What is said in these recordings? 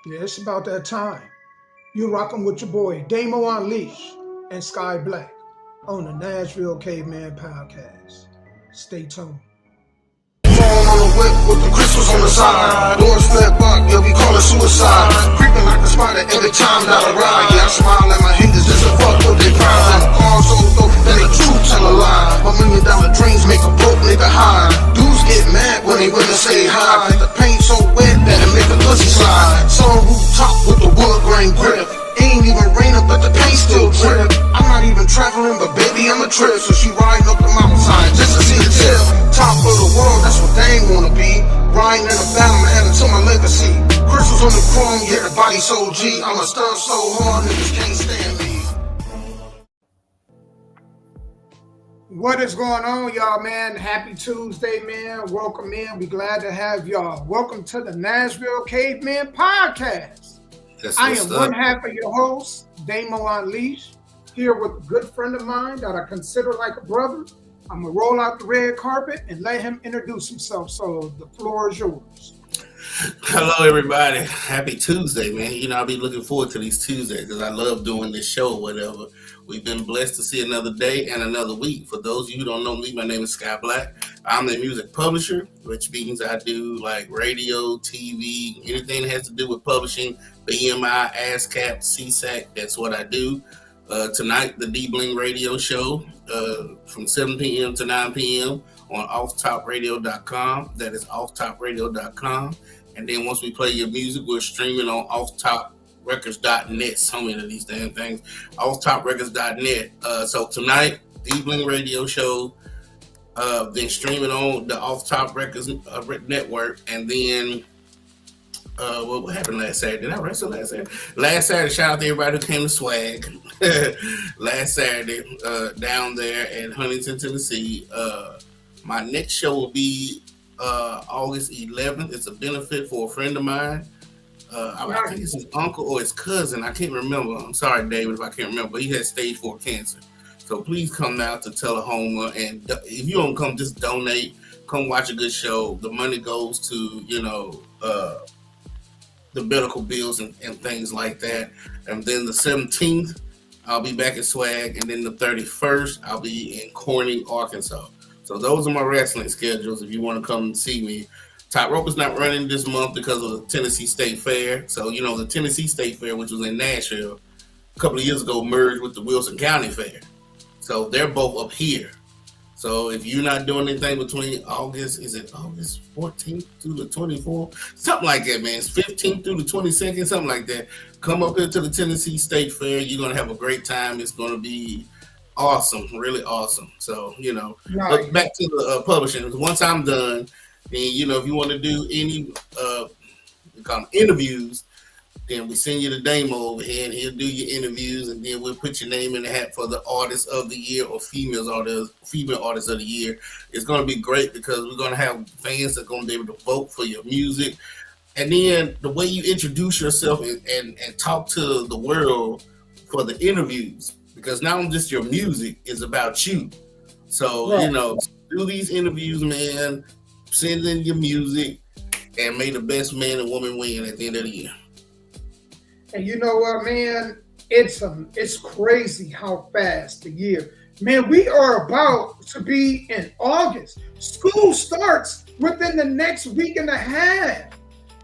Yeah, it's about that time. You rocking with your boy Damo Unleashed and Sky Black on the Nashville Cavemen podcast. Stay tuned. Phone on the whip with the crystals on the side. Doorstep up, yeah, we call it suicide. Creeping like a spider every time that I ride. Yeah, I smile at my haters just to fuck with their pride. And the car so dope, then the truth tell a lie. $1 million dreams make a broke nigga high. Dudes get mad when they women say hi. The paint so wet that it make a pussy slide. Some rooftop with the wood grain grip. Ain't even raining, but the paint still drip. I'm not even traveling, but baby, I'm a trip. So she riding up the mountainside just to see the tip. Top of the world, that's what they ain't wanna be. Riding in the battle, adding to my legacy. Crystals on the chrome, yeah, the body so G. I'm a stunt so hard, niggas can't stand me. What is going on, y'all, man? Happy Tuesday, man. Welcome in. We glad to have y'all. Welcome to the Nashville Cavemen podcast. I am one half of your host, Damo Unleashed, here with a good friend of mine that I consider like a brother. I'm going to roll out the red carpet and let him introduce himself. So the floor is yours. Hello, everybody. Happy Tuesday, man. You know, I'll be looking forward to these Tuesdays because I love doing this show or whatever. We've been blessed to see another day and another week. For those of you who don't know me, my name is Sky Black. I'm the music publisher, which means I do like radio, TV, anything that has to do with publishing, BMI, ASCAP, CSAC, that's what I do. Tonight, the D-Bling radio show from 7 p.m. to 9 p.m. on offtopradio.com. That is offtopradio.com. And then once we play your music, we're streaming on offtoprecords.net. So many of these damn things. Offtoprecords.net. So tonight, D-Bling radio show, then streaming on the Off Top Records network. And then what happened last Saturday? Did I wrestle last Saturday? Last Saturday, shout out to everybody who came to Swag. Last Saturday, down there in Huntington, Tennessee. My next show will be August 11th. It's a benefit for a friend of mine. I think it's his uncle or his cousin. I can't remember. I'm sorry, David, if I can't remember. But he has stage 4 cancer. So please come out to Tullahoma. And if you don't come, just donate. Come watch a good show. The money goes to, the medical bills and things like that. And then the 17th, I'll be back at Swag. And then the 31st, I'll be in Corning, Arkansas. So those are my wrestling schedules if you want to come and see me. Top Rope is not running this month because of the Tennessee State Fair. So, the Tennessee State Fair, which was in Nashville, a couple of years ago merged with the Wilson County Fair. So they're both up here. So if you're not doing anything between August 14th through the 24th? Something like that, man. It's 15th through the 22nd, something like that. Come up here to the Tennessee State Fair. You're going to have a great time. It's going to be awesome, really awesome. So, But back to the publishing. Once I'm done, then, if you want to do any we call them interviews, then we send you the Damo over here and he'll do your interviews, and then we'll put your name in the hat for the artist of the year or female artist of the year. It's going to be great because we're going to have fans that are going to be able to vote for your music. And then the way you introduce yourself and talk to the world for the interviews, because not just your music is about you. So, do these interviews, man, send in your music, and may the best man and woman win at the end of the year. And you know what, man? It's crazy how fast the year. Man, we are about to be in August. School starts within the next week and a half.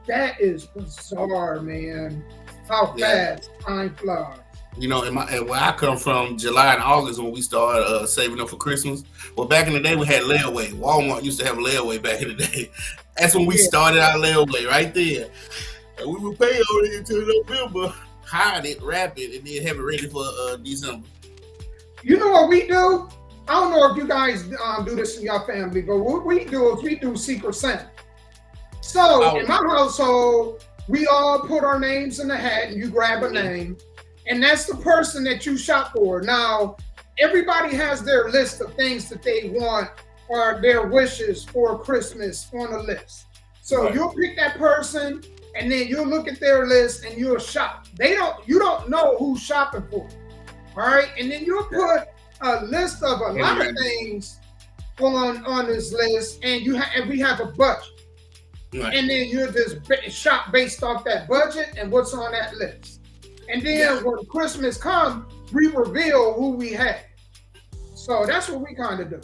That is bizarre, man. How fast time flies. Where I come from, July and August when we started saving up for Christmas. Well, back in the day, we had layaway. Walmart used to have layaway back in the day. That's when we started our layaway right there. And we would pay on it until November, hide it, wrap it, and then have it ready for December. You know what we do? I don't know if you guys do this in your family, but what we do is we do Secret Santa. So in my household, we all put our names in the hat and you grab a name. And that's the person that you shop for. Now, everybody has their list of things that they want or their wishes for Christmas on a list. So you'll pick that person and then you'll look at their list and you'll shop. You don't know who's shopping for. All right. And then you'll put a list of a lot of things on this list and we have a budget. Right. And then you just shop based off that budget and what's on that list. And then when Christmas comes, we reveal who we had. So that's what we kind of do.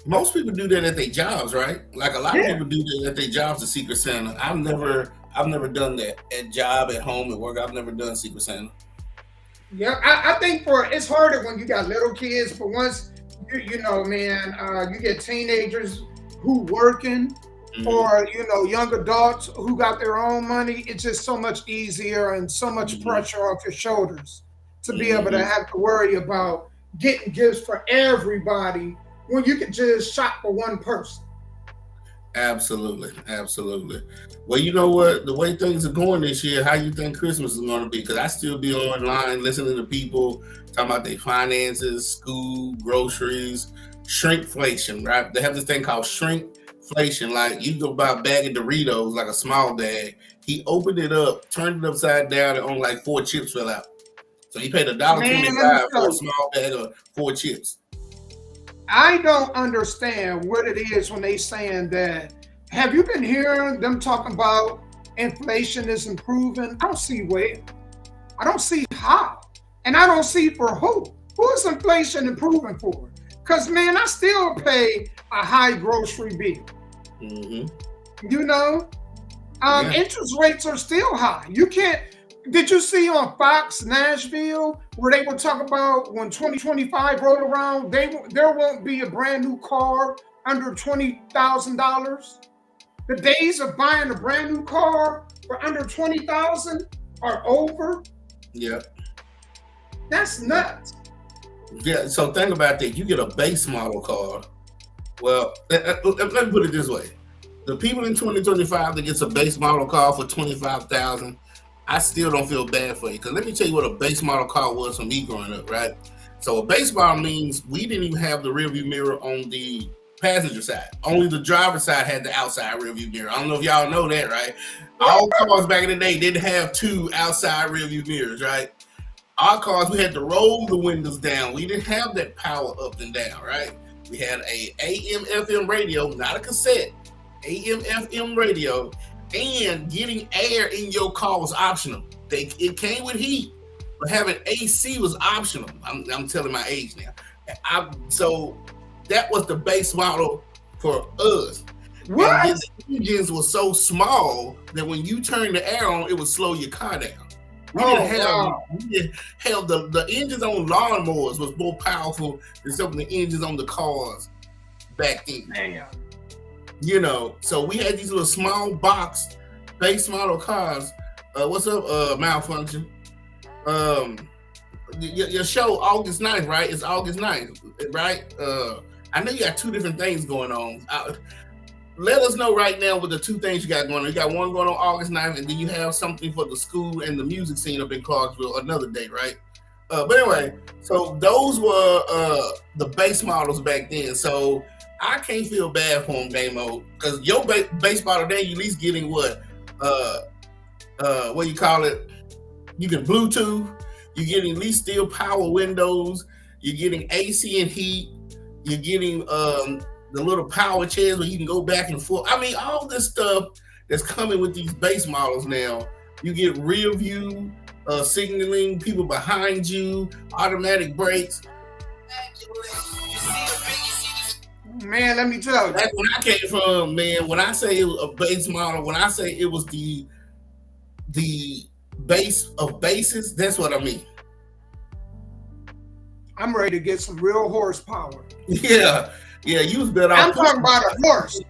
Most people do that at their jobs, right? Like a lot of people do that at their jobs, the Secret Santa. I've never done that at job, at home, at work. I've never done Secret Santa. Yeah, I think it's harder when you got little kids. But once you know, man, you get teenagers who working, or young adults who got their own money. It's just so much easier and so much pressure off your shoulders to be able to have to worry about getting gifts for everybody when you can just shop for one person. Absolutely. Well, you know what? The way things are going this year, how you think Christmas is going to be? Because I still be online listening to people talking about their finances, school, groceries, shrinkflation, right? They have this thing called shrinkflation. Like you go buy a bag of Doritos, like a small bag. He opened it up, turned it upside down, and only like 4 chips fell out. So he paid $1.25 for a small bag of 4 chips. I don't understand what it is when they saying that. Have you been hearing them talking about inflation is improving? I don't see where. I don't see how. And I don't see for who. Who is inflation improving for? Because, man, I still pay a high grocery bill. Interest rates are still high. You can't. Did you see on Fox Nashville where they were talking about when 2025 rolled around, there won't be a brand new car under $20,000? The days of buying a brand new car for under $20,000 are over. Yeah. That's nuts. Yeah, so think about that. You get a base model car. Well, let me put it this way. The people in 2025 that gets a base model car for $25,000, I still don't feel bad for you. Because let me tell you what a base model car was for me growing up, right? So a base model means we didn't even have the rearview mirror on the passenger side. Only the driver's side had the outside rearview mirror. I don't know if y'all know that, right? All cars back in the day didn't have 2 outside rearview mirrors, right? Our cars, we had to roll the windows down. We didn't have that power up and down, right? We had a AM/FM radio, not a cassette. AM/FM radio, and getting air in your car was optional. It came with heat, but having AC was optional. I'm telling my age now. So that was the base model for us. What? And the engines were so small that when you turned the air on, it would slow your car down. We didn't have the engines on lawnmowers was more powerful than some of the engines on the cars back then. Damn. So we had these little small box base model cars. What's up, Malfunction? Your show August 9th, right? It's August 9th, right? I know you got 2 different things going on. Let us know right now what the 2 things you got going on. You got one going on August 9th, and then you have something for the school and the music scene up in Clarksville another day, right? But anyway, so those were the base models back then. So I can't feel bad for them, Damo, because your base model then you at least getting what do you call it? You get Bluetooth. You're getting at least still power windows. You're getting AC and heat. You're getting the little power chairs where you can go back and forth. I mean, all this stuff that's coming with these base models now. You get rear view signaling, people behind you, automatic brakes. Man, let me tell you. That's when I came from, man. When I say it was a base model, when I say it was the base of bases, that's what I mean. I'm ready to get some real horsepower. Yeah, you was better. I'm talking about a horse.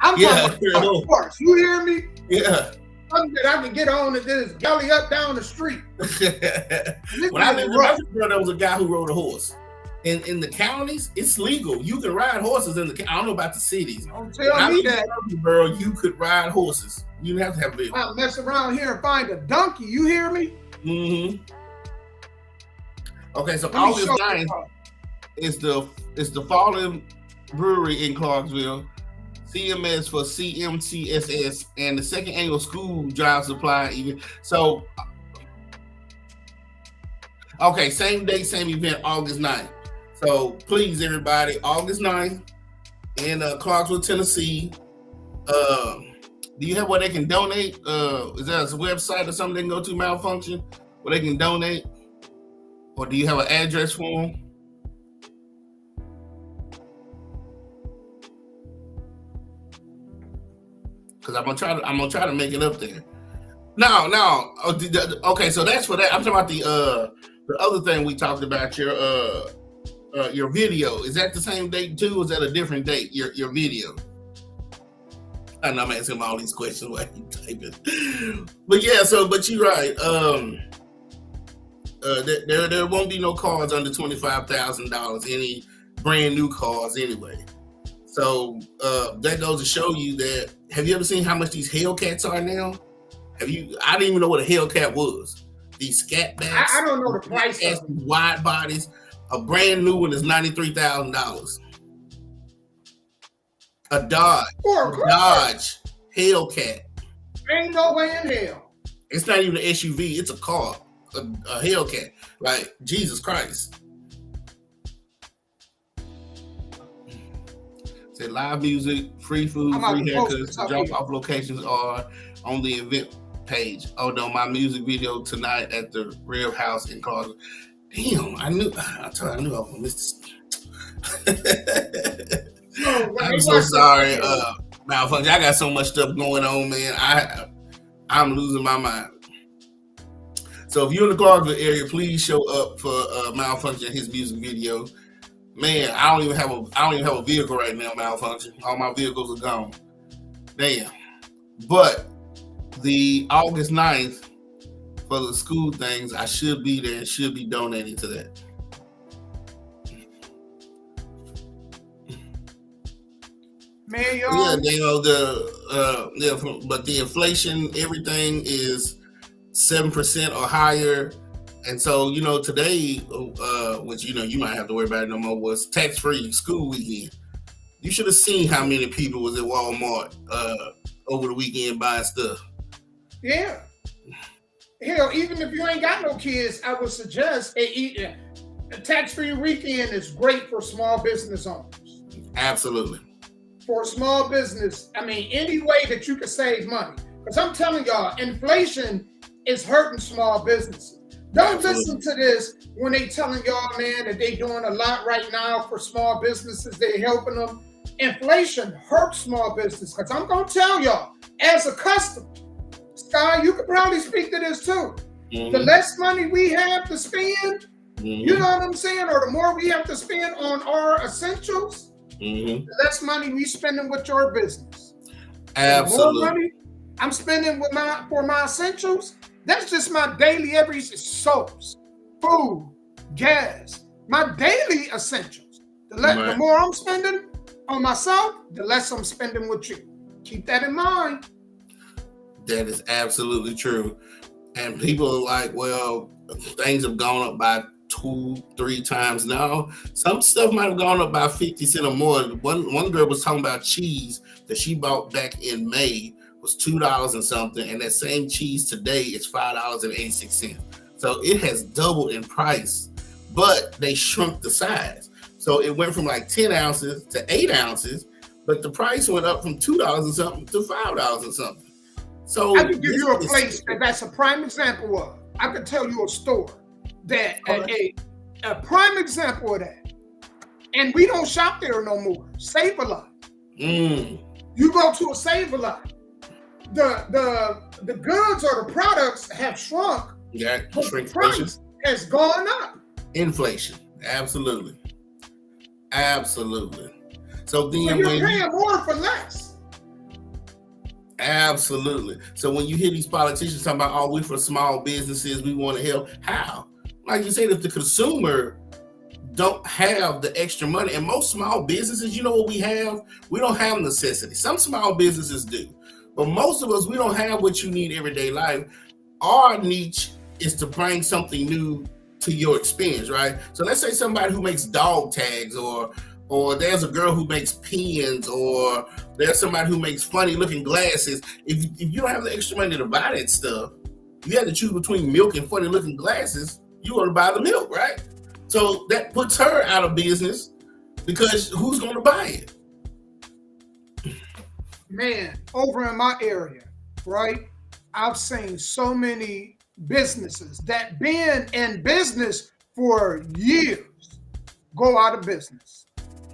I'm talking about a horse. You hear me? Yeah. Something that I can get on and just galley up down the street. When I lived in Nashville, there was a guy who rode a horse. In the counties, it's legal. You can ride horses in the. I don't know about the cities. Don't tell me that, girl. You could ride horses. You didn't have to have a vehicle. I'll mess around here and find a donkey. You hear me? Mm-hmm. Okay, so August 9th is the Fallen Brewery in Clarksville. CMS for CMCSS and the 2nd annual school drive supply event. So, okay, same date, same event, August 9th. So please, everybody, August 9th in Clarksville, Tennessee. Do you have where they can donate? Is there a website or something they can go to, Malfunction, where they can donate? Or do you have an address for them? Because I'm gonna try to make it up there. No. Okay, so that's for that. I'm talking about the other thing we talked about, your video. Is that the same date too? Or is that a different date? Your video. I know I'm asking him all these questions while you typing. But yeah, but you're right. There won't be no cars under $25,000, any brand new cars anyway. So that goes to show you that. Have you ever seen how much these Hellcats are now? I didn't even know what a Hellcat was. These scat backs. I don't know the price of them. Wide bodies. A brand new one is $93,000. A Dodge Hellcat. Ain't no way in hell. It's not even an SUV. It's a car. A Hellcat. Like, Jesus Christ. Say live music, free food, free haircuts. Drop-off locations are on the event page. Oh no, my music video tonight at the Real House in Clarksville. Damn, I knew I was gonna miss this. I'm so sorry, Malfunction. I got so much stuff going on, man. I'm losing my mind. So if you're in the Clarksville area, please show up for Malfunction, his music video. Man, I don't even have a vehicle right now, Malfunction. All my vehicles are gone. Damn. But the August 9th for the school things, I should be there and should be donating to that. Man, y'all. Yeah, but the inflation, everything is 7% or higher. And so, today, which, you might have to worry about it no more, was tax-free school weekend. You should have seen how many people was at Walmart over the weekend buying stuff. Yeah. Hell, even if you ain't got no kids, I would suggest a tax-free weekend is great for small business owners. Absolutely. For a small business, any way that you can save money. Because I'm telling y'all, inflation is hurting small businesses. Don't listen to this when they telling y'all, man, that they doing a lot right now for small businesses. They're helping them. Inflation hurts small business. Because I'm going to tell y'all, as a customer, Sky, you could probably speak to this too. Mm-hmm. The less money we have to spend, you know what I'm saying? Or the more we have to spend on our essentials, the less money we spending with your business. Absolutely. The more money I'm spending for my essentials, that's just my daily every soaps, food, gas, my daily essentials. The more I'm spending on myself, the less I'm spending with you. Keep that in mind. That is absolutely true. And people are like, well, things have gone up by 2-3 times now. Some stuff might have gone up by 50 cents or more. One girl was talking about cheese that she bought back in May was $2 and something, and that same cheese today is $5.86. So it has doubled in price, but they shrunk the size. So it went from like 10 ounces to 8 ounces, but the price went up from $2 and something to $5 and something. So I could give you a place that's a prime example of. I could tell you a store that a prime example of that. And we don't shop there no more. Save a Lot. You go to a Save a Lot. The goods or the products have shrunk. Yeah, but the price has gone up. Inflation. Absolutely. So then you're paying more for less. Absolutely. So when you hear these politicians talking about, oh, we for small businesses, we want to help. How? Like you said, if the consumer don't have the extra money, and most small businesses, you know what we have? We don't have necessity. Some small businesses do. But most of us, we don't have what you need everyday life. Our niche is to bring something new to your experience, right? So let's say somebody who makes dog tags, or there's a girl who makes pens, or there's somebody who makes funny looking glasses. If you don't have the extra money to buy that stuff, you have to choose between milk and funny looking glasses, you want to buy the milk, right? So that puts her out of business because who's going to buy it? Man, over in my area, right? I've seen so many businesses that been in business for years go out of business.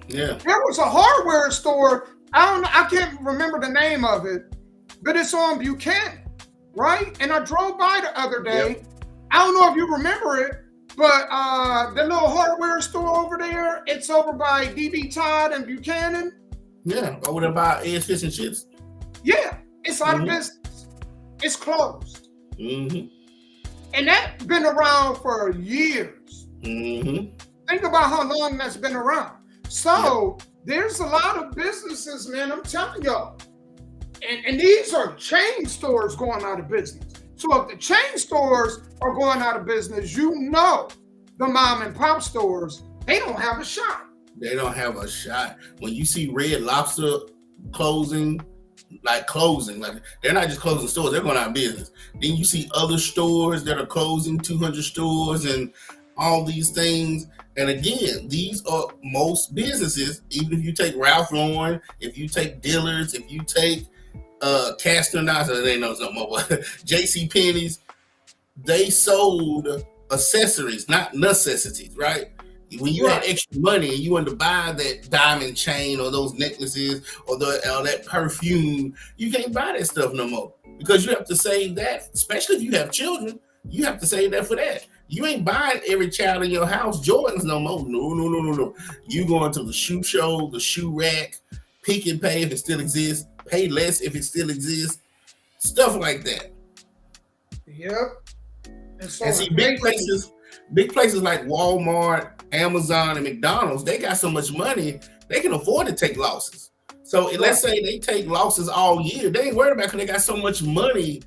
Yeah. There was a hardware store. I can't remember the name of it, but it's on Buchanan, right? And I drove by the other day. Yep. I don't know if you remember it, but the little hardware store over there, it's over by DB Todd and Buchanan. Yeah. Over there by Ed's Fish and Chips. Yeah, it's out of business. It's closed. Mm-hmm. And that's been around for years. Mm-hmm. Think about how long that's been around. So there's a lot of businesses, man, I'm telling y'all. And these are chain stores going out of business. So if the chain stores are going out of business, you know the mom and pop stores, they don't have a shot. They don't have a shot. When you see Red Lobster closing, like they're not just closing stores, they're going out of business. Then you see other stores that are closing, 200 stores and all these things. And again, these are most businesses, even if you take Ralph Lauren, if you take Dillard's, if you take Castor, they know something more, JC Penney's, they sold accessories, not necessities, right? When you had extra money and you wanted to buy that diamond chain or those necklaces or that perfume, you can't buy that stuff no more because you have to save that, especially if you have children, you have to save that for that. You ain't buying every child in your house Jordans no more. No. You going to the shoe show, the shoe rack, Pick and Pay if it still exists, Pay Less if it still exists, stuff like that. Yep. And see, big places like Walmart, Amazon, and McDonald's, they got so much money, they can afford to take losses. So let's say they take losses all year, they ain't worried about because they got so much money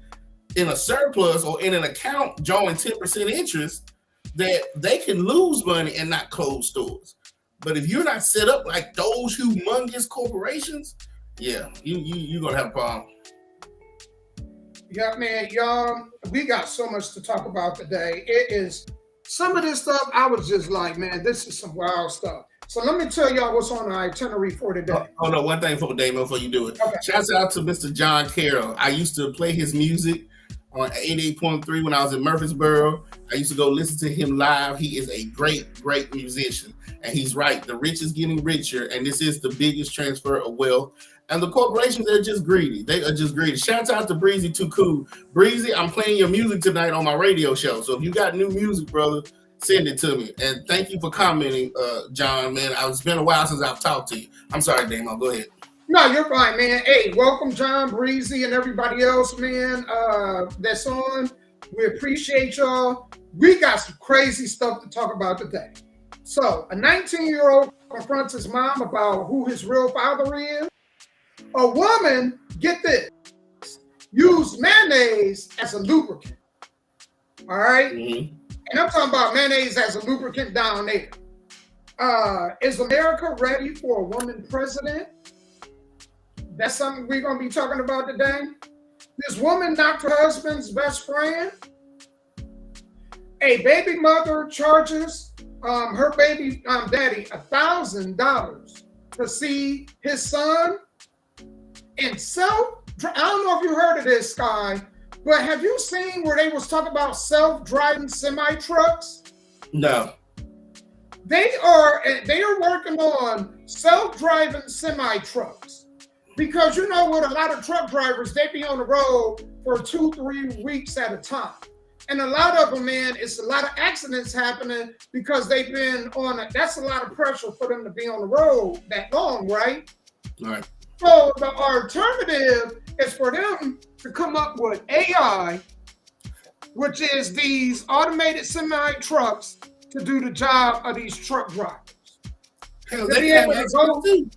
in a surplus or in an account drawing 10% interest that they can lose money and not close stores. But if you're not set up like those humongous corporations, yeah, you're gonna have a problem. Yeah, man, y'all, we got so much to talk about today. It is some of this stuff I was just like, man, this is some wild stuff. So let me tell y'all what's on the itinerary for today. Oh no, one thing for Damon before you do it. Okay. Shouts out to Mr. John Carroll. I used to play his music on 88.3 when I was in Murfreesboro. I used to go listen to him live. He is a great, great musician. And he's right. The rich is getting richer, and this is the biggest transfer of wealth. And the corporations, they're just greedy. They are just greedy. Shouts out to Breezy Too Cool. Breezy, I'm playing your music tonight on my radio show. So if you got new music, brother, send it to me. And thank you for commenting, John, man. It's been a while since I've talked to you. I'm sorry, Damon. Go ahead. No, you're fine, man. Hey, welcome, John, Breezy, and everybody else, man, that's on. We appreciate y'all. We got some crazy stuff to talk about today. So, a 19-year-old confronts his mom about who his real father is. A woman, get this, used mayonnaise as a lubricant. All right? Mm-hmm. And I'm talking about mayonnaise as a lubricant down there. Is America ready for a woman president? That's something we're going to be talking about today. This woman knocked her husband's best friend. A baby mother charges her baby daddy $1,000 to see his son. And I don't know if you heard of this, Sky, but have you seen where they was talking about self-driving semi-trucks? No. They are working on self-driving semi-trucks. Because you know what, a lot of truck drivers, they be on the road for 2-3 weeks at a time. And a lot of them, man, it's a lot of accidents happening because they've been that's a lot of pressure for them to be on the road that long, right? All right. So the alternative is for them to come up with AI, which is these automated semi-trucks to do the job of these truck drivers. Hell, they have accidents too.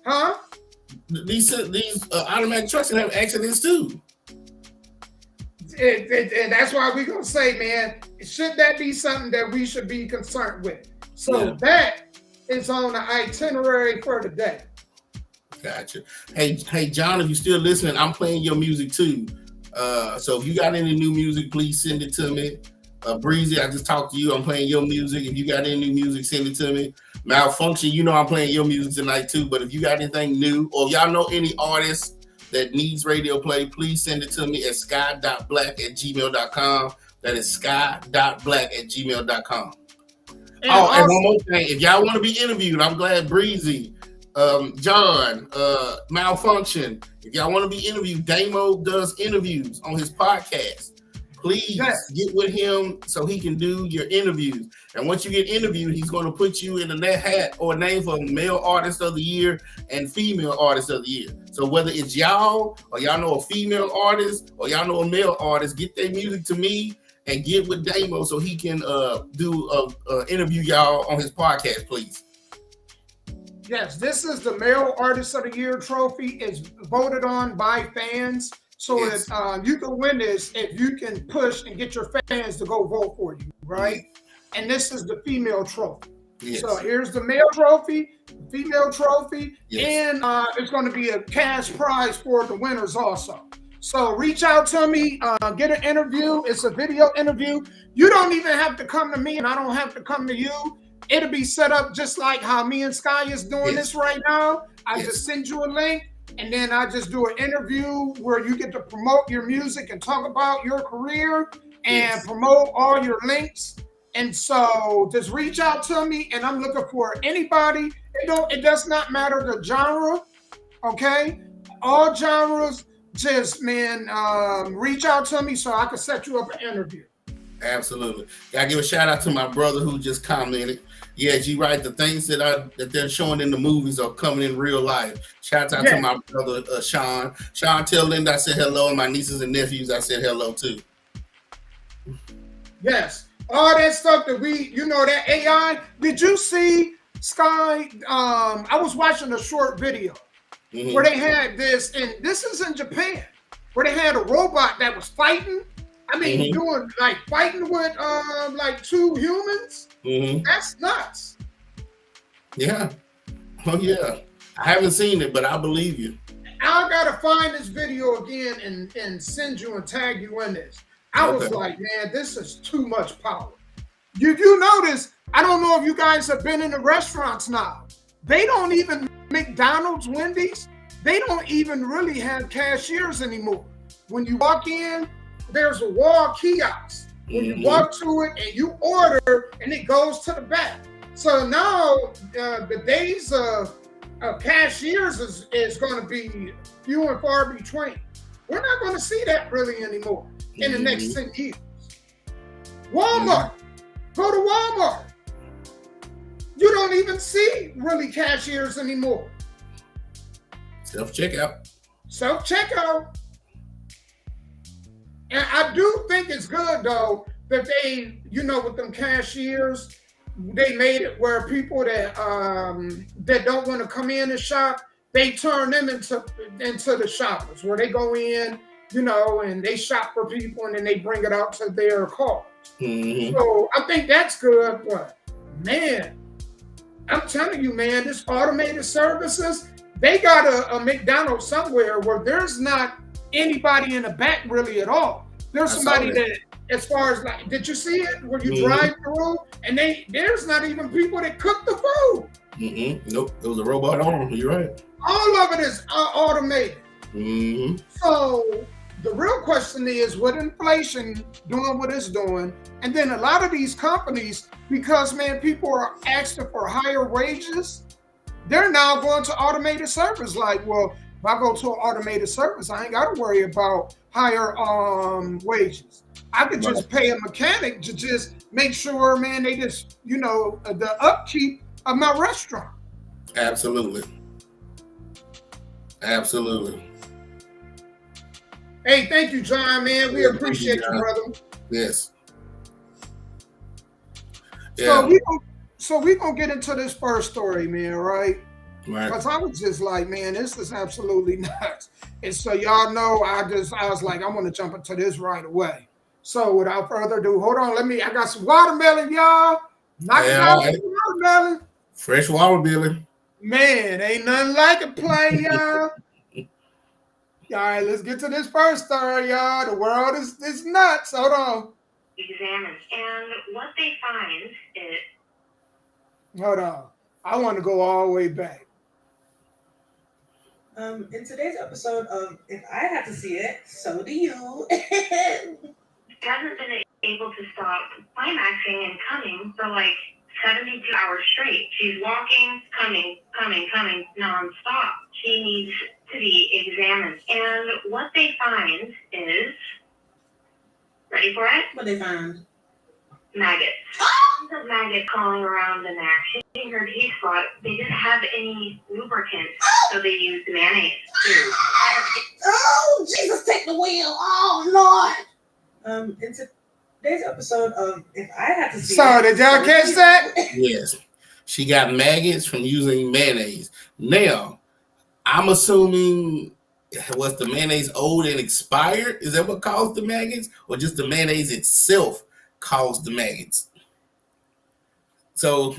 Huh? These automatic trucks can have accidents too. And that's why we're going to say, man, should that be something that we should be concerned with? So that is on the itinerary for today. Gotcha. Hey, John, if you're still listening, I'm playing your music too. So if you got any new music, please send it to me. Breezy, I just talked to you. I'm playing your music. If you got any new music, send it to me. Malfunction, you know I'm playing your music tonight too, but if you got anything new or y'all know any artists that needs radio play, please send it to me at sky.black@gmail.com. That is sky.black@gmail.com. And and one more thing, if y'all want to be interviewed, I'm glad Breezy, John, Malfunction, if y'all want to be interviewed, Damo does interviews on his podcast. Please get with him so he can do your interviews. And once you get interviewed, he's going to put you in that hat or name for male artist of the year and female artist of the year. So whether it's y'all or y'all know a female artist or y'all know a male artist, get their music to me and get with Damo so he can interview y'all on his podcast, please. Yes, this is the Male Artist of the Year trophy. It's voted on by fans. So that you can win this if you can push and get your fans to go vote for you, right? And this is the female trophy. Yes. So here's the male trophy, female trophy, and it's going to be a cash prize for the winners also. So reach out to me, get an interview. It's a video interview. You don't even have to come to me, and I don't have to come to you. It'll be set up just like how me and Sky is doing this right now. I just send you a link. And then I just do an interview where you get to promote your music and talk about your career and promote all your links. And so just reach out to me, and I'm looking for anybody. It does not matter the genre, okay? All genres, just reach out to me so I can set you up an interview. Absolutely. Gotta give a shout out to my brother who just commented. Yes, you right. The things that they're showing in the movies are coming in real life. Shout out to my brother Sean. Sean, tell Linda I said hello, and my nieces and nephews I said hello too. Yes, all that stuff that that AI. Did you see Sky? I was watching a short video where they had this, and this is in Japan, where they had a robot that was fighting. I mean, doing like fighting with like two humans. That's nuts. Yeah. Oh yeah. I haven't seen it, but I believe you. I gotta find this video again and send you and tag you in this. I was like, man, this is too much power. You notice? I don't know if you guys have been in the restaurants now. They don't even McDonald's, Wendy's. They don't even really have cashiers anymore. When you walk in, there's a wall kiosk. When you walk to it and you order, and it goes to the back. So now the days of cashiers is going to be few and far between. We're not going to see that really anymore in the next 10 years. Walmart, go to Walmart. You don't even see really cashiers anymore. Self-checkout. And I do think it's good, though, that they, with them cashiers, they made it where people that don't want to come in and shop, they turn them into the shoppers, where they go in, and they shop for people, and then they bring it out to their cars. So I think that's good, but, man, I'm telling you, man, this automated services, they got a McDonald's somewhere where there's not anybody in the back really at all. There's somebody that, as far as like, did you see it where you drive through and there's not even people that cook the food. Nope, it was a robot arm. You're right. All of it is automated. So the real question is, with inflation doing what it's doing, and then a lot of these companies, because man, people are asking for higher wages, they're now going to automated service. Like, well, if I go to an automated service, I ain't got to worry about higher wages. I could just pay a mechanic to just make sure, man, they just, the upkeep of my restaurant. Absolutely. Hey, thank you, John, man. We appreciate you, brother. Yes. So we gonna get into this first story, man, right? Right. Because I was just like, man, this is absolutely nuts. And so y'all know, I was like, I want to jump into this right away. So without further ado, hold on, I got some watermelon, y'all. Knock it out with watermelon. Fresh watermelon. Man, ain't nothing like a play, y'all. All right, let's get to this first story, y'all. The world is nuts. Hold on. Examine, and what they find is... Hold on. I want to go all the way back. In today's episode of If I Had to See It, So Do You. Hasn't been able to stop climaxing and coming for like 72 hours straight. She's walking, coming nonstop. She needs to be examined. And what they find is, ready for it? What they find? Maggots. Tons of maggots crawling around the neck. She in her T-spot. They didn't have any lubricant, so they used mayonnaise too. Oh, Jesus, take the wheel. Oh, Lord. In today's episode of If I Had to See It. So, did y'all catch that? Yes. She got maggots from using mayonnaise. Now, I'm assuming, was the mayonnaise old and expired? Is that what caused the maggots? Or just the mayonnaise itself caused the maggots? So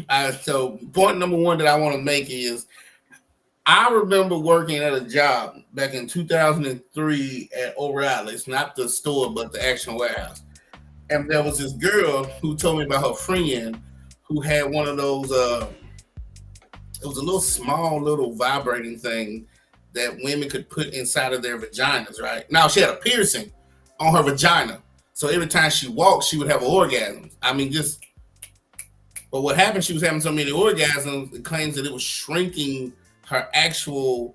point number one that I want to make is, I remember working at a job back in 2003 at O'Reilly's, not the store, but the actual warehouse. And there was this girl who told me about her friend who had one of those, it was a little small little vibrating thing that women could put inside of their vaginas, right? Now, she had a piercing on her vagina. So every time she walked, she would have orgasms. I mean, but what happened, she was having so many orgasms, it claims that it was shrinking her actual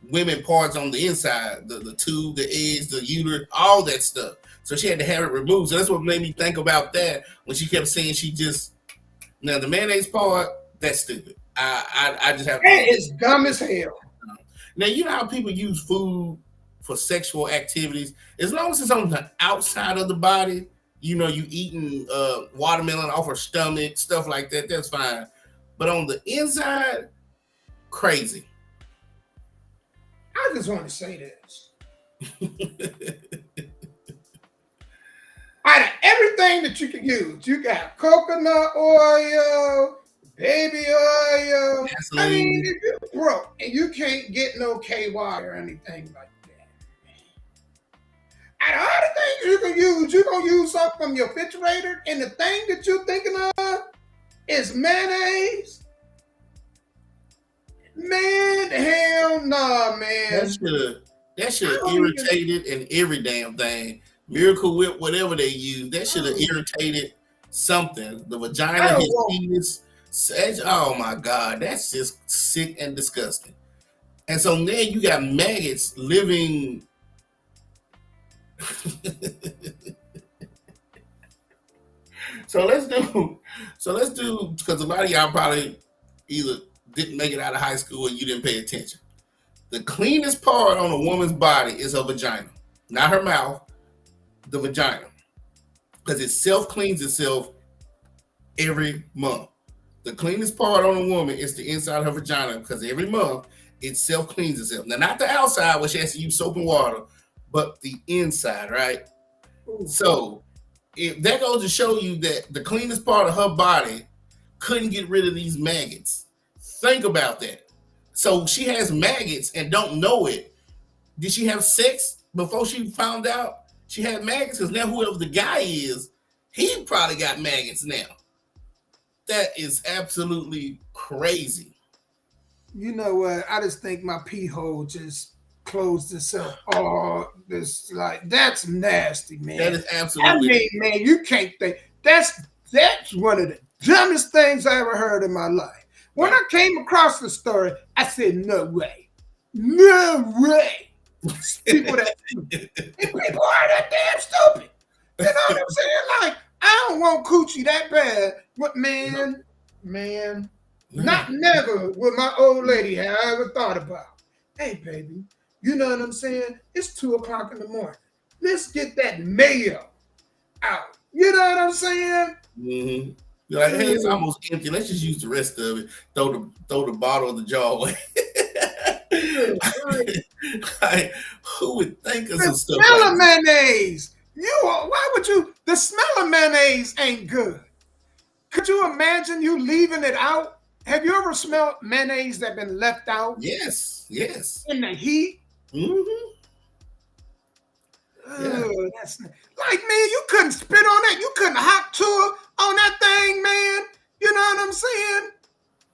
women parts on the inside, the tube, the eggs, the uterus, all that stuff. So she had to have it removed. So that's what made me think about that when she kept saying now the mayonnaise part, that's stupid. I just have to. It's dumb as hell. Now, you know how people use food for sexual activities? As long as it's on the outside of the body, you eating watermelon off her stomach, stuff like that, that's fine. But on the inside, crazy. I just want to say this. Out of everything that you can use, you got coconut oil, baby oil. Gasoline. I mean, if you're broke and you can't get no KY or anything like that, out of all the things you can use, you're going to use something from your refrigerator, and the thing that you're thinking of is mayonnaise? Man, hell no, man. That should have irritated and every damn thing. Miracle Whip, whatever they use, that should have irritated something. The vagina, his penis. Oh my God, that's just sick and disgusting. And so now you got maggots living. So let's do, because a lot of y'all probably either didn't make it out of high school or you didn't pay attention. The cleanest part on a woman's body is her vagina, not her mouth, the vagina, because it self-cleans itself every month. The cleanest part on a woman is the inside of her vagina, because every month it self-cleans itself. Now, not the outside, where she has to use soap and water, but the inside, right? Ooh. So if that goes to show you that the cleanest part of her body couldn't get rid of these maggots. Think about that. So she has maggots and don't know it. Did she have sex before she found out she had maggots? Because now whoever the guy is, he probably got maggots now. That is absolutely crazy. You know what? I just think my pee hole just closed itself. Oh, that's nasty, man. That is absolutely. I mean, man, you can't think. That's one of the dumbest things I ever heard in my life. When I came across the story, I said, "No way, no way." People are that damn stupid. You know what I'm saying? Like, I don't want coochie that bad, but man, not never would my old lady have ever thought about. Hey, baby, you know what I'm saying? It's 2:00 in the morning. Let's get that mayo out. You know what I'm saying? Mm-hmm. You're like, hey, it's almost empty. Let's just use the rest of it. Throw the bottle of the jar away. Like, who would think of some stuff like that? The smell of mayonnaise. Why would you? The smell of mayonnaise ain't good. Could you imagine you leaving it out? Have you ever smelled mayonnaise that been left out? Yes. In the heat? Mm-hmm. Yeah. That's like, man, you couldn't spit on that. You couldn't hot tour on that thing, man. You know what I'm saying?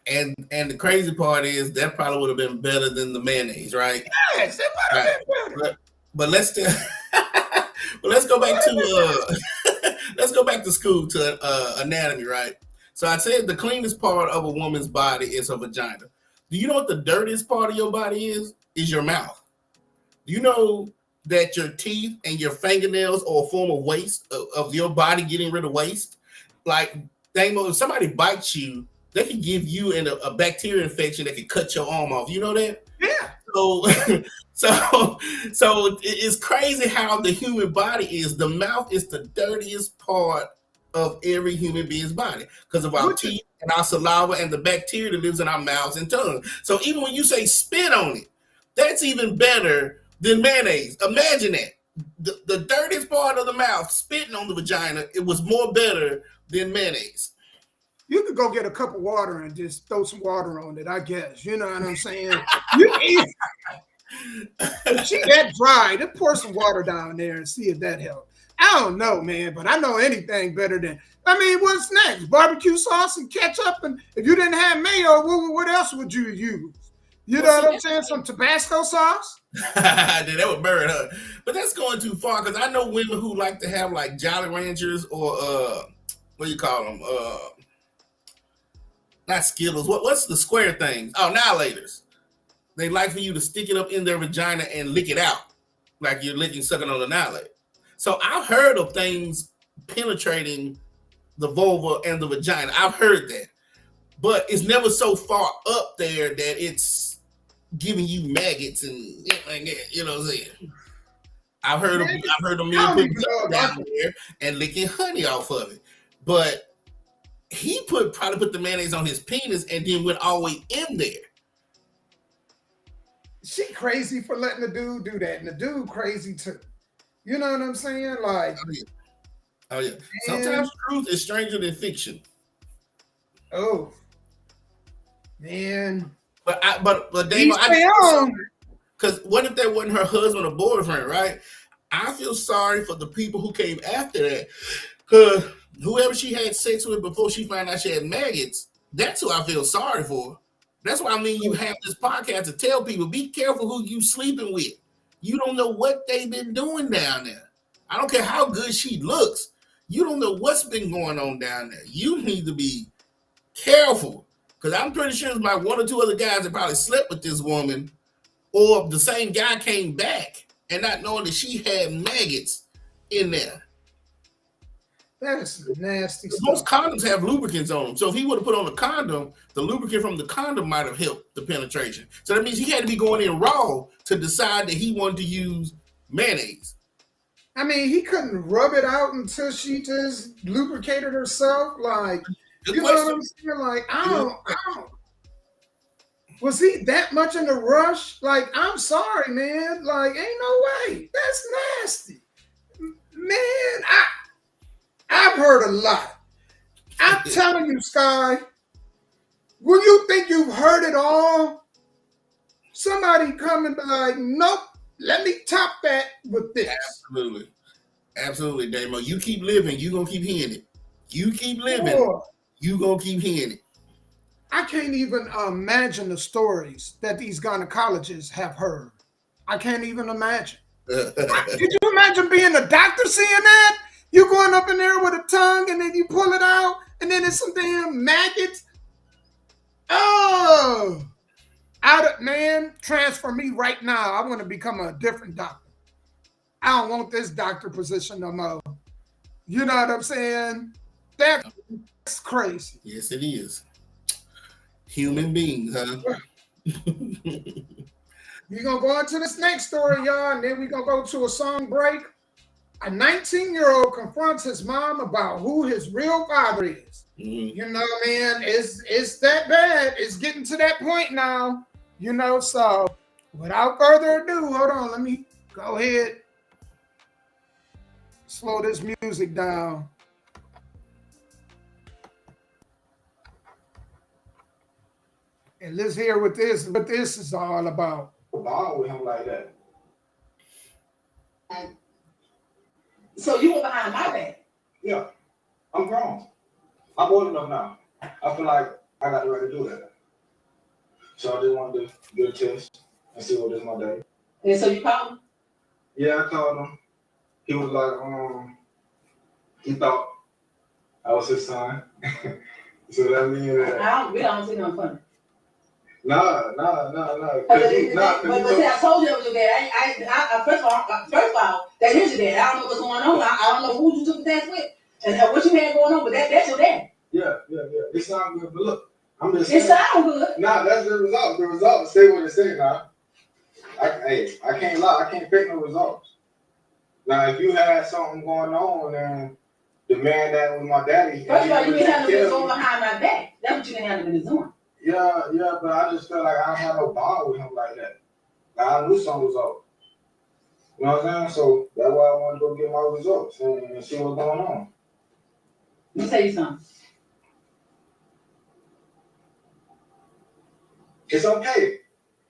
And the crazy part is that probably would have been better than the mayonnaise, right? Yes, that might have been better. But let's still, but let's go back to let's go back to school to anatomy, right? So I said the cleanest part of a woman's body is her vagina. Do you know what the dirtiest part of your body is? Is your mouth. Do you know that your teeth and your fingernails are a form of waste of your body getting rid of waste? Like, if somebody bites you, they can give you a bacteria infection that can cut your arm off. You know that? Yeah. So it's crazy how the human body is. The mouth is the dirtiest part of every human being's body because of our teeth and our saliva and the bacteria that lives in our mouths and tongue. So even when you say spit on it, that's even better than mayonnaise. Imagine that. The dirtiest part of the mouth, spitting on the vagina, it was more better than mayonnaise. You could go get a cup of water and just throw some water on it, I guess. You know what I'm saying? If she that dry, just pour some water down there and see if that helps. I don't know, man, but I know anything better than, what's next? Barbecue sauce and ketchup? And if you didn't have mayo, what else would you use? You know what I'm saying? Some Tabasco sauce? That would burn her. But that's going too far because I know women who like to have like Jolly Ranchers or, what do you call them? Not Skittles. What's the square things? Oh, Annihilators. They like for you to stick it up in their vagina and lick it out like you're sucking on an annihilator. So I've heard of things penetrating the vulva and the vagina. I've heard that. But it's never so far up there that it's giving you maggots and you know what I'm saying? I've heard of men putting down there and licking honey off of it. But he probably put the mayonnaise on his penis and then went all the way in there. She crazy for letting the dude do that, and the dude crazy too. You know what I'm saying? Like, oh yeah. Sometimes truth is stranger than fiction. Oh man. But Damo, because what if that wasn't her husband or boyfriend, right? I feel sorry for the people who came after that. Because whoever she had sex with before she found out she had maggots, that's who I feel sorry for. That's why you have this podcast to tell people, be careful who you sleeping with. You don't know what they've been doing down there. I don't care how good she looks. You don't know what's been going on down there. You need to be careful. Because I'm pretty sure there's about one or two other guys that probably slept with this woman, or the same guy came back and not knowing that she had maggots in there. That is nasty stuff. Most condoms have lubricants on them. So if he would have put on a condom, the lubricant from the condom might have helped the penetration. So that means he had to be going in raw to decide that he wanted to use mayonnaise. He couldn't rub it out until she just lubricated herself. Like, Good you question. know what I'm saying? Like, I don't. Was he that much in a rush? Like, I'm sorry, man. Like, ain't no way. That's nasty. Man, I've heard a lot. I'm telling you, Sky, when you think you've heard it all, somebody come and be like, nope, let me top that with this. Absolutely, Damo. You keep living, you gonna keep hearing it. You keep living, you gonna keep hearing it. I can't even imagine the stories that these gynecologists have heard. I can't even imagine. Did you imagine being a doctor seeing that? You going up in there with a tongue and then you pull it out and then it's some damn maggots. Oh, man, transfer me right now. I want to become a different doctor. I don't want this doctor position no more. You know what I'm saying? That's crazy. Yes, it is. Human beings, huh? We're going to go into this next story, y'all, and then we're going to go to a song break. A 19-year-old confronts his mom about who his real father is. Mm-hmm. You know, man, it's that bad. It's getting to that point now. You know, so without further ado, hold on. Let me go ahead. Slow this music down. And let's hear what this is all about. Ball with him like that. So you were behind my back? Yeah, I'm grown. I'm old enough now. I feel like I got the right to do that. So I just wanted to get a test and see what is my day. And so you called him? Yeah, I called him. He was like, he thought I was his son. So that means that. We don't see nothing funny. Nah. But see, I told you it was your dad. First of all, that is your dad. I don't know what's going on. I don't know who you took the test with and what you had going on, but that's your dad. Yeah. It sounds good, but look, I'm just saying. It sounds good. Nah, that's the result. The result say what it say now. I can't lie. I can't fake no results. Now, if you had something going on and the man that was my daddy. First of all, you didn't have no business going behind my back. That's what you didn't have no business doing. Yeah, but I just felt like I don't have no bond with him like that. Like I knew something was up. You know what I'm saying? So that's why I wanted to go get my results and see what's going on. Let me tell you something. It's okay.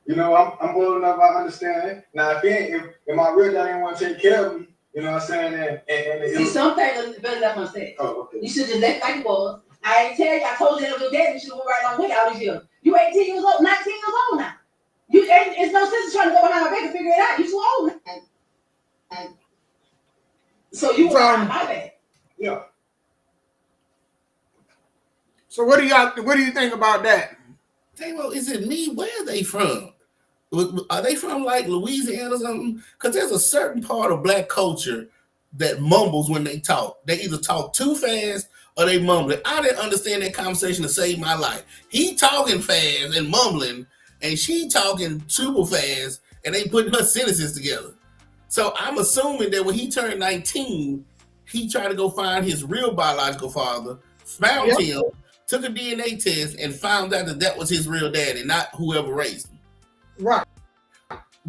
You know, I'm old enough, I understand. Now, if my real dad didn't want to take care of me, you know what I'm saying? See, some things are better than I said. Oh, okay. You should just let it like it was. I ain't tell you, I told you that was your dad, you should have went right along with all these years. You 18 years old, 19 years old now. It's no sense trying to go behind my back and figure it out. You too old now. So you were behind my back. Yeah. So what do you think about that? Well, is it me? Where are they from? Are they from like Louisiana or something? Because there's a certain part of black culture that mumbles when they talk. They either talk too fast or they mumble. I didn't understand that conversation to save my life. He talking fast and mumbling, and she talking super fast, and they putting her sentences together. So I'm assuming that when he turned 19, he tried to go find his real biological father, found him, took a DNA test, and found out that was his real daddy, not whoever raised him. Right.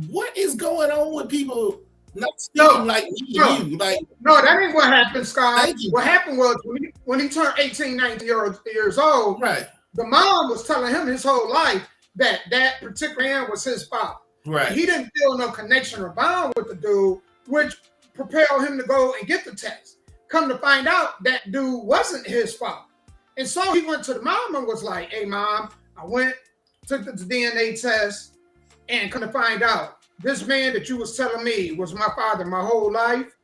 What is going on with people not speaking like me and you? Like, no, that ain't what happened, Scott. Thank you. What happened was when he turned 18, 19 years old, right. The mom was telling him his whole life that particular man was his father. Right. He didn't feel no connection or bond with the dude, which propelled him to go and get the test. Come to find out, that dude wasn't his father. And so he went to the mom and was like, hey, mom, I went, took the DNA test, and come to find out, this man that you was telling me was my father my whole life,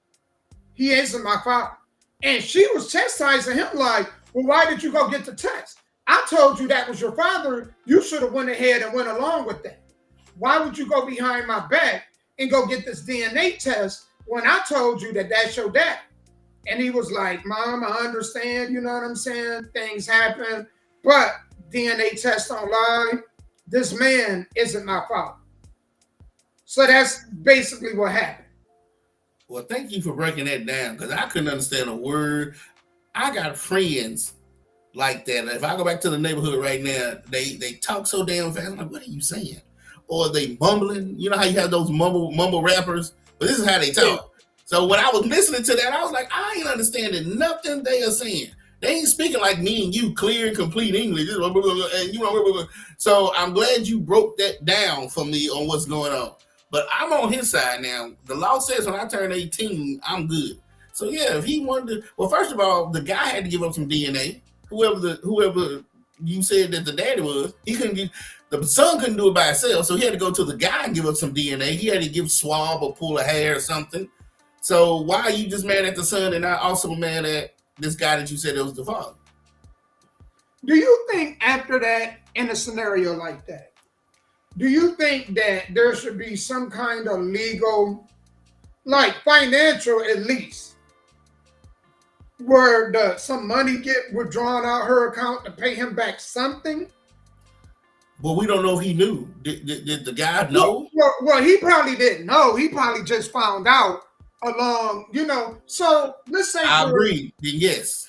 he isn't my father. And she was chastising him like, well, why did you go get the test? I told you that was your father. You should have went ahead and went along with that. Why would you go behind my back and go get this DNA test when I told you that that's your dad? And he was like, Mom, I understand, you know what I'm saying? Things happen, but DNA test don't lie. This man isn't my father. So that's basically what happened. Well, thank you for breaking that down, because I couldn't understand a word. I got friends like that. If I go back to the neighborhood right now, they talk so damn fast. I'm like, what are you saying? Or they mumbling. You know how you have those mumble rappers? But this is how they talk. So when I was listening to that, I was like, I ain't understanding nothing they are saying. They ain't speaking like me and you, clear and complete English. And, you know, so I'm glad you broke that down for me on what's going on. But I'm on his side now. The law says when I turn 18, I'm good. So yeah, if he wanted to, well, first of all, the guy had to give up some DNA. Whoever you said that the daddy was, he couldn't get. The son couldn't do it by himself, so he had to go to the guy and give up some DNA. He had to give swab or pull a hair or something. So why are you just mad at the son and not also mad at this guy that you said that was the father? Do you think after that, in a scenario like that, do you think that there should be some kind of legal, like financial at least, where some money get withdrawn out her account to pay him back something? Well, we don't know if he knew. Did the guy know? Well, he probably didn't know. He probably just found out along, you know. So let's say I agree. Then yes.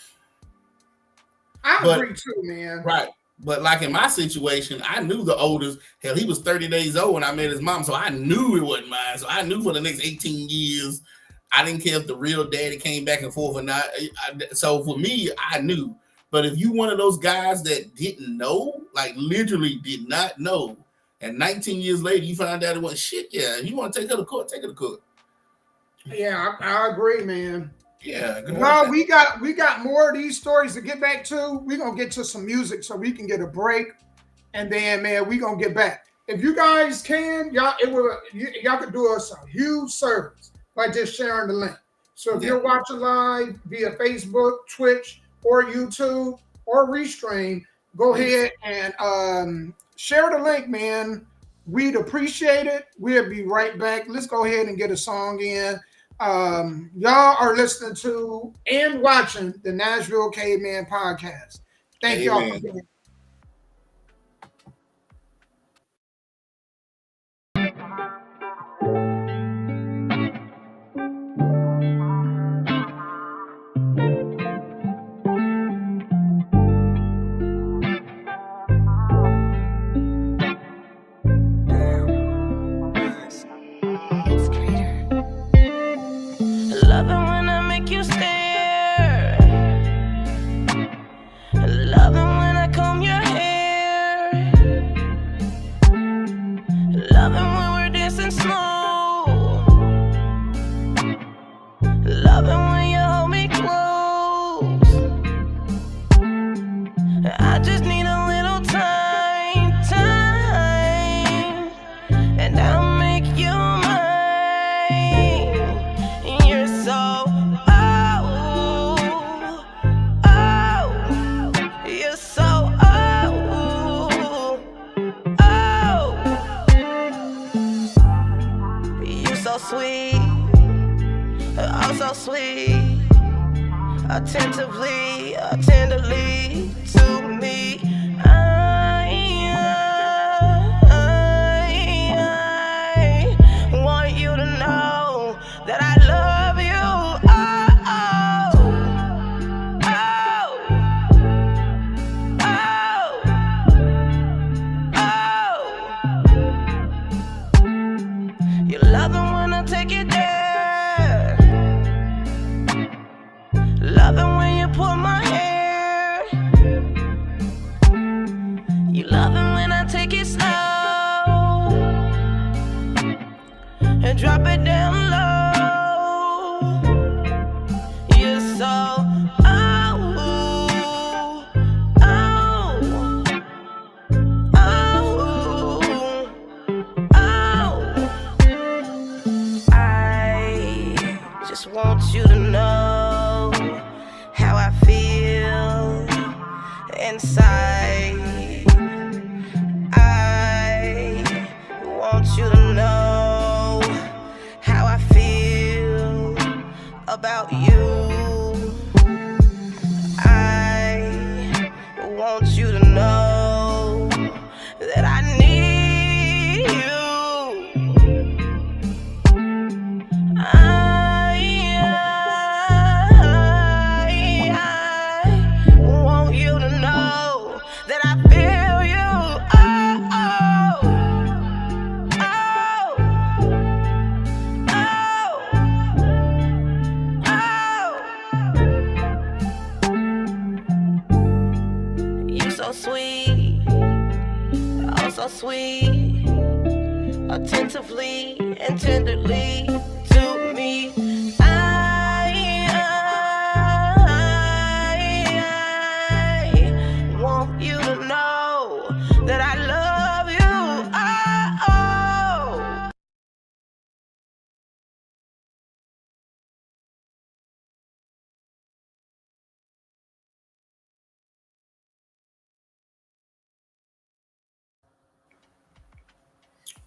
I agree too, man. Right. But like in my situation, I knew the oldest. Hell, he was 30 days old when I met his mom. So I knew it wasn't mine. So I knew for the next 18 years, I didn't care if the real daddy came back and forth or not. So for me, I knew. But if you one of those guys that didn't know, like literally did not know, and 19 years later you find out it was shit, yeah, you want to take her to court, take her to court. Yeah, I agree, man. Yeah. Well, we got more of these stories to get back to. We're gonna get to some music so we can get a break. and then man, we gonna get back. If you guys can, y'all could do us a huge service by just sharing the link. So if you're watching live via Facebook, Twitch, or YouTube, or Restream, go ahead and share the link, man. We'd appreciate it. We'll be right back. Let's go ahead and get a song in. Y'all are listening to and watching the Nashville Cavemen podcast. Thank y'all for being. Attentively, tenderly to me. I want you to know that I love you. You love it when I take it there. Love it when you pull my hair. You love it when I take it slow and drop it down low. You're so I just want you to know how I feel inside. I want you to know how I feel about you. I want you to know that I need you. Sweet, oh so sweet, attentively and tenderly to me. I want you to know that I love you.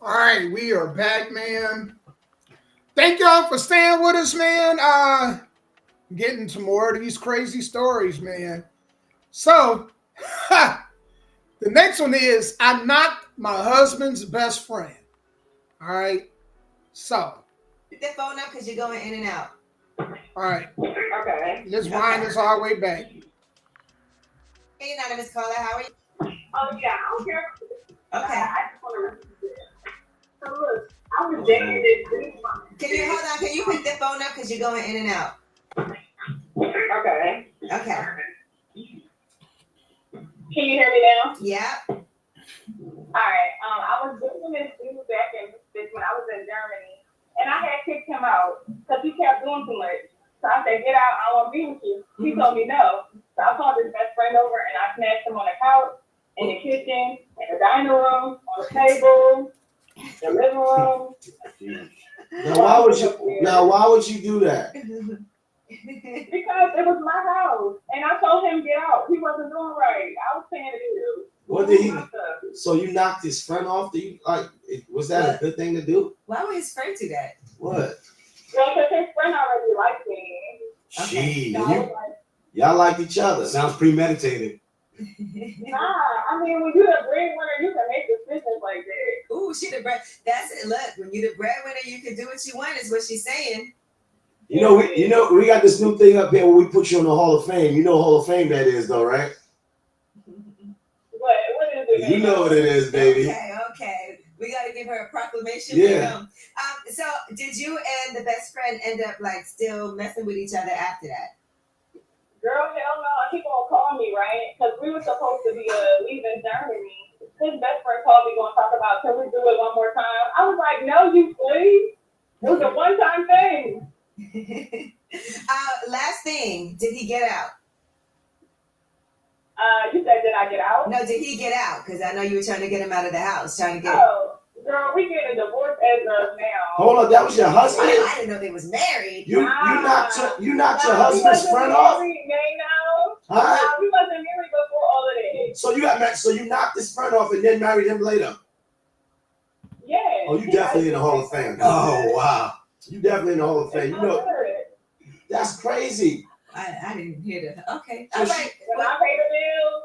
All right, we are back, man. Thank y'all for staying with us, man. Getting to more of these crazy stories, man. So, the next one is I knocked my husband's best friend. All right, so. Put that phone up because you're going in and out. All right. Okay. Let's wind this all the way back. Hey, anonymous caller, how are you? Oh, yeah, I don't care. Okay. I just want to listen to it. So, look, I was dating this dude. Can you hold on? Can you pick that phone up because you're going in and out? Okay. Okay. Can you hear me now? Yeah. All right. I was dating this dude back when I was in Germany, and I had kicked him out because he kept doing too much. So I said, "Get out! I want to be with you." He told me no. So I called his best friend over, and I smashed him on the couch, in the kitchen, in the dining room, on the table, the living room. Now why would you do that? Because it was my house, and I told him get out. He wasn't doing right. I was paying the bills. What did he? So you knocked his friend off? Was that a good thing to do? Why would his friend do that? What? Well, because his friend already liked me. Gee, So y'all liked each other. Sounds premeditated. nah, I mean, when you're the breadwinner, you can make decisions like that. Ooh, she the bread. That's it. Look, when you the breadwinner, you can do what you want. Is what she's saying. We got this new thing up here where we put you in the Hall of Fame. You know Hall of Fame that is, though, right? What is it? You know what it is, baby. Okay. We got to give her a proclamation. Yeah. So, did you and the best friend end up like still messing with each other after that? Girl, hell no. He gonna call me, right? Because we were supposed to be leaving Germany. His best friend called me, gonna talk about, can we do it one more time? I was like, no, you please. It was a one-time thing. Last thing, did he get out? You said, did I get out? No, did he get out? Because I know you were trying to get him out of the house, trying to get. Oh, girl, we getting a divorce as of now. Hold on, that was your husband? I didn't know they was married. You knocked your husband's friend off? No, we wasn't married before all of that. So you got married. So you knocked his friend off and then married him later. Yeah. Oh, you definitely in the Hall of Fame. Oh wow, you definitely in the Hall of Fame. You know, that's crazy. I didn't hear that. Okay, So all right. When I pay the bills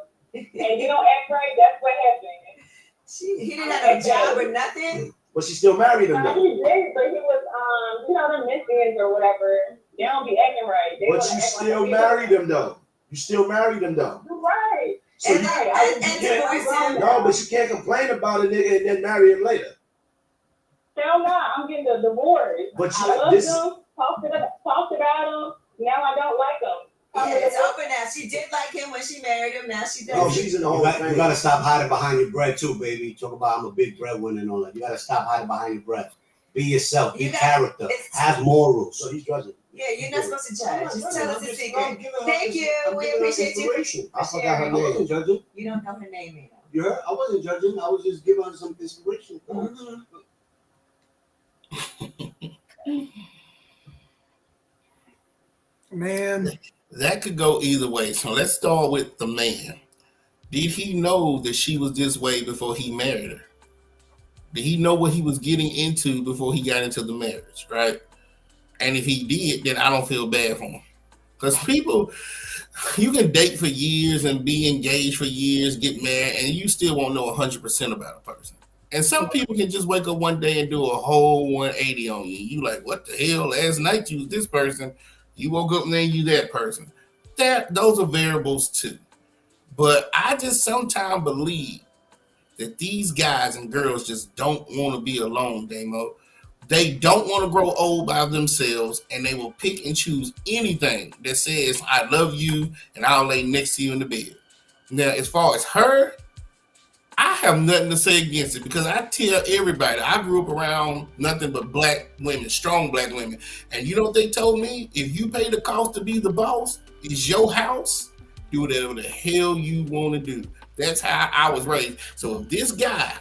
and you don't act right, that's what happened. He didn't have no job or nothing. But she still married him though. He did, but he was the Michigan or whatever. They don't be acting right. But you still married him though. You still married him though. You're right. So And divorced him. No, but you can't complain about a nigga and then marry him later. Hell no, I'm getting a divorce. But I loved him, talked about him. Now I don't like him. Yeah, it's over now. She did like him when she married him. Now she doesn't. Oh, she's in the Hall of Fame. You gotta stop hiding behind your bread too, baby. Talk about I'm a big breadwinner and all that. You gotta stop hiding behind your bread. Be yourself. Be character. Have morals. So he's judging. Yeah, you're not supposed to judge. Just tell us the secret. Thank you. We appreciate you. I forgot her name. I wasn't judging. You don't know her name, either. You heard? I wasn't judging. I was just giving her some inspiration. Man, that could go either way. So let's start with the man. Did he know that she was this way before he married her? Did he know what he was getting into before he got into the marriage, right? And if he did, then I don't feel bad for him. Because people, you can date for years and be engaged for years, get married, and you still won't know 100% about a person. And some people can just wake up one day and do a whole 180 on you. You like, what the hell? Last night you was this person. You woke up and then you that person. Those are variables too. But I just sometimes believe that these guys and girls just don't want to be alone, Damo. They don't want to grow old by themselves, and they will pick and choose anything that says, I love you, and I'll lay next to you in the bed. Now, as far as her, I have nothing to say against it because I tell everybody, I grew up around nothing but black women, strong black women. And you know what they told me? If you pay the cost to be the boss, it's your house, do whatever the hell you want to do. That's how I was raised. So if this guy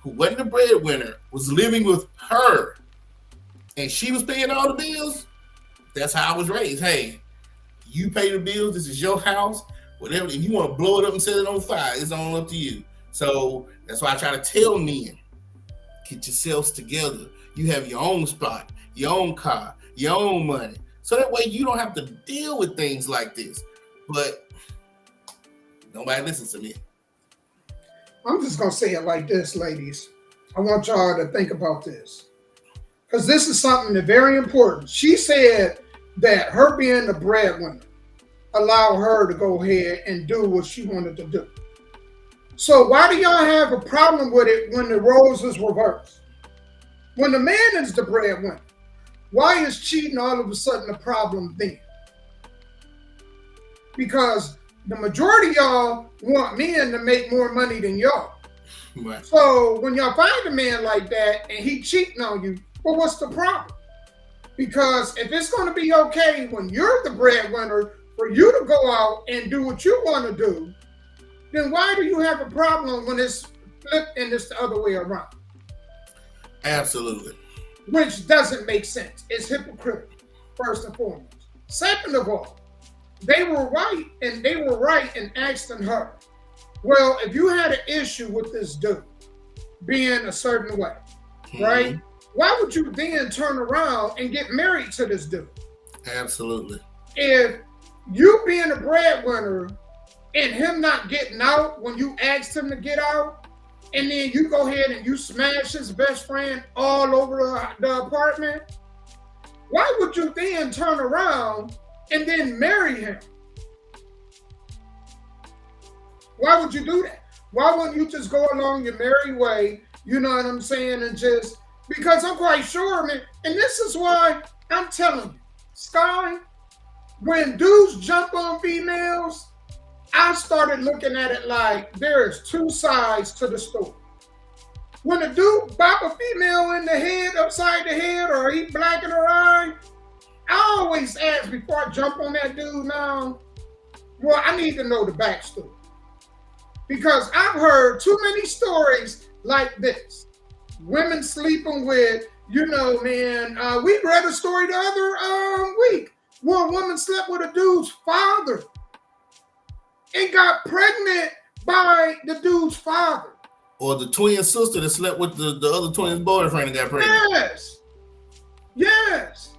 who wasn't the breadwinner was living with her and she was paying all the bills, that's how I was raised. Hey, you pay the bills, this is your house, whatever. If you want to blow it up and set it on fire, it's all up to you. So that's why I try to tell men, get yourselves together. You have your own spot, your own car, your own money. So that way you don't have to deal with things like this. But nobody listens to me. I'm just going to say it like this, ladies. I want y'all to think about this. Because this is something that's very important. She said that her being the breadwinner allowed her to go ahead and do what she wanted to do. So why do y'all have a problem with it when the roles is reversed? When the man is the breadwinner, why is cheating all of a sudden a problem then? Because the majority of y'all want men to make more money than y'all. Right. So when y'all find a man like that and he cheating on you, well, what's the problem? Because if it's going to be okay when you're the breadwinner for you to go out and do what you want to do, then why do you have a problem when it's flipped and it's the other way around. Absolutely. Which doesn't make sense. It's hypocritical, first and foremost. Second of all, they were right in asking her, well, if you had an issue with this dude being a certain way, right? Why would you then turn around and get married to this dude? Absolutely. If you being a breadwinner and him not getting out when you asked him to get out, and then you go ahead and you smash his best friend all over the apartment, why would you then turn around and then marry him? Why would you do that? Why wouldn't you just go along your merry way, you know what I'm saying, and just, because I'm quite sure, man, and this is why I'm telling you, Sky, when dudes jump on females, I started looking at it like there's two sides to the story. When a dude bop a female in the head, upside the head, or he blacken her eye, I always ask before I jump on that dude now, well, I need to know the backstory. Because I've heard too many stories like this. Women sleeping with, you know, man, we read a story the other week where a woman slept with a dude's father and got pregnant by the dude's father. Or the twin sister that slept with the other twin's boyfriend and got pregnant. Yes.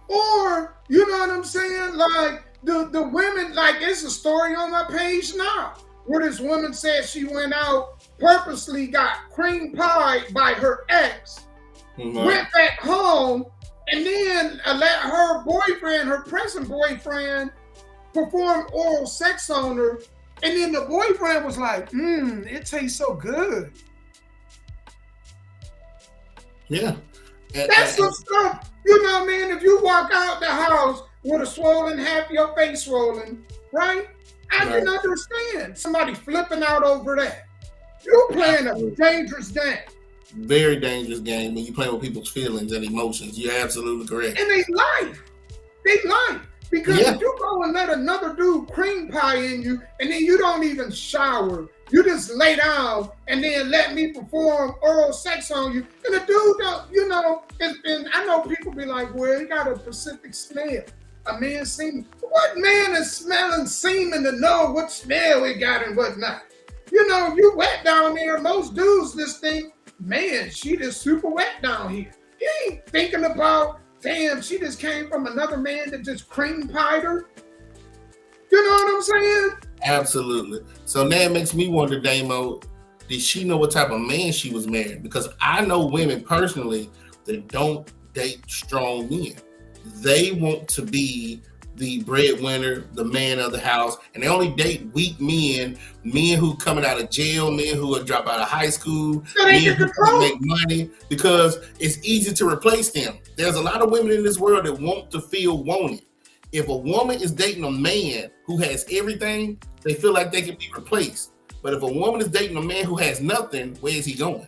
Or, you know what I'm saying? Like, the women, like, it's a story on my page now where this woman said she went out, purposely got cream pie by her ex, went back home, and then let her boyfriend, her present boyfriend, perform oral sex on her. And then the boyfriend was like, it tastes so good. Yeah. That's some stuff, you know what I mean? If you walk out the house with a swollen, half your face swollen, right? I can understand somebody flipping out over that. You're playing a dangerous game. Very dangerous game when you play with people's feelings and emotions. You're absolutely correct. And they life. Because if you go and let another dude cream pie in you, and then you don't even shower, you just lay down and then let me perform oral sex on you, and the dude don't, you know, and I know people be like, well, he got a specific smell. A man semen. What man is smelling semen to know what smell he got and what not? You know, you wet down there, most dudes just think, man, she just super wet down here. He ain't thinking about, damn, she just came from another man that just cream pied her. You know what I'm saying? Absolutely. So now it makes me wonder, Damo, did she know what type of man she was marrying? Because I know women personally that don't date strong men. They want to be the breadwinner, the man of the house, and they only date weak men who coming out of jail, men who are drop out of high school, men who make money, because it's easy to replace them. There's a lot of women in this world that want to feel wanted. If a woman is dating a man who has everything, they feel like they can be replaced. But if a woman is dating a man who has nothing, where is he going?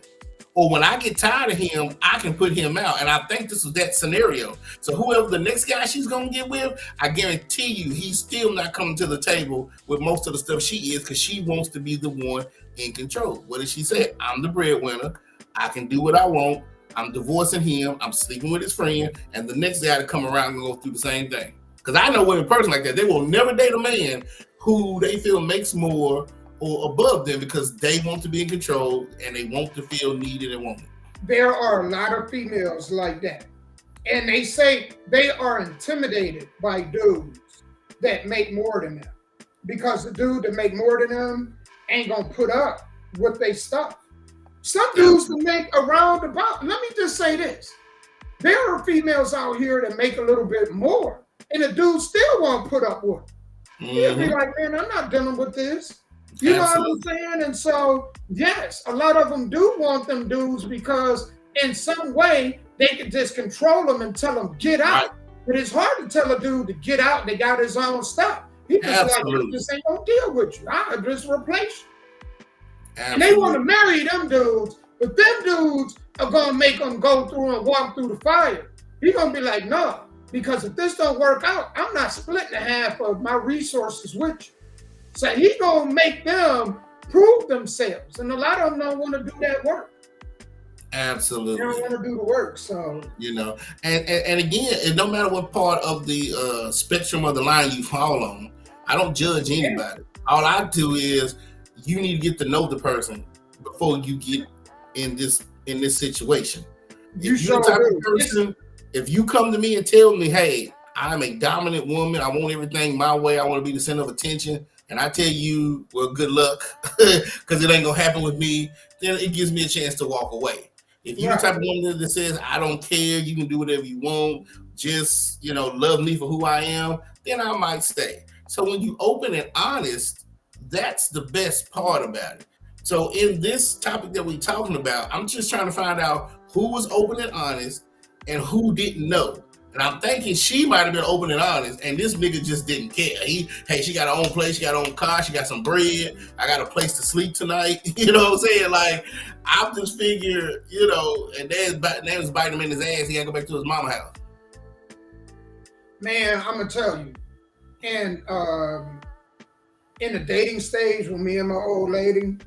Or when I get tired of him, I can put him out. And I think this is that scenario. So whoever the next guy she's going to get with, I guarantee you he's still not coming to the table with most of the stuff she is, because she wants to be the one in control. What did she say? I'm the breadwinner. I can do what I want. I'm divorcing him. I'm sleeping with his friend. And the next guy to come around and go through the same thing. Because I know women person like that. They will never date a man who they feel makes more or above them, because they want to be in control and they want to feel needed and wanted. There are a lot of females like that. And they say they are intimidated by dudes that make more than them. Because the dude that make more than them ain't gonna put up with their stuff. Some dudes can make a roundabout. Let me just say this. There are females out here that make a little bit more, and the dude still won't put up with it. He'll be like, man, I'm not dealing with this. You know what I'm saying? And so, yes, a lot of them do want them dudes because in some way they can just control them and tell them, get out. But it's hard to tell a dude to get out. They got his own stuff. He just like, I just ain't gonna deal with you. I'll just replace you. And they want to marry them dudes, but them dudes are gonna make them go through and walk through the fire. He gonna be like, no, because if this don't work out, I'm not splitting half of my resources with you. So he gonna make them prove themselves. And a lot of them don't want to do that work. Absolutely. They don't want to do the work. So, you know, and again, and no matter what part of the spectrum of the line you fall on, I don't judge anybody. All I do is you need to get to know the person before you get in this situation. If you're the type of person, if you come to me and tell me, hey, I'm a dominant woman, I want everything my way, I want to be the center of attention, and I tell you, well, good luck, because it ain't gonna happen with me, then it gives me a chance to walk away. If you're the type of woman that says, I don't care, you can do whatever you want, just, you know, love me for who I am, then I might stay. So when you open and honest, that's the best part about it. So in this topic that we're talking about, I'm just trying to find out who was open and honest and who didn't know. And I'm thinking she might have been open and honest, and this nigga just didn't care. Hey, she got her own place, she got her own car, she got some bread, I got a place to sleep tonight. You know what I'm saying? Like, I just figured, you know, and they was biting him in his ass, he had to go back to his mama's house. Man, I'm gonna tell you, and in the dating stage with me and my old lady,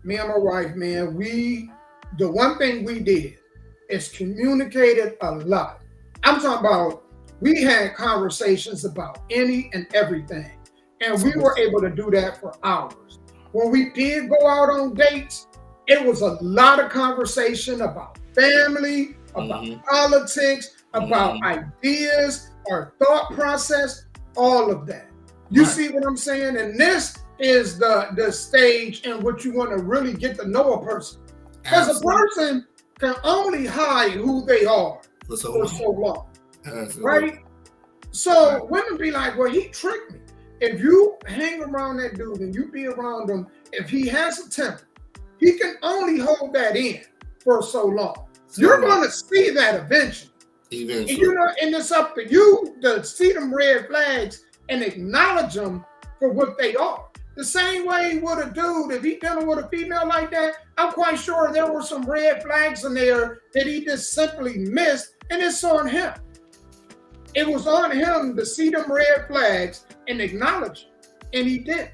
me and my wife, man, the one thing we did is communicated a lot. I'm talking about, we had conversations about any and everything, and we were able to do that for hours. When we did go out on dates, it was a lot of conversation about family, about politics, about ideas, our thought process, all of that. You see what I'm saying? And this is the stage in which you want to really get to know a person. Because a person can only hide who they are for so long. Right? So women be like, well, he tricked me. If you hang around that dude and you be around him, if he has a temper, he can only hold that in for so long. You're going to see that eventually. And, you know, and it's up to you to see them red flags and acknowledge them for what they are. The same way with a dude, if he's dealing with a female like that, I'm quite sure there were some red flags in there that he just simply missed, and it's on him. It was on him to see them red flags and acknowledge them, and he did.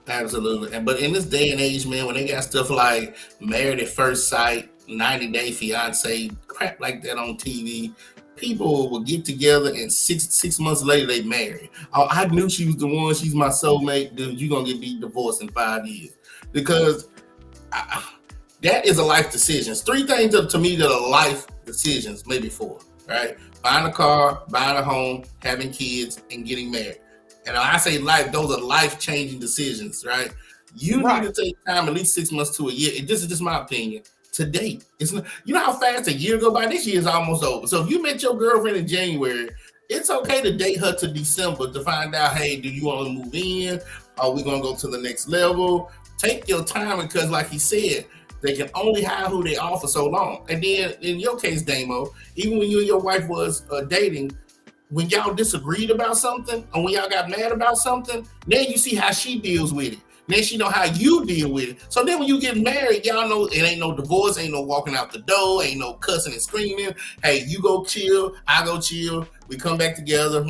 Absolutely. But in this day and age, man, when they got stuff like Married at First Sight, 90-Day Fiance, crap like that on TV, people will get together and six months later they marry. Oh, I knew she was the one. She's my soulmate. Dude, you're going to get divorced in 5 years. Because that is a life decision. 3 things to me that are life decisions, maybe 4, right? Buying a car, buying a home, having kids, and getting married. And when I say life, those are life-changing decisions, right? You need to take time, at least 6 months to a year. And this is just my opinion. To date, it's not, you know how fast a year go by? This year is almost over. So if you met your girlfriend in January, it's okay to date her to December to find out, hey, do you want to move in? Are we going to go to the next level? Take your time, because like he said, they can only hire who they are for so long. And then in your case, Damo, even when you and your wife was dating, when y'all disagreed about something and when y'all got mad about something, then you see how she deals with it. Then she know how you deal with it. So then when you get married, y'all know it ain't no divorce, ain't no walking out the door, ain't no cussing and screaming. Hey, you go chill, I go chill. We come back together,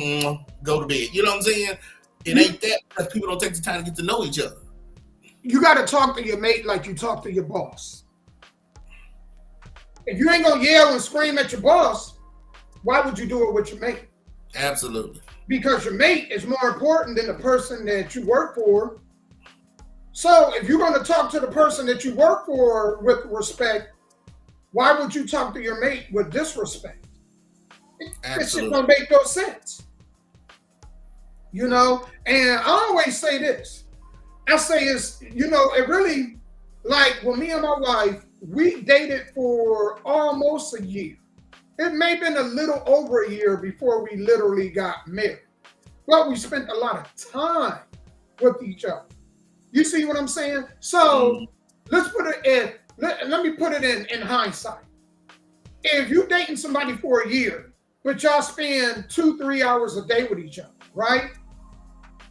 go to bed. You know what I'm saying? It ain't that, because people don't take the time to get to know each other. You got to talk to your mate like you talk to your boss. If you ain't going to yell and scream at your boss, why would you do it with your mate? Absolutely. Because your mate is more important than the person that you work for. So if you're going to talk to the person that you work for with respect, why would you talk to your mate with disrespect? It's just going to make no sense. You know, and I always say this. I say it's, you know, it really, like when me and my wife, we dated for almost a year. It may have been a little over a year before we literally got married. But we spent a lot of time with each other. You see what I'm saying? So let's put it in, let me put it in hindsight. If you're dating somebody for a year, but y'all spend 2-3 hours a day with each other, right?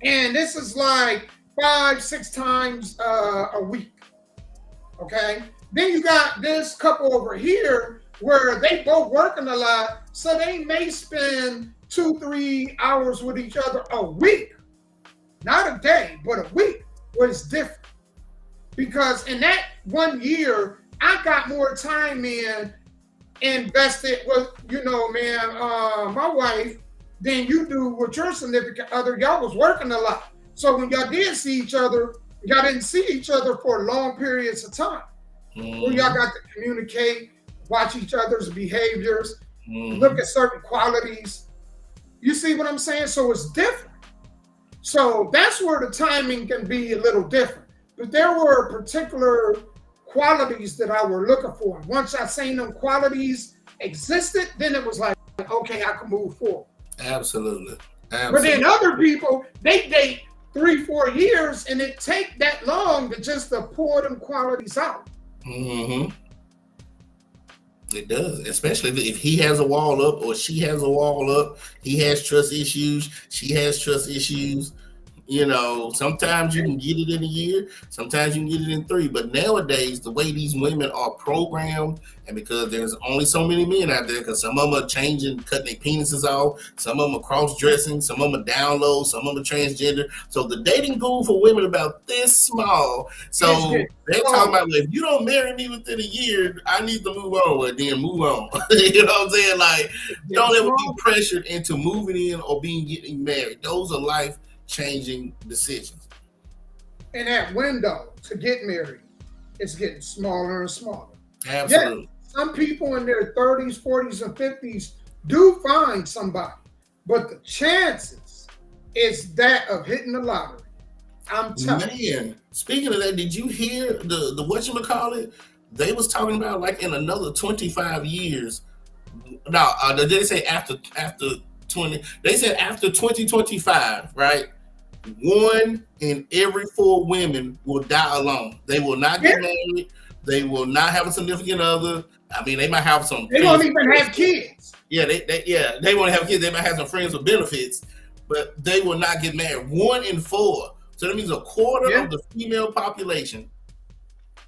And this is like 5-6 times a week, okay? Then you got this couple over here where they both working a lot, so they may spend 2-3 hours with each other a week. Not a day, but a week. was different. Because in that 1 year, I got more time invested with, my wife than you do with your significant other. Y'all was working a lot. So when y'all did see each other, y'all didn't see each other for long periods of time. Where y'all got to communicate, watch each other's behaviors, look at certain qualities. You see what I'm saying? So it's different. So that's where the timing can be a little different. But there were particular qualities that I were looking for. Once I seen them qualities existed, then it was like, okay, I can move forward. Absolutely. But then other people, they date 3-4 years, and it take that long to pour them qualities out. It does, especially if he has a wall up or she has a wall up. He has trust issues. She has trust issues. Sometimes you can get it in a year. Sometimes you can get it in 3. But nowadays, the way these women are programmed, and because there's only so many men out there, because some of them are cutting their penises off. Some of them are cross-dressing. Some of them are down low. Some of them are transgender. So the dating pool for women about this small. So they're talking about, if you don't marry me within a year, I need to move on. Well, then move on. You know what I'm saying? Like, don't ever be pressured into moving in or getting married. Those are life-changing decisions. And that window to get married is getting smaller and smaller. Absolutely. Yet, some people in their 30s, 40s, and 50s do find somebody, but the chances is that of hitting the lottery. I'm telling you. Man, speaking of that, did you hear the whatchamacallit? They was talking about like in another 25 years. No, did they say after 20? They said after 2025, right? 1 in every 4 women will die alone. They will not get married. They will not have a significant other. I mean, they might have some. They won't even have kids. Yeah, they won't have kids. They might have some friends with benefits, but they will not get married. 1 in 4. So that means a quarter of the female population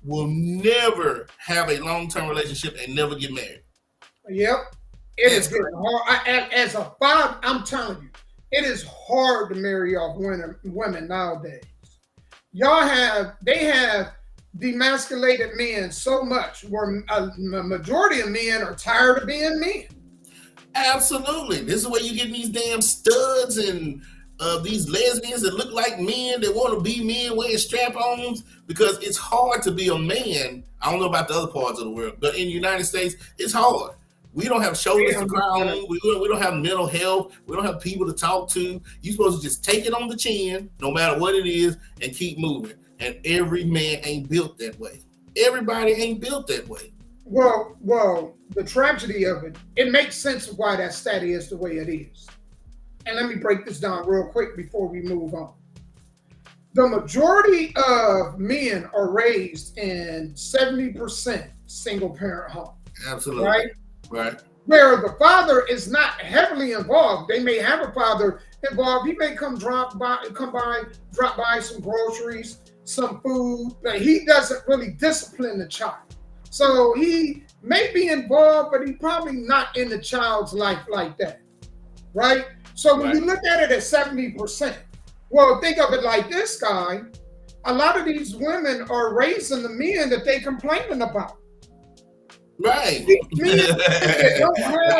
will never have a long-term relationship and never get married. Yep. It is getting hard. As a father, I'm telling you, it is hard to marry off women nowadays. They have demasculated men so much where a majority of men are tired of being men. Absolutely. This is where you get these damn studs and these lesbians that look like men that want to be men wearing strap-ons, because it's hard to be a man. I don't know about the other parts of the world, but in the United States, it's hard. We don't have shoulders to cry on. We don't have mental health. We don't have people to talk to. You're supposed to just take it on the chin, no matter what it is, and keep moving. And every man ain't built that way. Everybody ain't built that way. Well, the tragedy of it makes sense of why that stat is the way it is. And let me break this down real quick before we move on. The majority of men are raised in 70% single parent home. Absolutely. Right. Where the father is not heavily involved. They may have a father involved. He may drop by some groceries, some food, but he doesn't really discipline the child. So he may be involved, but he's probably not in the child's life like that. Right? So when you look at it at 70%, well, think of it like this, guy. A lot of these women are raising the men that they complaining about. Right. The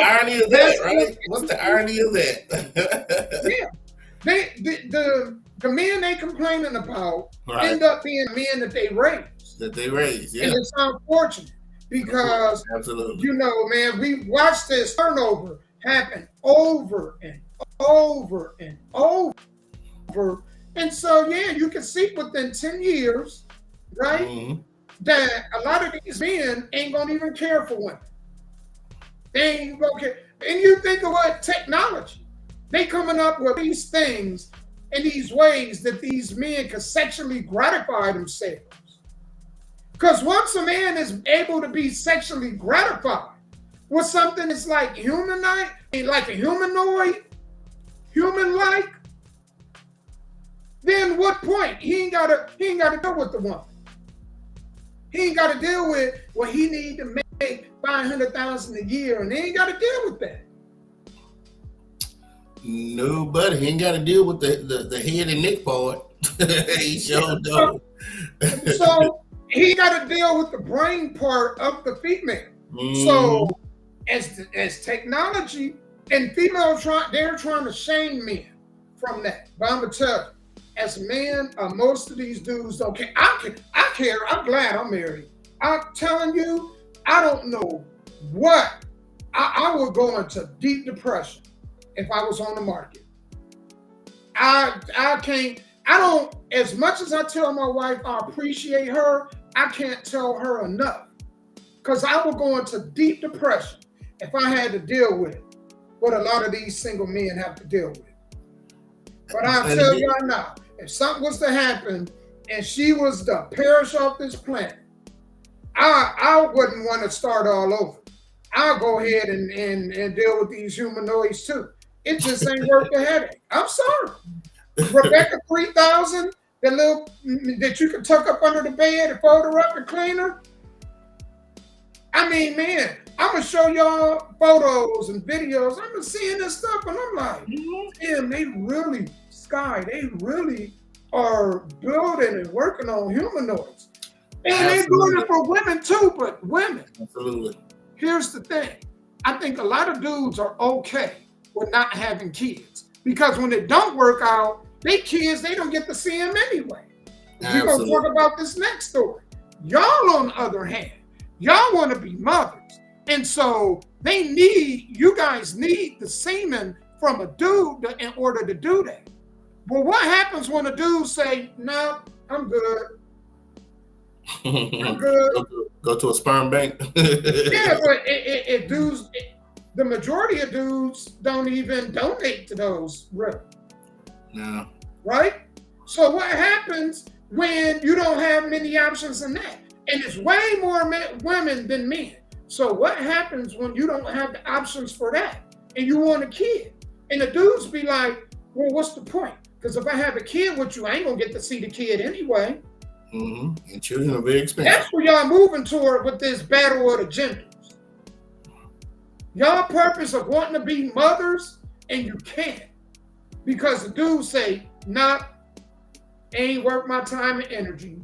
irony of that, right? What's the irony of that? The men they complaining about end up being men that they raised. And it's unfortunate because, man, we watched this turnover happen over and over and over. And so, you can see within 10 years, right, that a lot of these men ain't gonna even care for women. They ain't gonna care. And you think of what technology. They coming up with these things and these ways that these men can sexually gratify themselves. Because once a man is able to be sexually gratified with something that's like humanoid, like a humanoid, human-like, then what point? He ain't gotta deal with the woman. He ain't got to deal with what he need to make $500,000 a year, and he ain't got to deal with that. No, buddy, he ain't got to deal with the head and neck part. He sure don't. So he got to deal with the brain part of the female. So as technology and females they're trying to shame men from that. But I'm gonna tell you, as a man, most of these dudes don't care. I care. I'm glad I'm married. I'm telling you, I don't know what I would go into deep depression if I was on the market. I can't. I don't. As much as I tell my wife I appreciate her, I can't tell her enough because I would go into deep depression if I had to deal with it. What a lot of these single men have to deal with. But I'll tell y'all now, if something was to happen and she was to perish off this planet, I wouldn't want to start all over. I'll go ahead and deal with these humanoids too. It just ain't worth the headache. I'm sorry. Rebecca 3000, the little that you can tuck up under the bed and fold her up and clean her. I mean, man, I'm gonna show y'all photos and videos. I'm seeing this stuff and I'm like, damn, they really are building and working on humanoids. And they're doing it for women too, but women. Absolutely. Here's the thing. I think a lot of dudes are okay with not having kids because when it don't work out, they kids, they don't get to see them anyway. We're going to talk about this next story. Y'all, on the other hand, y'all want to be mothers. And so you guys need the semen from a dude in order to do that. Well, what happens when a dude say, no, I'm good. I'm good. Go to a sperm bank. Yeah, but it dudes, the majority of dudes don't even donate to those, really. No. Right? So what happens when you don't have many options in that? And it's way more women than men. So what happens when you don't have the options for that and you want a kid? And the dudes be like, well, what's the point? Because if I have a kid with you, I ain't gonna get to see the kid anyway. And children are very expensive. That's where y'all moving toward with this battle of the genders. Y'all purpose of wanting to be mothers and you can't. Because the dudes say, nah, ain't worth my time and energy.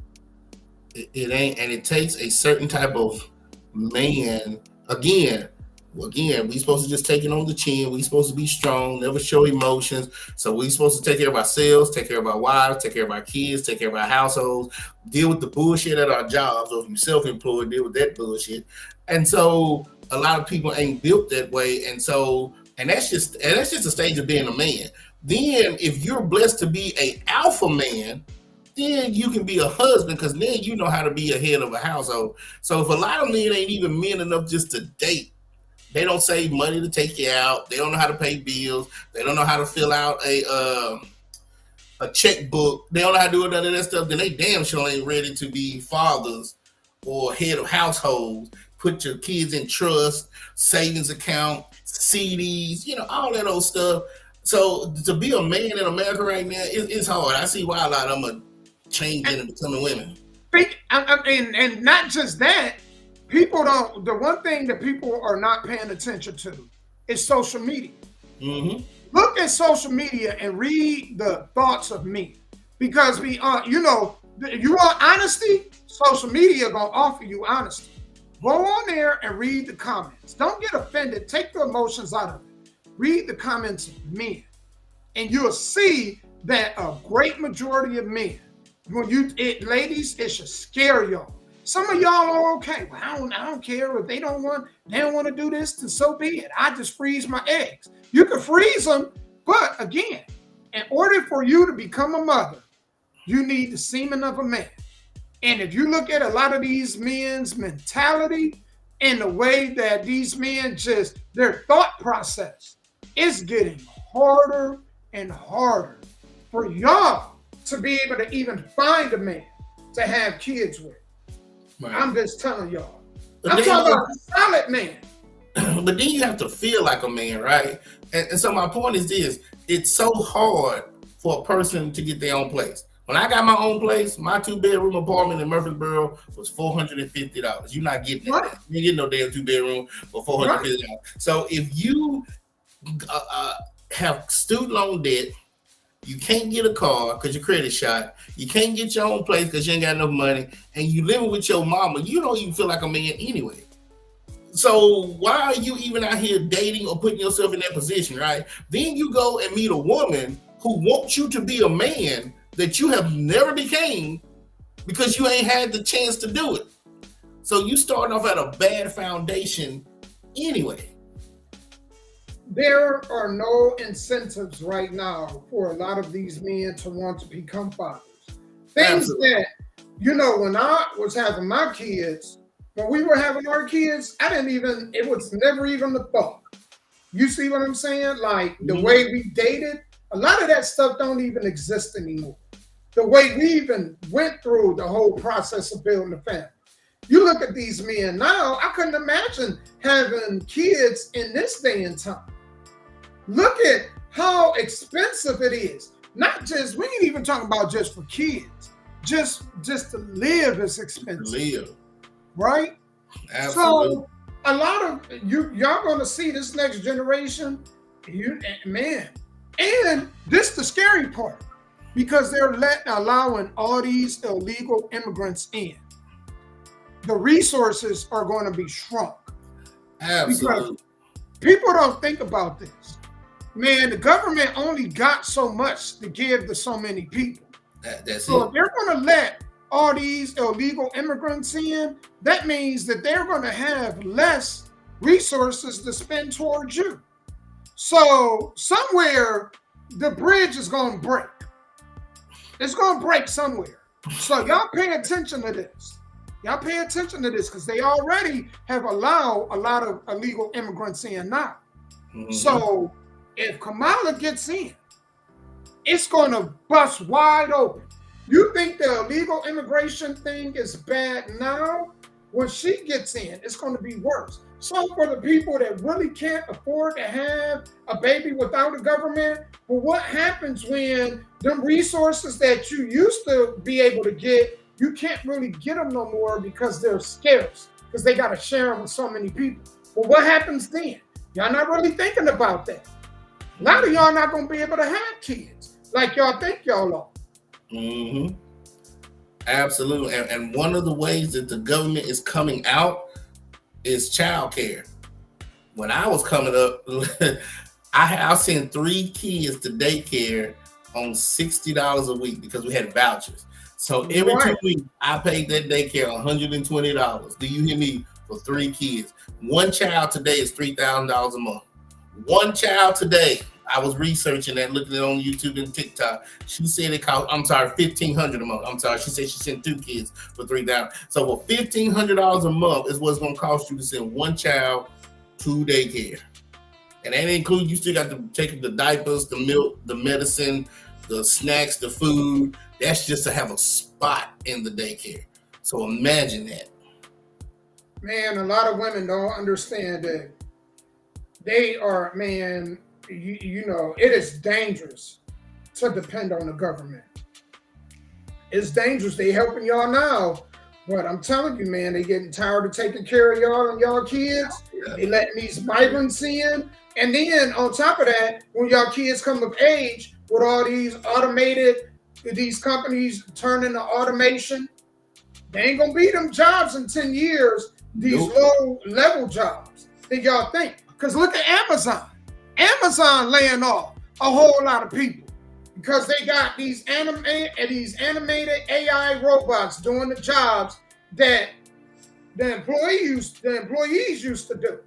It ain't, and it takes a certain type of man. Again, we supposed to just take it on the chin. We supposed to be strong, never show emotions. So we supposed to take care of ourselves, take care of our wives, take care of our kids, take care of our households, deal with the bullshit at our jobs. Or if you're self-employed, deal with that bullshit. And so a lot of people ain't built that way. And that's just a stage of being a man. Then if you're blessed to be an alpha man, then you can be a husband because then you know how to be a head of a household. So if a lot of men ain't even men enough just to date, they don't save money to take you out. They don't know how to pay bills. They don't know how to fill out a checkbook. They don't know how to do none of that stuff. Then they damn sure ain't ready to be fathers or head of households. Put your kids in trust, savings account, CDs, all that old stuff. So to be a man in America right now, it's hard. I see why a lot of them are changing and becoming women. And not just that, the one thing that people are not paying attention to is social media. Look at social media and read the thoughts of men. Because you want honesty, social media gonna offer you honesty. Go on there and read the comments. Don't get offended. Take the emotions out of it. Read the comments of men, and you'll see that a great majority of men, ladies, it should scare y'all. Some of y'all are okay. Well, I don't care if they don't want to do this, then so be it. I just freeze my eggs. You can freeze them, but again, in order for you to become a mother, you need the semen of a man. And if you look at a lot of these men's mentality and the way that these men their thought process, it's getting harder and harder for y'all to be able to even find a man to have kids with. Right. I'm just telling y'all. I'm talking about a solid man. But then you have to feel like a man, right? And so my point is this. It's so hard for a person to get their own place. When I got my own place, my 2-bedroom apartment in Murfreesboro was $450. You're not getting that. You ain't getting no damn 2-bedroom for $450. Right. So if you have student loan debt You can't get a car because your credit shot. You can't get your own place because you ain't got enough money. And you living with your mama. You don't even feel like a man anyway. So why are you even out here dating or putting yourself in that position, right? Then you go and meet a woman who wants you to be a man that you have never became because you ain't had the chance to do it. So you start off at a bad foundation anyway. There are no incentives right now for a lot of these men to want to become fathers. Things that, when I was having my kids, when we were having our kids, it was never even a thought. You see what I'm saying? Like the way we dated, a lot of that stuff don't even exist anymore. The way we even went through the whole process of building a family. You look at these men now, I couldn't imagine having kids in this day and time. Look at how expensive it is. Not just, we ain't even talking about just for kids. Just to live is expensive. Right? Absolutely. So a lot of y'all gonna see this next generation, man. And this the scary part, because they're allowing all these illegal immigrants in. The resources are going to be shrunk. Absolutely. Because people don't think about this. Man, the government only got so much to give to so many people. So if they're going to let all these illegal immigrants in, that means that they're going to have less resources to spend towards you. So somewhere the bridge is going to break. It's going to break somewhere. So y'all pay attention to this. Y'all pay attention to this because they already have allowed a lot of illegal immigrants in now. So if Kamala gets in, it's going to bust wide open. You think the illegal immigration thing is bad now? When she gets in, it's going to be worse. So for the people that really can't afford to have a baby without a government, well, what happens when them resources that you used to be able to get, you can't really get them no more because they're scarce, because they got to share them with so many people. Well, what happens then? Y'all not really thinking about that. A lot of y'all not going to be able to have kids like y'all think y'all are. Absolutely. And one of the ways that the government is coming out is childcare. When I was coming up, I sent 3 kids to daycare on $60 a week because we had vouchers. So every 2 weeks, I paid that daycare $120. Do you hear me? For 3 kids. One child today is $3,000 a month. One child today, I was researching that, looking at it on YouTube and TikTok. She said it cost, $1,500 a month. She said she sent 2 kids for $3,000. So for $1,500 a month is what's going to cost you to send one child to daycare. And that includes, you still got to take the diapers, the milk, the medicine, the snacks, the food. That's just to have a spot in the daycare. So imagine that. Man, a lot of women don't understand that they are, man, it is dangerous to depend on the government. It's dangerous. They helping y'all now. But I'm telling you, man, they getting tired of taking care of y'all and y'all kids. They letting these migrants in. And then on top of that, when y'all kids come of age with all these these companies turn into automation, they ain't gonna be them jobs in 10 years, these low-level jobs that y'all think. Because look at Amazon. Amazon laying off a whole lot of people because they got these animated AI robots doing the jobs that the employees used to do.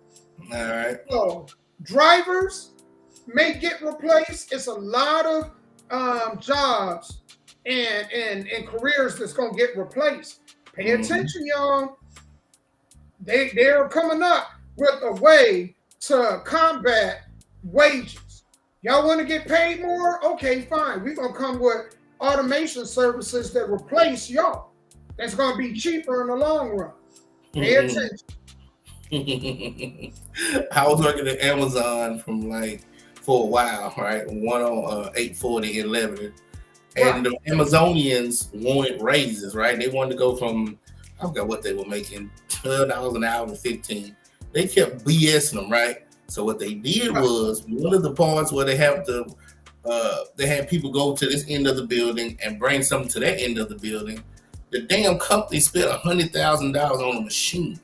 All right. So drivers may get replaced. It's a lot of jobs and careers that's gonna get replaced. Pay attention, y'all. They're coming up with a way to combat wages. Y'all want to get paid more? Okay, fine. We're going to come with automation services that replace y'all. That's going to be cheaper in the long run. Pay attention. I was working at Amazon for a while, right? One on 840 and 11. And the Amazonians wanted raises, right? They wanted to go from, I forgot what they were making, $12 an hour to $15. They kept BSing them, right? So what they did was, one of the parts where they have to they had people go to this end of the building and bring something to that end of the building. The damn company spent $100,000 on a machine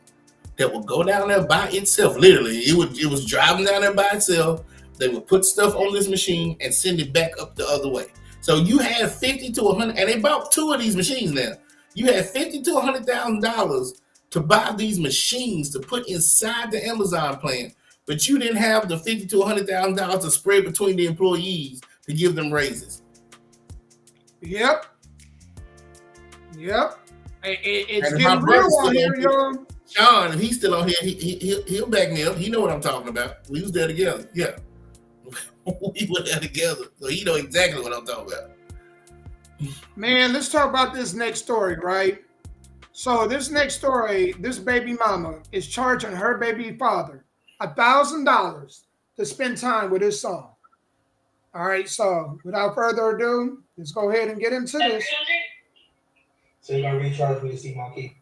that would go down there by itself. Literally, it was driving down there by itself. They would put stuff on this machine and send it back up the other way. So you had 50 to 100, and they bought 2 of these machines now. You had $50 to $100,000 to buy these machines to put inside the Amazon plant, but you didn't have the $50 to $100,000 to spread between the employees to give them raises. Yep. It's getting real on here, y'all. Sean, if he's still on here, he'll back me up. He know what I'm talking about. We was there together. Yeah. We were there together. So he know exactly what I'm talking about. Man, let's talk about this next story, right? So this next story, this baby mama is charging her baby father $1,000 to spend time with his son. All right, so without further ado, let's go ahead and get into this. So you're gonna recharge me to see my key.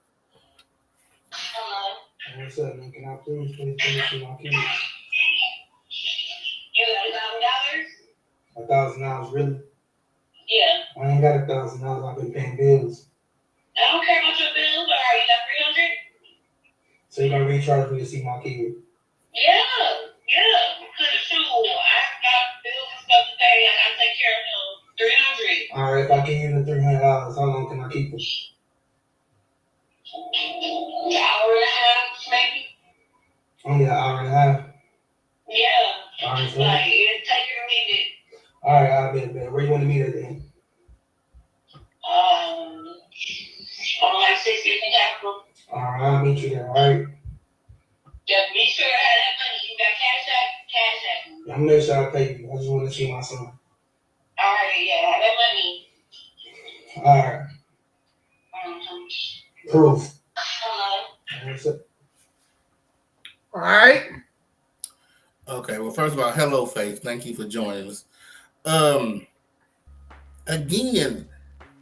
What's up, man? Can I please see my key? You got $1,000, really? Yeah. I ain't got $1,000. I've been paying bills. I don't care about your bills. All right, you got 300? So you're gonna recharge me to see my kid? Yeah. Because shoot, I got bills and stuff to pay. I gotta take care of them. 300. All right, if I give you the $300, how long can I keep them? An hour and a half, maybe. Only an hour and a half? Yeah. All right, so. Like, it'll take you to meet it. All right, I'll bet. Where you want to meet at then? On like 60th and Capitol. All right, I'll meet you there, all right? Just be sure to have that money. You got cash app. Yeah, I'm gonna make sure I pay you. I just want to see my son. All right, yeah, have that money. All right. Proof. What's up? All right. Okay, well, first of all, hello, Faith. Thank you for joining us. Again,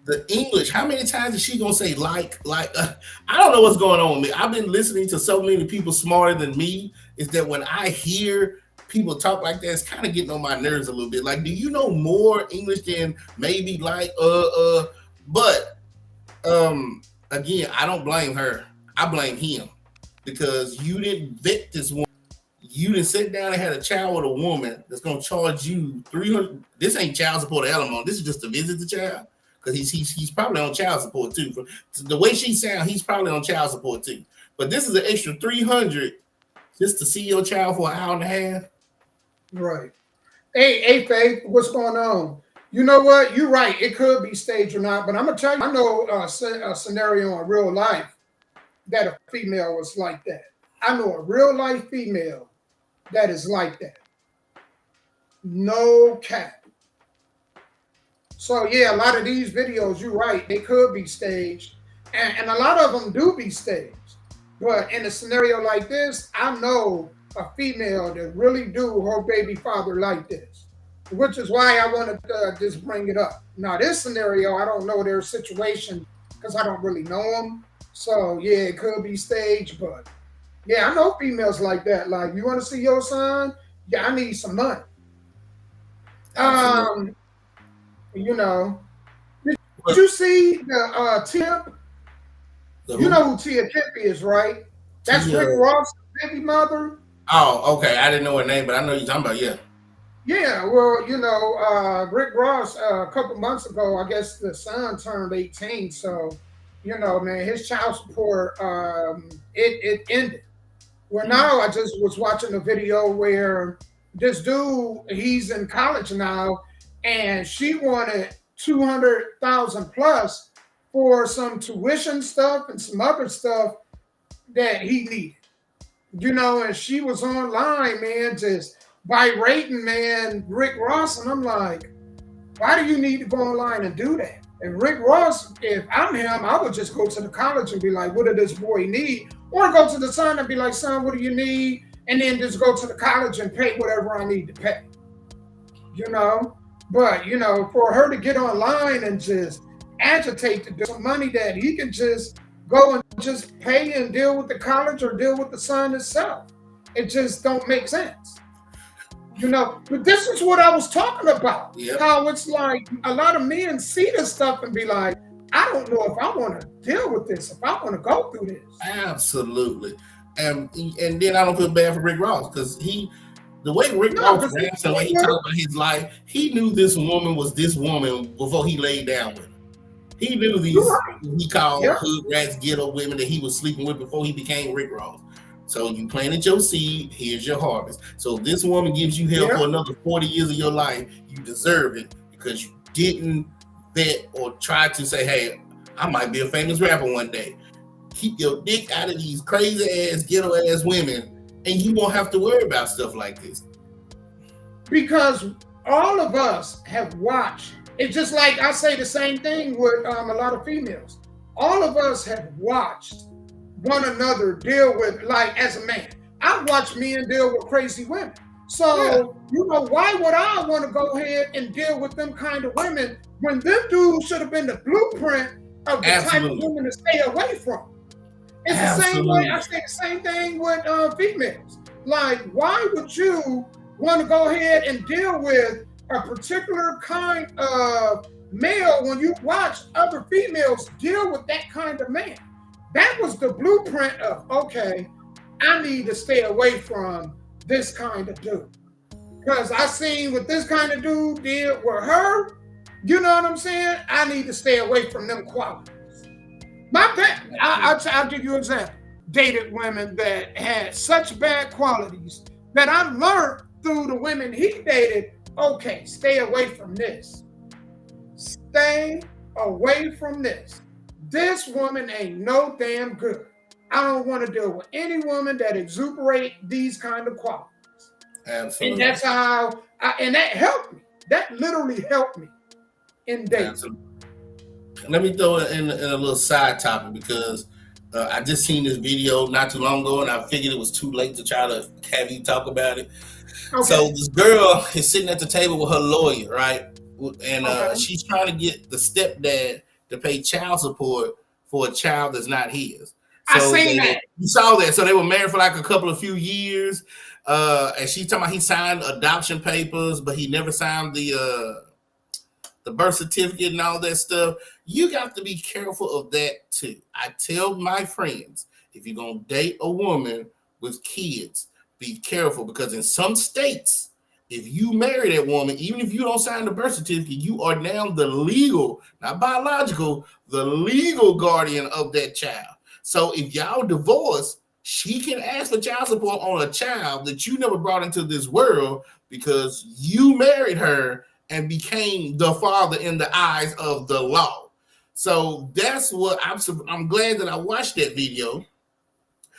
the English, how many times is she gonna say like? I don't know what's going on with me. I've been listening to so many people smarter than me. Is that when I hear people talk like that, it's kind of getting on my nerves a little bit. Like, do you know more English than maybe like But again, I don't blame her. I blame him because you didn't vet this woman. You didn't sit down and had a child with a woman that's gonna charge you $300. This ain't child support or alimony. This is just to visit the child because he's probably on child support too. The way she sounds, he's probably on child support too. But this is an extra $300 just to see your child for an hour and a half. Right. Hey, Faith, what's going on? You know what? You're right. It could be staged or not, but I'm gonna tell you. I know a scenario in real life that a female was like that. I know a real life female that is like that. No cap. So yeah, a lot of these videos, you're right, they could be staged. And a lot of them do be staged. But in a scenario like this, I know a female that really do her baby father like this, which is why I wanted to just bring it up. Now this scenario, I don't know their situation because I don't really know them. So yeah, it could be staged, but yeah, I know females like that. Like, you want to see your son? Yeah, I need some money. You know, did you see the Tip? You know who Tia Tip is, right? That's Rick Ross' baby mother. Oh, okay. I didn't know her name, but I know you're talking about, yeah. Yeah, well, you know, Rick Ross, a couple months ago, I guess the son turned 18. So, you know, man, his child support, it ended. Well, now I just was watching a video where this dude, he's in college now, and she wanted $200,000 plus for some tuition stuff and some other stuff that he needed. You know, and she was online, man, just berating, man, Rick Ross, and I'm like, why do you need to go online and do that? And Rick Ross, if I'm him, I would just go to the college and be like, what does this boy need? Or go to the son and be like, son, what do you need? And then just go to the college and pay whatever I need to pay. You know? But, you know, for her to get online and just agitate to do some money that he can just go and just pay and deal with the college or deal with the son itself. It just don't make sense. But this is what I was talking about. Yep. How it's like a lot of men see this stuff and be like, I don't know if I want to deal with this, if I want to go through this. Absolutely. And then I don't feel bad for Rick Ross because the way Rick Ross raps and the way he talked about his life, he knew this woman was this woman before he laid down with her. He knew these, he called hood rats, ghetto women that he was sleeping with before he became Rick Ross. So you planted your seed, here's your harvest. So if this woman gives you hell for another 40 years of your life, you deserve it because you didn't vet or try to say, hey, I might be a famous rapper one day. Keep your dick out of these crazy ass, ghetto ass women, and you won't have to worry about stuff like this. Because all of us have watched. It's just like I say the same thing with a lot of females. All of us have watched one another deal with, like as a man. I've watched men deal with crazy women. So, why would I want to go ahead and deal with them kind of women when them dudes should have been the blueprint of the type of women to stay away from? It's the same way, I say the same thing with females. Like, why would you want to go ahead and deal with a particular kind of male when you watch other females deal with that kind of man? That was the blueprint of, okay, I need to stay away from this kind of dude. Because I seen what this kind of dude did with her, you know what I'm saying? I need to stay away from them qualities. I'll give you an example. Dated women that had such bad qualities that I learned through the women he dated, okay, stay away from this. Stay away from this. This woman ain't no damn good. I don't want to deal with any woman that exuberate these kind of qualities. Absolutely. And that's how, and that helped me. That literally helped me in dating. Absolutely. Let me throw it in a little side topic because I just seen this video not too long ago and I figured it was too late to try to have you talk about it. Okay. So this girl is sitting at the table with her lawyer, right? And she's trying to get the stepdad to pay child support for a child that's not his. So I seen that. You saw that. So they were married for like a few years. And she's talking about he signed adoption papers, but he never signed the birth certificate and all that stuff. You got to be careful of that too. I tell my friends, if you're going to date a woman with kids, be careful because in some states, if you marry that woman, even if you don't sign the birth certificate, you are now the legal, not biological, the legal guardian of that child. So if y'all divorce, she can ask for child support on a child that you never brought into this world because you married her and became the father in the eyes of the law. So that's what I'm glad that I watched that video.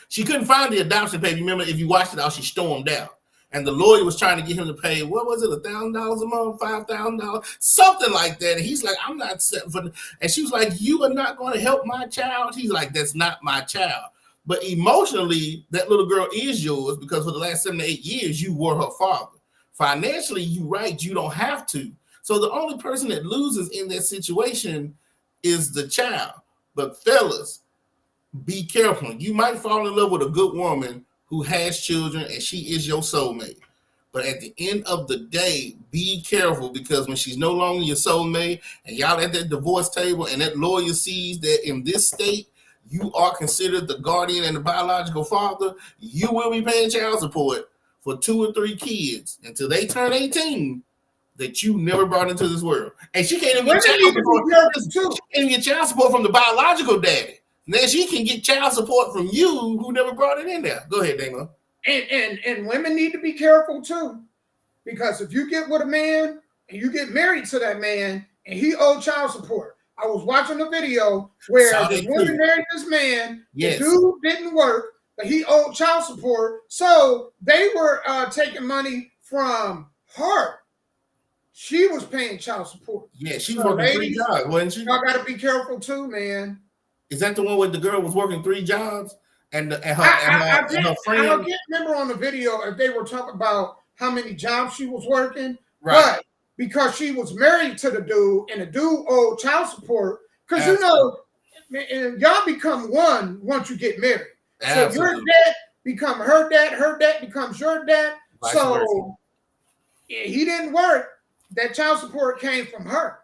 She couldn't find the adoption paper. Remember, if you watched it, she stormed out. And the lawyer was trying to get him to pay, what was it, $1,000 a month, $5,000, something like that. And he's like, I'm not set for the. And she was like, you are not going to help my child. He's like, that's not my child. But emotionally, that little girl is yours because for the last 7 to 8 years, you were her father. Financially, you're right, you don't have to. So the only person that loses in that situation is the child. But fellas, be careful. You might fall in love with a good woman who has children and she is your soulmate. But at the end of the day, be careful because when she's no longer your soulmate and y'all at that divorce table and that lawyer sees that in this state, you are considered the guardian and the biological father, you will be paying child support for 2 or 3 kids until they turn 18 that you never brought into this world. And she can't even get child support from the biological daddy. Then she can get child support from you who never brought it in there. Go ahead, Damo. And women need to be careful too. Because if you get with a man and you get married to that man and he owed child support. I was watching a video where the woman married this man, the dude didn't work, but he owed child support. So they were taking money from her. She was paying child support. Yeah, she was working 3 jobs, wasn't she? Y'all got to be careful too, man. Is that the one where the girl was working 3 jobs and her friend? I can't remember on the video if they were talking about how many jobs she was working, right? But because she was married to the dude and the dude owed child support, because you know, y'all become one once you get married. Absolutely. So your dad become her dad becomes your dad. Vice versa. he didn't work. That child support came from her.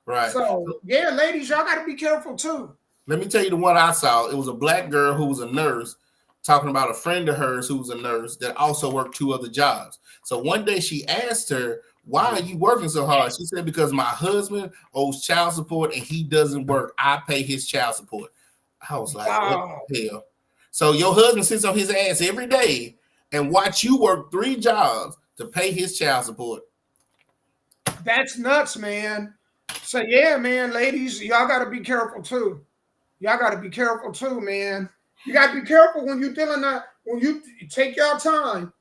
Right. So yeah, ladies, y'all got to be careful too. Let me tell you the one I saw. It was a black girl who was a nurse talking about a friend of hers who was a nurse that also worked 2 other jobs. So one day she asked her, why are you working so hard? She said, because my husband owes child support and he doesn't work. I pay his child support. I was like, Wow. what the hell? So your husband sits on his ass every day and watch you work 3 jobs to pay his child support. That's nuts, man. So yeah, man, ladies, y'all got to be careful too. Y'all got to be careful too, man. You got to be careful when you're dealing when you take your time.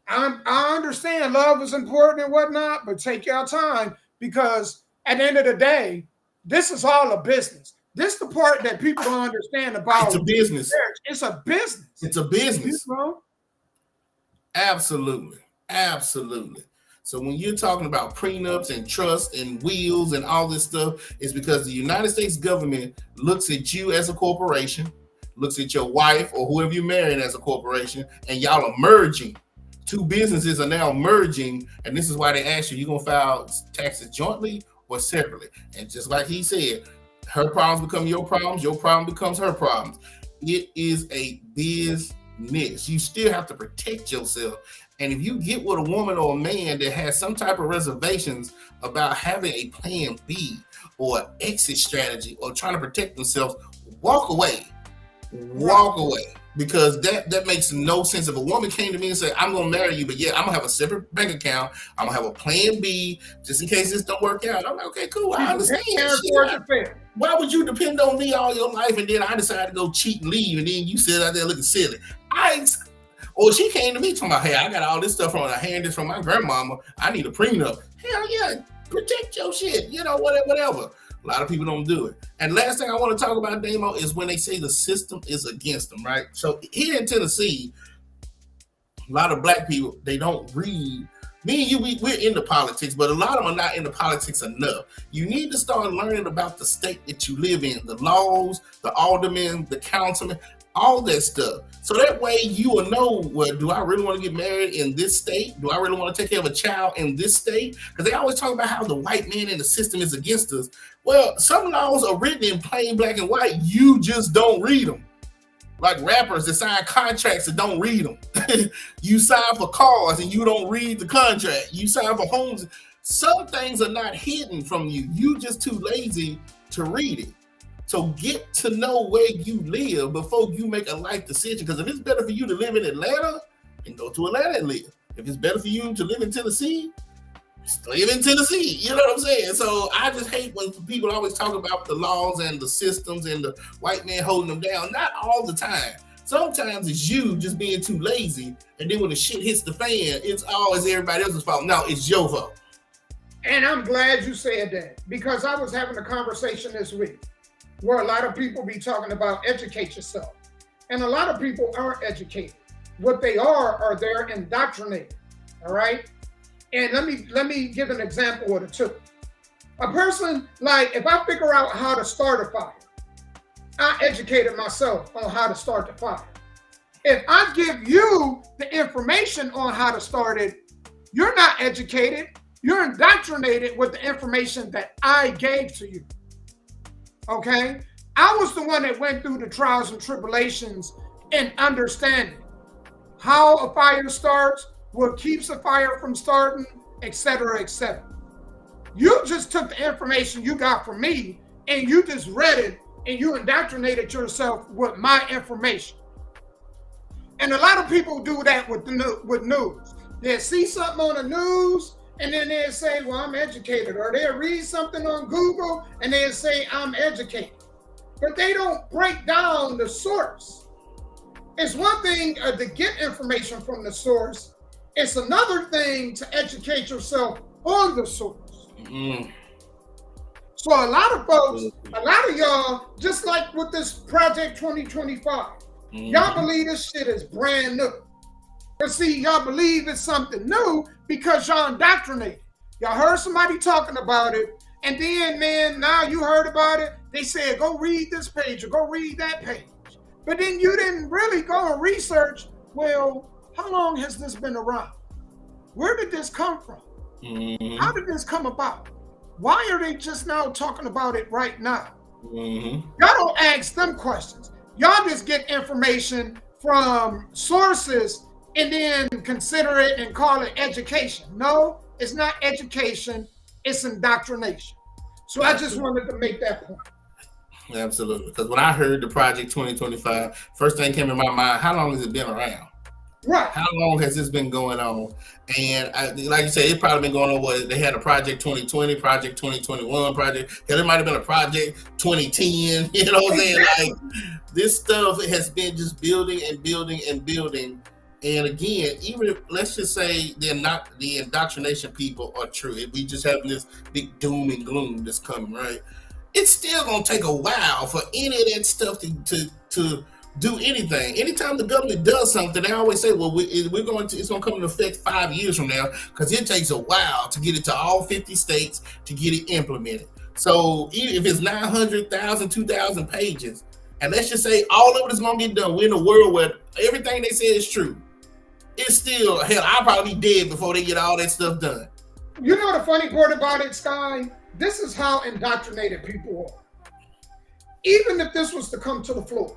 I understand love is important and whatnot, but take your time, because at the end of the day, this is all a business. This is the part that people don't understand about. It's a business. Marriage. It's a business. It's a business. You know? Absolutely. Absolutely. So when you're talking about prenups and trust and wills and all this stuff, it's because the United States government looks at you as a corporation, looks at your wife or whoever you're marrying as a corporation, and y'all are merging. 2 businesses are now merging, and this is why they ask you going to file taxes jointly or separately. And just like he said, her problems become your problem becomes her problems. It is a business. You still have to protect yourself. And if you get with a woman or a man that has some type of reservations about having a plan B or an exit strategy or trying to protect themselves, walk away. Walk away. Because that makes no sense. If a woman came to me and said, I'm going to marry you, but yeah, I'm going to have a separate bank account. I'm going to have a plan B just in case this don't work out. I'm like, okay, cool. I understand. Why would you depend on me all your life and then I decide to go cheat and leave and then you sit out there looking silly? Or she came to me talking about, hey, I got all this stuff on. I hand this from my grandmama. I need a prenup. Hell yeah, protect your shit. You know, whatever. A lot of people don't do it. And last thing I want to talk about, Damo, is when they say the system is against them, right? So here in Tennessee, a lot of black people, they don't read. Me and you, we're into politics, but a lot of them are not into politics enough. You need to start learning about the state that you live in, the laws, the aldermen, the councilmen, all that stuff. So that way you will know, well, do I really want to get married in this state? Do I really want to take care of a child in this state? Because they always talk about how the white man in the system is against us. Well, some laws are written in plain black and white. You just don't read them. Like rappers that sign contracts that don't read them. You sign for cars and you don't read the contract. You sign for homes. Some things are not hidden from you. You just too lazy to read it. So get to know where you live before you make a life decision. Because if it's better for you to live in Atlanta, then go to Atlanta and live. If it's better for you to live in Tennessee, live in Tennessee. You know what I'm saying? So I just hate when people always talk about the laws and the systems and the white man holding them down. Not all the time. Sometimes it's you just being too lazy. And then when the shit hits the fan, it's always everybody else's fault. No, it's your fault. And I'm glad you said that, because I was having a conversation this week where a lot of people be talking about educate yourself. And a lot of people aren't educated. What they are they're indoctrinated. All right? And let me give an example of the two. A person, like, if I figure out how to start a fire, I educated myself on how to start the fire. If I give you the information on how to start it, you're not educated. You're indoctrinated with the information that I gave to you. Okay? I was the one that went through the trials and tribulations and understanding how a fire starts, what keeps a fire from starting, etc., etc. You just took the information you got from me and you just read it and you indoctrinated yourself with my information. And a lot of people do that with news. They see something on the news and then they'll say, well, I'm educated. Or they'll read something on Google and they'll say, I'm educated. But they don't break down the source. It's one thing to get information from the source. It's another thing to educate yourself on the source. Mm-hmm. So a lot of folks, a lot of y'all, just like with this Project 2025, y'all believe this shit is brand new. But see, y'all believe it's something new because y'all indoctrinated. Y'all heard somebody talking about it, and then, man, now you heard about it, they said, go read this page or go read that page. But then you didn't really go and research, well, how long has this been around? Where did this come from? Mm-hmm. How did this come about? Why are they just now talking about it right now? Mm-hmm. Y'all don't ask them questions. Y'all just get information from sources and then consider it and call it education. No, it's not education. It's indoctrination. So I just wanted to make that point. Absolutely. Because when I heard the Project 2025, first thing came in my mind, how long has it been around? Right. How long has this been going on? And like you said, it's probably been going on. What they had a Project 2020, Project 2021, there might have been a Project 2010. You know what I'm saying? Like this stuff has been just building and building and building. And again, even if let's just say they're not the indoctrination people are true, if we just have this big doom and gloom that's coming, right? It's still gonna take a while for any of that stuff to do anything. Anytime the government does something, they always say, well, it's gonna come into effect 5 years from now, because it takes a while to get it to all 50 states to get it implemented. So even if it's 900,000, 2,000 pages, and let's just say all of it is gonna get done, we're in a world where everything they say is true. It's still, hell, I'll probably be dead before they get all that stuff done. You know the funny part about it, Sky? This is how indoctrinated people are. Even if this was to come to the floor,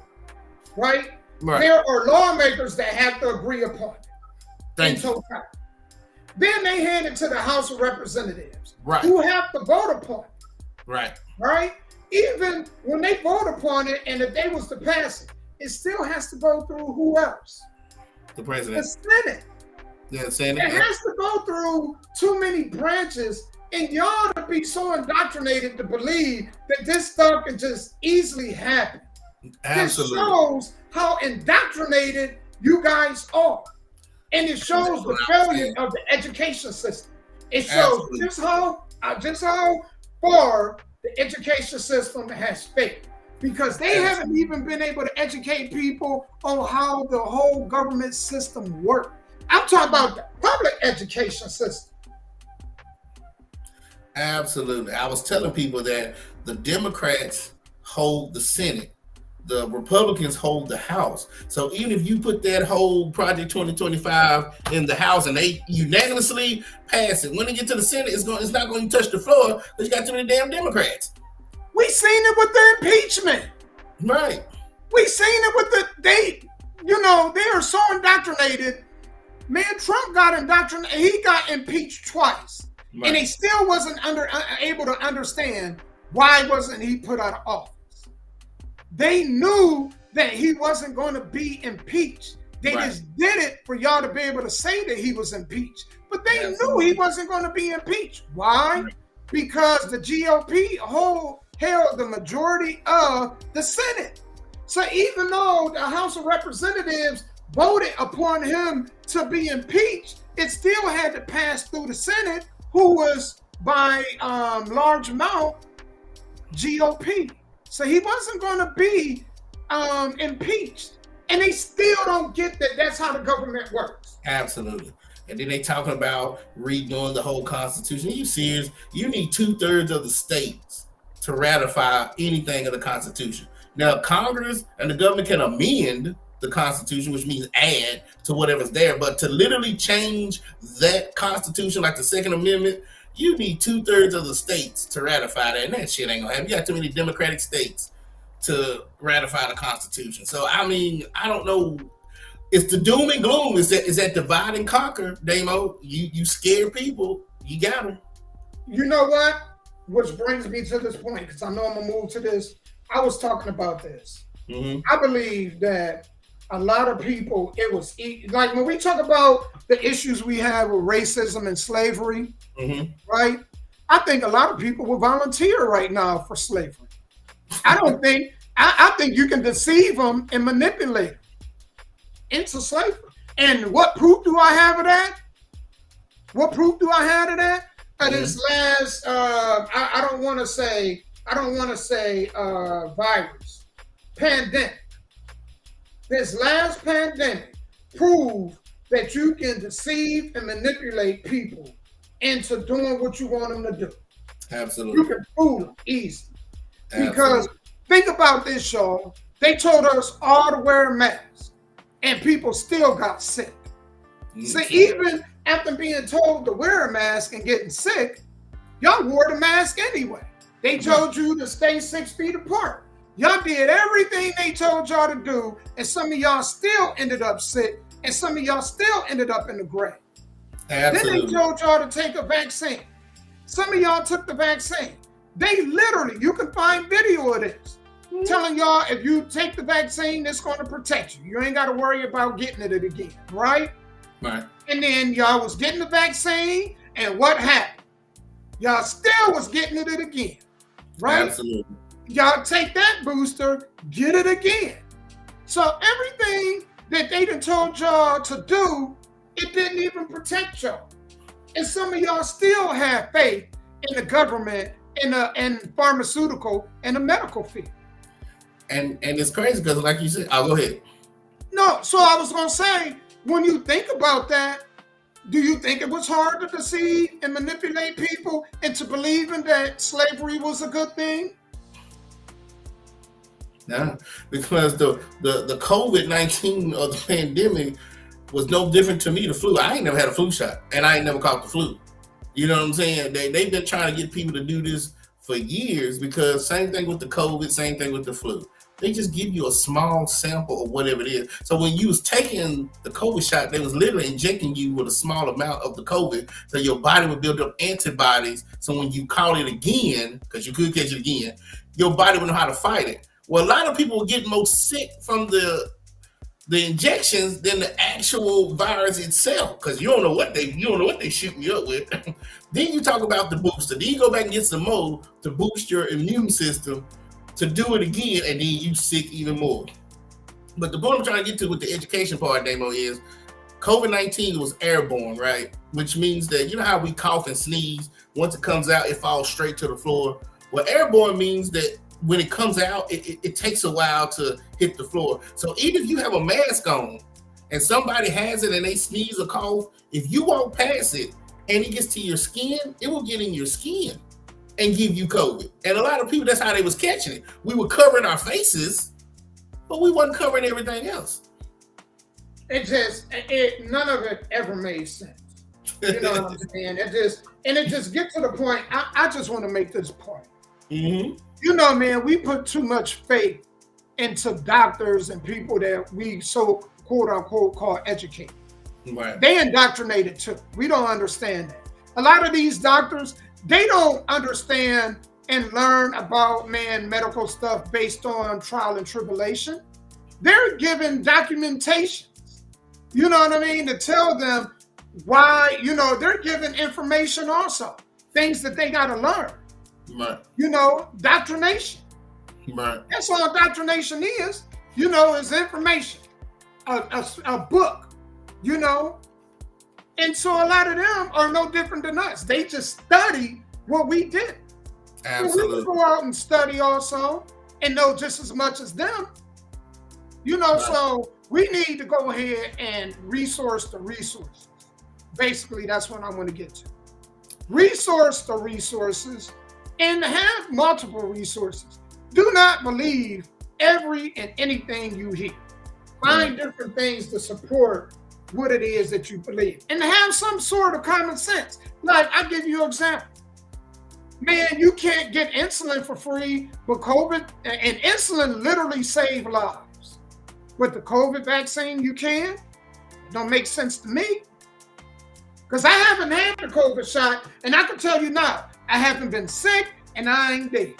right? There are lawmakers that have to agree upon it. Thank you. Then they hand it to the House of Representatives, right, who have to vote upon it. Right. Right? Even when they vote upon it, and if they was to pass it, it still has to go through who else? The president. The Senate. Yeah, the Senate. It has to go through too many branches, and y'all to be so indoctrinated to believe that this stuff can just easily happen. Absolutely. It shows how indoctrinated you guys are. And it shows the failure of the education system. It shows just how far the education system has failed. Because they haven't even been able to educate people on how the whole government system works. I'm talking about the public education system. Absolutely. I was telling people that the Democrats hold the Senate, the Republicans hold the House. So even if you put that whole Project 2025 in the House and they unanimously pass it, when they get to the Senate, it's not going to touch the floor because you got too many damn Democrats. We seen it with the impeachment. Right. We seen it with they are so indoctrinated. Man, Trump got indoctrinated. He got impeached twice. Right. And he still wasn't able to understand why wasn't he put out of office. They knew that he wasn't going to be impeached. They just did it for y'all to be able to say that he was impeached. But they knew he wasn't going to be impeached. Why? Because the GOP held the majority of the Senate. So even though the House of Representatives voted upon him to be impeached, it still had to pass through the Senate, who was by large amount GOP. So he wasn't going to be impeached. And they still don't get that that's how the government works. Absolutely. And then they talking about redoing the whole Constitution. Are you serious? You need 2/3 of the states to ratify anything of the Constitution. Now, Congress and the government can amend the Constitution, which means add to whatever's there. But to literally change that Constitution, like the Second Amendment, you need 2/3 of the states to ratify that. And that shit ain't gonna happen. You got too many Democratic states to ratify the Constitution. So, I mean, I don't know. It's the doom and gloom. Is that divide and conquer, Damo? You scare people. You got them. You know what? Which brings me to this point, because I know I'm going to move to this. I was talking about this. Mm-hmm. I believe that a lot of people, it was like when we talk about the issues we have with racism and slavery, right? I think a lot of people will volunteer right now for slavery. I think you can deceive them and manipulate them into slavery. And what proof do I have of that? What proof do I have of that? This last, I don't want to say virus, pandemic. This last pandemic proved that you can deceive and manipulate people into doing what you want them to do. Absolutely. You can fool them easy. Because think about this, y'all. They told us all to wear a mask, and people still got sick. So even after being told to wear a mask and getting sick, y'all wore the mask anyway. They told you to stay 6 feet apart. Y'all did everything they told y'all to do, and some of y'all still ended up sick, and some of y'all still ended up in the grave. Absolutely. Then they told y'all to take a vaccine. Some of y'all took the vaccine. They literally, you can find video of this, telling y'all if you take the vaccine, it's going to protect you. You ain't got to worry about getting it again, right? Right. And then y'all was getting the vaccine, and what happened? Y'all still was getting it again, right? Absolutely. Y'all take that booster, get it again. So everything that they done told y'all to do, it didn't even protect y'all. And some of y'all still have faith in the government, in pharmaceutical, and the medical field. And it's crazy because, like you said, I'll go ahead. No, so I was gonna say, when you think about that, do you think it was hard to deceive and manipulate people into believing that slavery was a good thing? No, because the COVID-19 or the pandemic was no different to me. The flu, I ain't never had a flu shot, and I ain't never caught the flu. You know what I'm saying? They've been trying to get people to do this for years, because same thing with the COVID, same thing with the flu. They just give you a small sample of whatever it is. So when you was taking the COVID shot, they was literally injecting you with a small amount of the COVID, so your body would build up antibodies. So when you caught it again, because you could catch it again, your body would know how to fight it. Well, a lot of people were getting more sick from the injections than the actual virus itself, because you don't know what they shooting you up with. Then you talk about the booster. Then you go back and get some more to boost your immune system to do it again, and then you sick even more. But the point I'm trying to get to with the education part, Damo, is COVID-19 was airborne, right? Which means that, you know how we cough and sneeze, once it comes out, it falls straight to the floor. Well, airborne means that when it comes out, it takes a while to hit the floor. So even if you have a mask on and somebody has it and they sneeze or cough, if you walk past it and it gets to your skin, it will get in your skin and give you COVID. And a lot of people, that's how they was catching it. We were covering our faces, but we wasn't covering everything else. None of it ever made sense. You know what I'm saying? It just get to the point. I just want to make this point. Mm-hmm. You know, man, we put too much faith into doctors and people that we so quote unquote call educated. Right. They indoctrinated too. We don't understand that. A lot of these doctors, they don't understand and learn about medical stuff based on trial and tribulation. They're given documentations, you know what I mean, to tell them why, they're given information also, things that they got to learn. Right. Doctrination. Right. That's all doctrination is, is information, a book, And so a lot of them are no different than us. They just study what we did. Absolutely. So we can go out and study also and know just as much as them. Right. So we need to go ahead and resource the resources. Basically, that's what I'm going to get to. Resource the resources and have multiple resources. Do not believe every and anything you hear. Find different things to support what it is that you believe, and have some sort of common sense. Like, I'll give you an example. Man, you can't get insulin for free, but COVID, and insulin literally saved lives. With the COVID vaccine, you can. It don't make sense to me. Because I haven't had the COVID shot, and I can tell you now, I haven't been sick, and I ain't dead.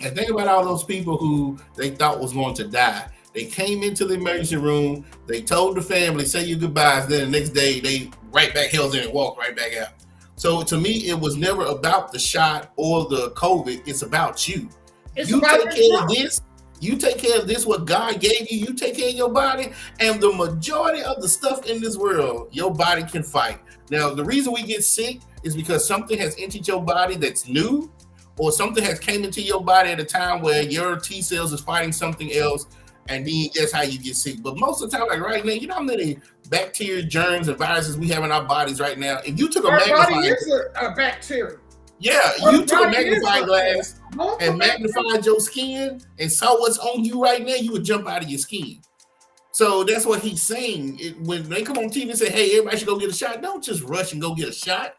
And think about all those people who they thought was going to die. They came into the emergency room, they told the family, say your goodbyes, then the next day, they right back held in and walked right back out. So to me, it was never about the shot or the COVID. It's about you. You take care of this. You take care of this, what God gave you. You take care of your body. And the majority of the stuff in this world, your body can fight. Now, the reason we get sick is because something has entered your body that's new, or something has came into your body at a time where your T cells is fighting something else, and then that's how you get sick. But most of the time, like right now, you know how many bacteria, germs, and viruses we have in our bodies right now? If you took a magnifying glass, a bacteria. Yeah, you took a magnifying glass and magnified your skin and saw what's on you right now, you would jump out of your skin. So that's what he's saying. When they come on TV and say, hey, everybody should go get a shot, don't just rush and go get a shot.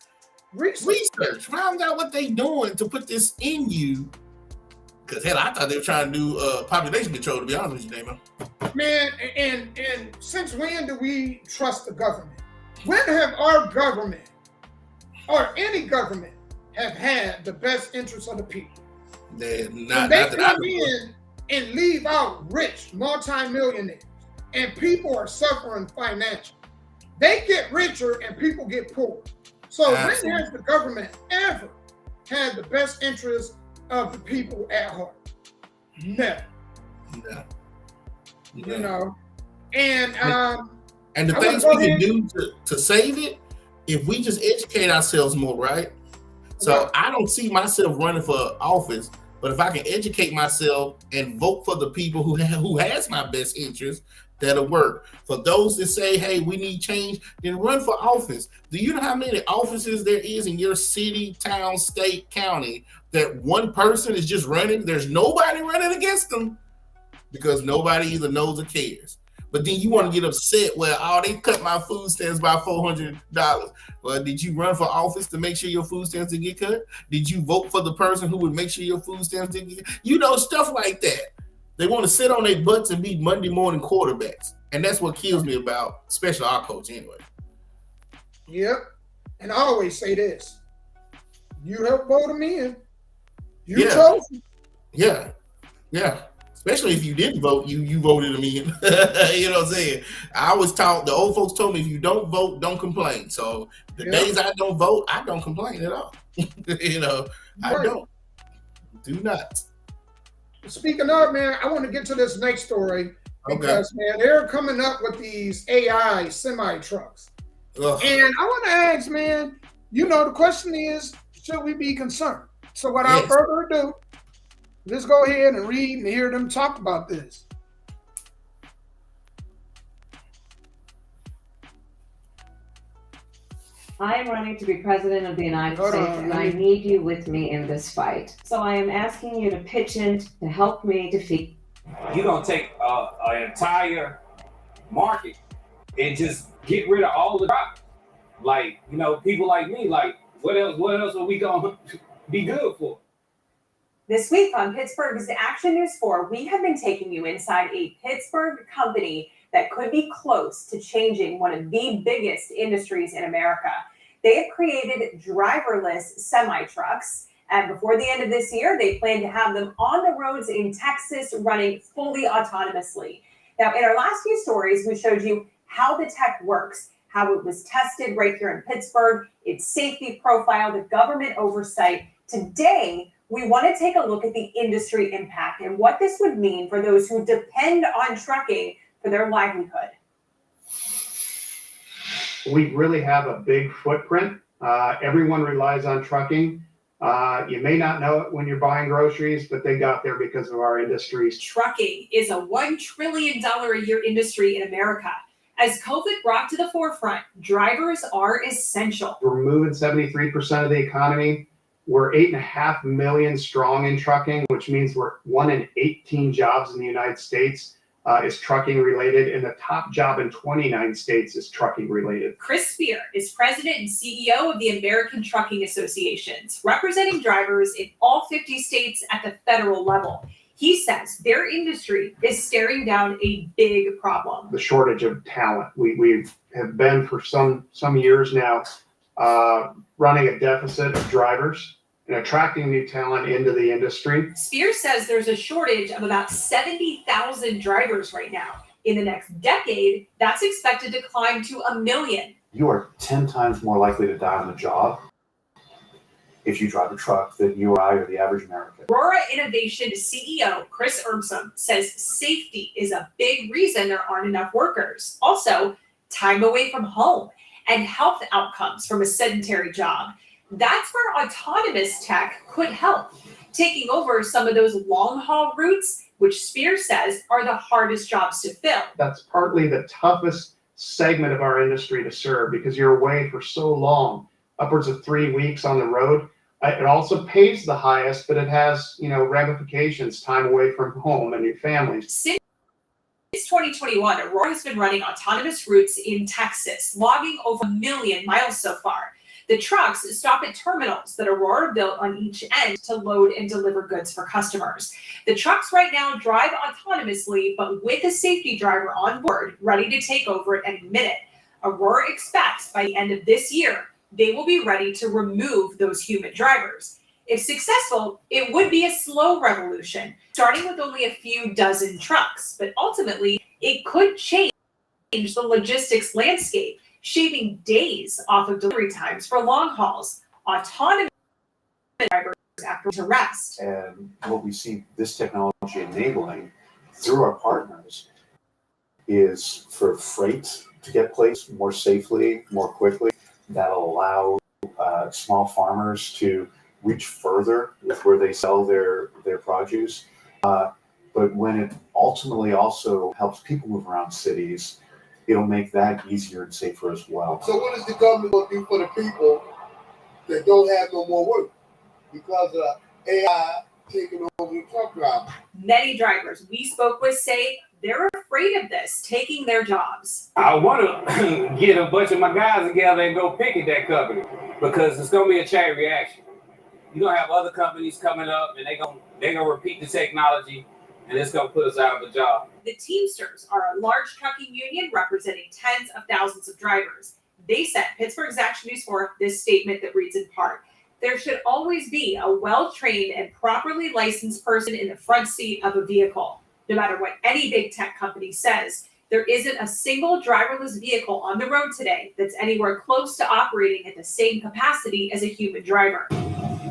Research. Find out what they're doing to put this in you. Because, hell, I thought they were trying to do population control, to be honest with you, Damon. Man, and since when do we trust the government? When have our government or any government have had the best interests of the people? They come in and leave out rich multimillionaires, and people are suffering financially. They get richer and people get poor. So when has the government ever had the best interests of the people at heart? Never. No. You know, and the things we can do to save it, if we just educate ourselves more, right? So I don't see myself running for office, but if I can educate myself and vote for the people who has my best interest, that'll work. For those that say, hey, we need change, then run for office. Do you know how many offices there is in your city, town, state, county that one person is just running? There's nobody running against them because nobody either knows or cares. But then you want to get upset, well, they cut my food stamps by $400. Well, did you run for office to make sure your food stamps didn't get cut? Did you vote for the person who would make sure your food stamps didn't get cut? You know, stuff like that. They want to sit on their butts and be Monday morning quarterbacks. And that's what kills me about, especially our coach anyway. Yep. And I always say this. You helped vote him in. You chose him. Yeah. Especially if you didn't vote, you voted them in. You know what I'm saying? I was taught, the old folks told me, if you don't vote, don't complain. So the days I don't vote, I don't complain at all. You know, I don't. Do not. Speaking of, man, I want to get to this next story because, man, they're coming up with these AI semi-trucks. And I want to ask, man, you know, the question is, should we be concerned? So without further ado, let's go ahead and read and hear them talk about this. I am running to be president of the United States, and I need you with me in this fight. So I am asking you to pitch in to help me defeat. You're going to take an entire market and just get rid of all the crops. Like, you know, people like me, like, what else are we going to be good for? This week on Pittsburgh's Action News 4, we have been taking you inside a Pittsburgh company that could be close to changing one of the biggest industries in America. They have created driverless semi-trucks, and before the end of this year, they plan to have them on the roads in Texas running fully autonomously. Now, in our last few stories, we showed you how the tech works, how it was tested right here in Pittsburgh, its safety profile, the government oversight. Today, we want to take a look at the industry impact and what this would mean for those who depend on trucking for their livelihood. We really have a big footprint. Everyone relies on trucking. You may not know it when you're buying groceries, but they got there because of our industries. Trucking is a $1 trillion a year industry in America. As COVID brought to the forefront, drivers are essential. We're moving 73% of the economy. We're 8.5 million strong in trucking, which means we're 1 in 18 jobs in the United States is trucking related, and the top job in 29 states is trucking related. Chris Spear is president and CEO of the American Trucking Associations, representing drivers in all 50 states at the federal level. He says their industry is staring down a big problem. The shortage of talent. We have been for some years now running a deficit of drivers and attracting new talent into the industry. Spears says there's a shortage of about 70,000 drivers right now. In the next decade, that's expected to climb to 1 million. You are 10 times more likely to die on the job if you drive a truck than you or I or the average American. Aurora Innovation CEO Chris Erbsum says safety is a big reason there aren't enough workers. Also, time away from home and health outcomes from a sedentary job. That's where autonomous tech could help, taking over some of those long-haul routes, which Spears says are the hardest jobs to fill. That's partly the toughest segment of our industry to serve because you're away for so long, upwards of 3 weeks on the road. It also pays the highest, but it has, ramifications, time away from home and your families. Since 2021, Aurora has been running autonomous routes in Texas, logging over 1 million miles so far. The trucks stop at terminals that Aurora built on each end to load and deliver goods for customers. The trucks right now drive autonomously, but with a safety driver on board, ready to take over at any minute. Aurora expects by the end of this year, they will be ready to remove those human drivers. If successful, it would be a slow revolution, starting with only a few dozen trucks, but ultimately it could change the logistics landscape, shaving days off of delivery times for long hauls, autonomous drivers after to rest. And what we see this technology enabling through our partners is for freight to get placed more safely, more quickly. That'll allow small farmers to reach further with where they sell their produce. But when it ultimately also helps people move around cities, it'll make that easier and safer as well. So what is the government going to do for the people that don't have no more work because of AI taking over the truck driver? Many drivers we spoke with say they're afraid of this taking their jobs. I want to get a bunch of my guys together and go picket that company because it's going to be a chain reaction. You're going to have other companies coming up and they're gonna repeat the technology and it's going to put us out of a job. The Teamsters are a large trucking union representing tens of thousands of drivers. They sent Pittsburgh's Action News 4 this statement that reads in part, "There should always be a well-trained and properly licensed person in the front seat of a vehicle. No matter what any big tech company says, there isn't a single driverless vehicle on the road today that's anywhere close to operating at the same capacity as a human driver."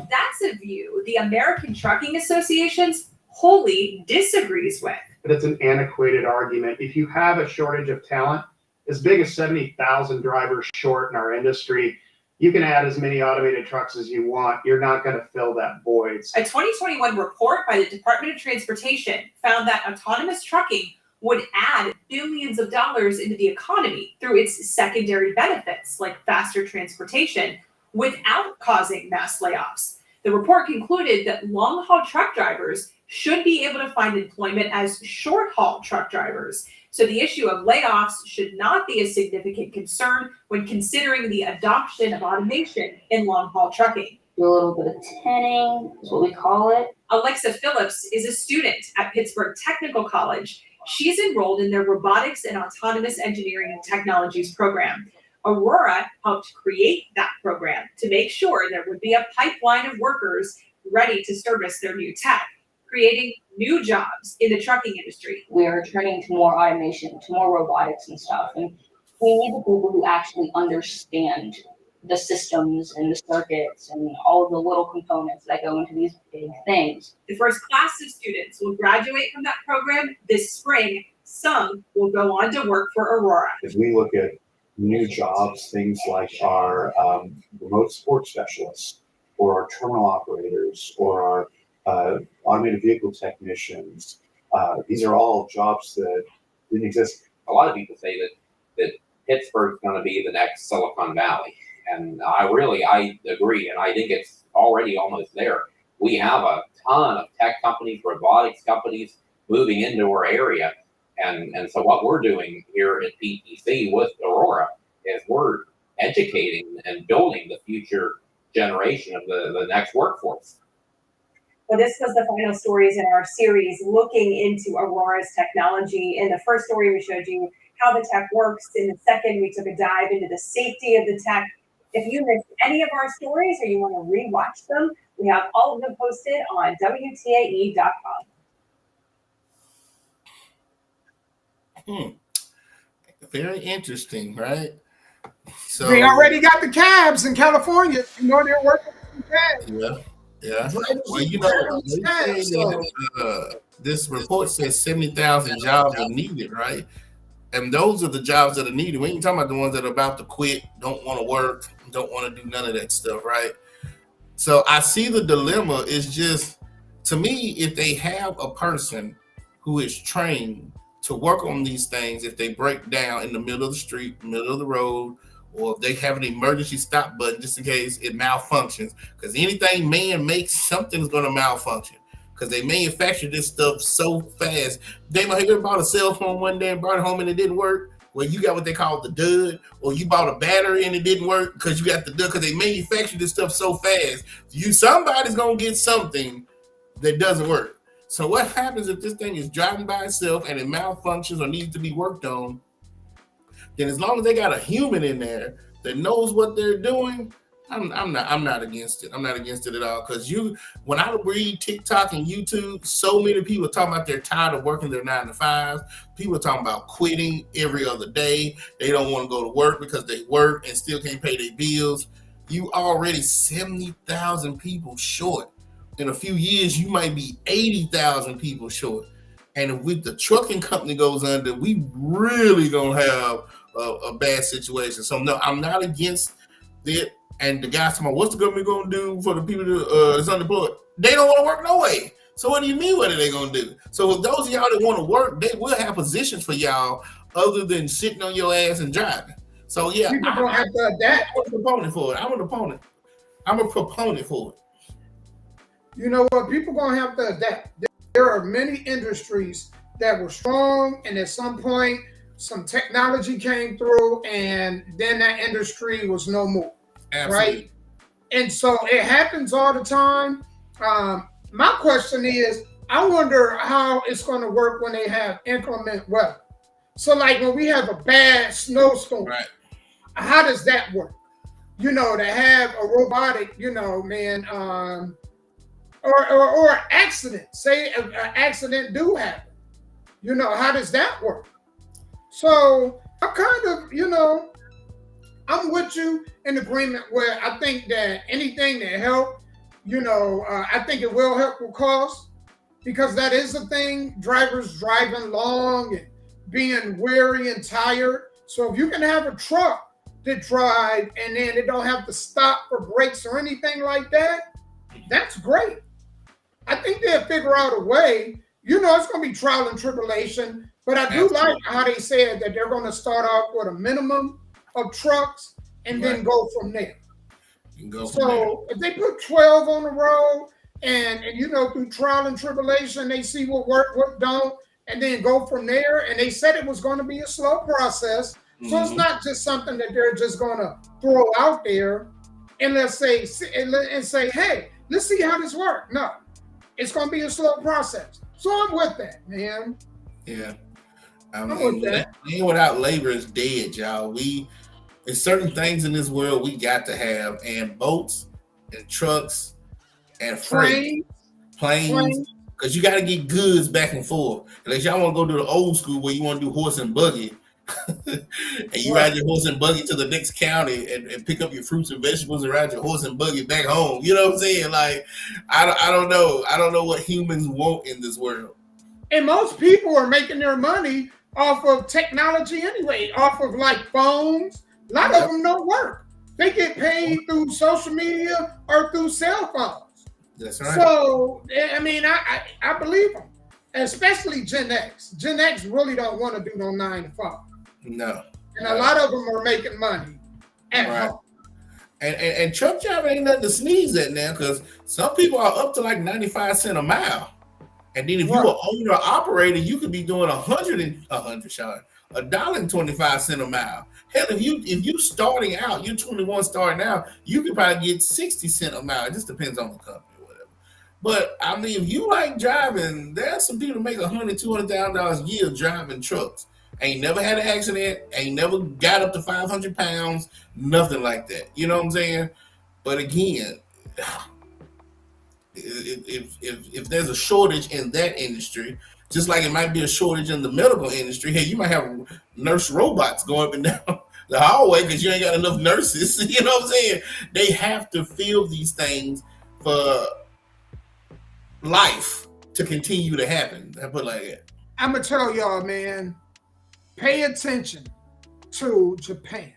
That's a view the American Trucking Associations wholly disagrees with. But it's an antiquated argument. If you have a shortage of talent, as big as 70,000 drivers short in our industry, you can add as many automated trucks as you want. You're not going to fill that void. A 2021 report by the Department of Transportation found that autonomous trucking would add billions of dollars into the economy through its secondary benefits like faster transportation without causing mass layoffs. The report concluded that long-haul truck drivers should be able to find employment as short-haul truck drivers. So the issue of layoffs should not be a significant concern when considering the adoption of automation in long-haul trucking. Do a little bit of tinning, is what we call it. Alexa Phillips is a student at Pittsburgh Technical College. She's enrolled in their Robotics and Autonomous Engineering and Technologies program. Aurora helped create that program to make sure there would be a pipeline of workers ready to service their new tech, creating new jobs in the trucking industry. We are turning to more automation, to more robotics and stuff. And we need the people who actually understand the systems and the circuits and all of the little components that go into these big things. The first class of students will graduate from that program this spring. Some will go on to work for Aurora. If we look at new jobs, things like our remote support specialists or our terminal operators or our automated vehicle technicians, these are all jobs that didn't exist. A lot of people say that Pittsburgh's going to be the next Silicon Valley. And I agree. And I think it's already almost there. We have a ton of tech companies, robotics companies moving into our area. And so what we're doing here at PTC with Aurora is we're educating and building the future generation of the next workforce. Well, this was the final stories in our series looking into Aurora's technology. In the first story, we showed you how the tech works. In the second, we took a dive into the safety of the tech. If you missed any of our stories or you want to rewatch them, we have all of them posted on WTAE.com. Very interesting, right? So they already got the cabs in California. You know they're working with the cabs. Yeah. Well, you know, they say that, this report says 70,000 jobs are needed, right? And those are the jobs that are needed. We ain't talking about the ones that are about to quit, don't want to work, don't want to do none of that stuff, right? So I see the dilemma is just, to me, if they have a person who is trained to work on these things, if they break down in the middle of the street, middle of the road, or if they have an emergency stop button just in case it malfunctions, because anything man makes, something's going to malfunction. because they manufacture this stuff so fast. They might have ever bought a cell phone one day and brought it home and it didn't work. Well, you got what they call the dud, or you bought a battery and it didn't work because you got the dud, because they manufacture this stuff so fast. Somebody's gonna get something that doesn't work. So what happens if this thing is driving by itself and it malfunctions or needs to be worked on? Then as long as they got a human in there that knows what they're doing, I'm not against it. I'm not against it at all. Because when I read TikTok and YouTube, so many people are talking about they're tired of working their 9 to 5s. People are talking about quitting every other day. They don't want to go to work because they work and still can't pay their bills. You already 70,000 people short. In a few years, you might be 80,000 people short. And if the trucking company goes under, we really gonna have a bad situation. So no, I'm not against it. And the guys talking about what's the government gonna do for the people that's unemployed? They don't want to work no way. So what do you mean? What are they gonna do? So with those of y'all that want to work, they will have positions for y'all other than sitting on your ass and driving. So yeah, people gonna have to adapt. I'm a proponent for it. I'm a proponent for it. You know what? People gonna have to adapt. There are many industries that were strong, and at some point, some technology came through, and then that industry was no more. Absolutely. Right? And so it happens all the time. My question is, I wonder how it's going to work when they have inclement weather. So like when we have a bad snowstorm, right, how does that work? To have a robotic, or accident. Say an accident do happen. How does that work? So I'm kind of, I'm with you in agreement where I think that anything that help, I think it will help with cost, because that is a thing. Drivers driving long and being weary and tired. So if you can have a truck that drive and then it don't have to stop for brakes or anything like that, that's great. I think they'll figure out a way. It's going to be trial and tribulation, but I do like how they said that they're going to start off with a minimum of trucks and then go from there. So if they put 12 on the road and through trial and tribulation, they see what work, what don't, and then go from there. And they said it was going to be a slow process. So it's not just something that they're just going to throw out there and say, hey, let's see how this works. No, it's going to be a slow process. So I'm with that, man. Yeah. I'm with that. Man without labor is dead, y'all. There's certain things in this world we got to have, and boats and trucks and freight, planes, because you got to get goods back and forth. Unless y'all want to go to the old school where you want to do horse and buggy, and you ride your horse and buggy to the next county and pick up your fruits and vegetables and ride your horse and buggy back home. You know what I'm saying? Like, I don't know. I don't know what humans want in this world. And most people are making their money off of technology anyway, off of like phones. A lot of them don't work. They get paid through social media or through cell phones. That's right. So, I mean, I believe them, especially Gen X. Gen X really don't want to do no 9 to 5. No. And a lot of them are making money at home. And truck driving ain't nothing to sneeze at now, because some people are up to like 95 cents a mile. And then if you're an owner or operator, you could be doing $1.25 a mile. Hell, if you starting out, you're 21 starting out, you could probably get 60 cents a mile. It just depends on the company or whatever. But I mean, if you like driving, there's some people make $100,000-$200,000 a year driving trucks. Ain't never had an accident, ain't never got up to 500 pounds, nothing like that. You know what I'm saying? But again, if there's a shortage in that industry, just like it might be a shortage in the medical industry, hey, you might have nurse robots going up and down the hallway because you ain't got enough nurses. You know what I'm saying? They have to fill these things for life to continue to happen. I put it like that. I'm gonna tell y'all, man, pay attention to Japan.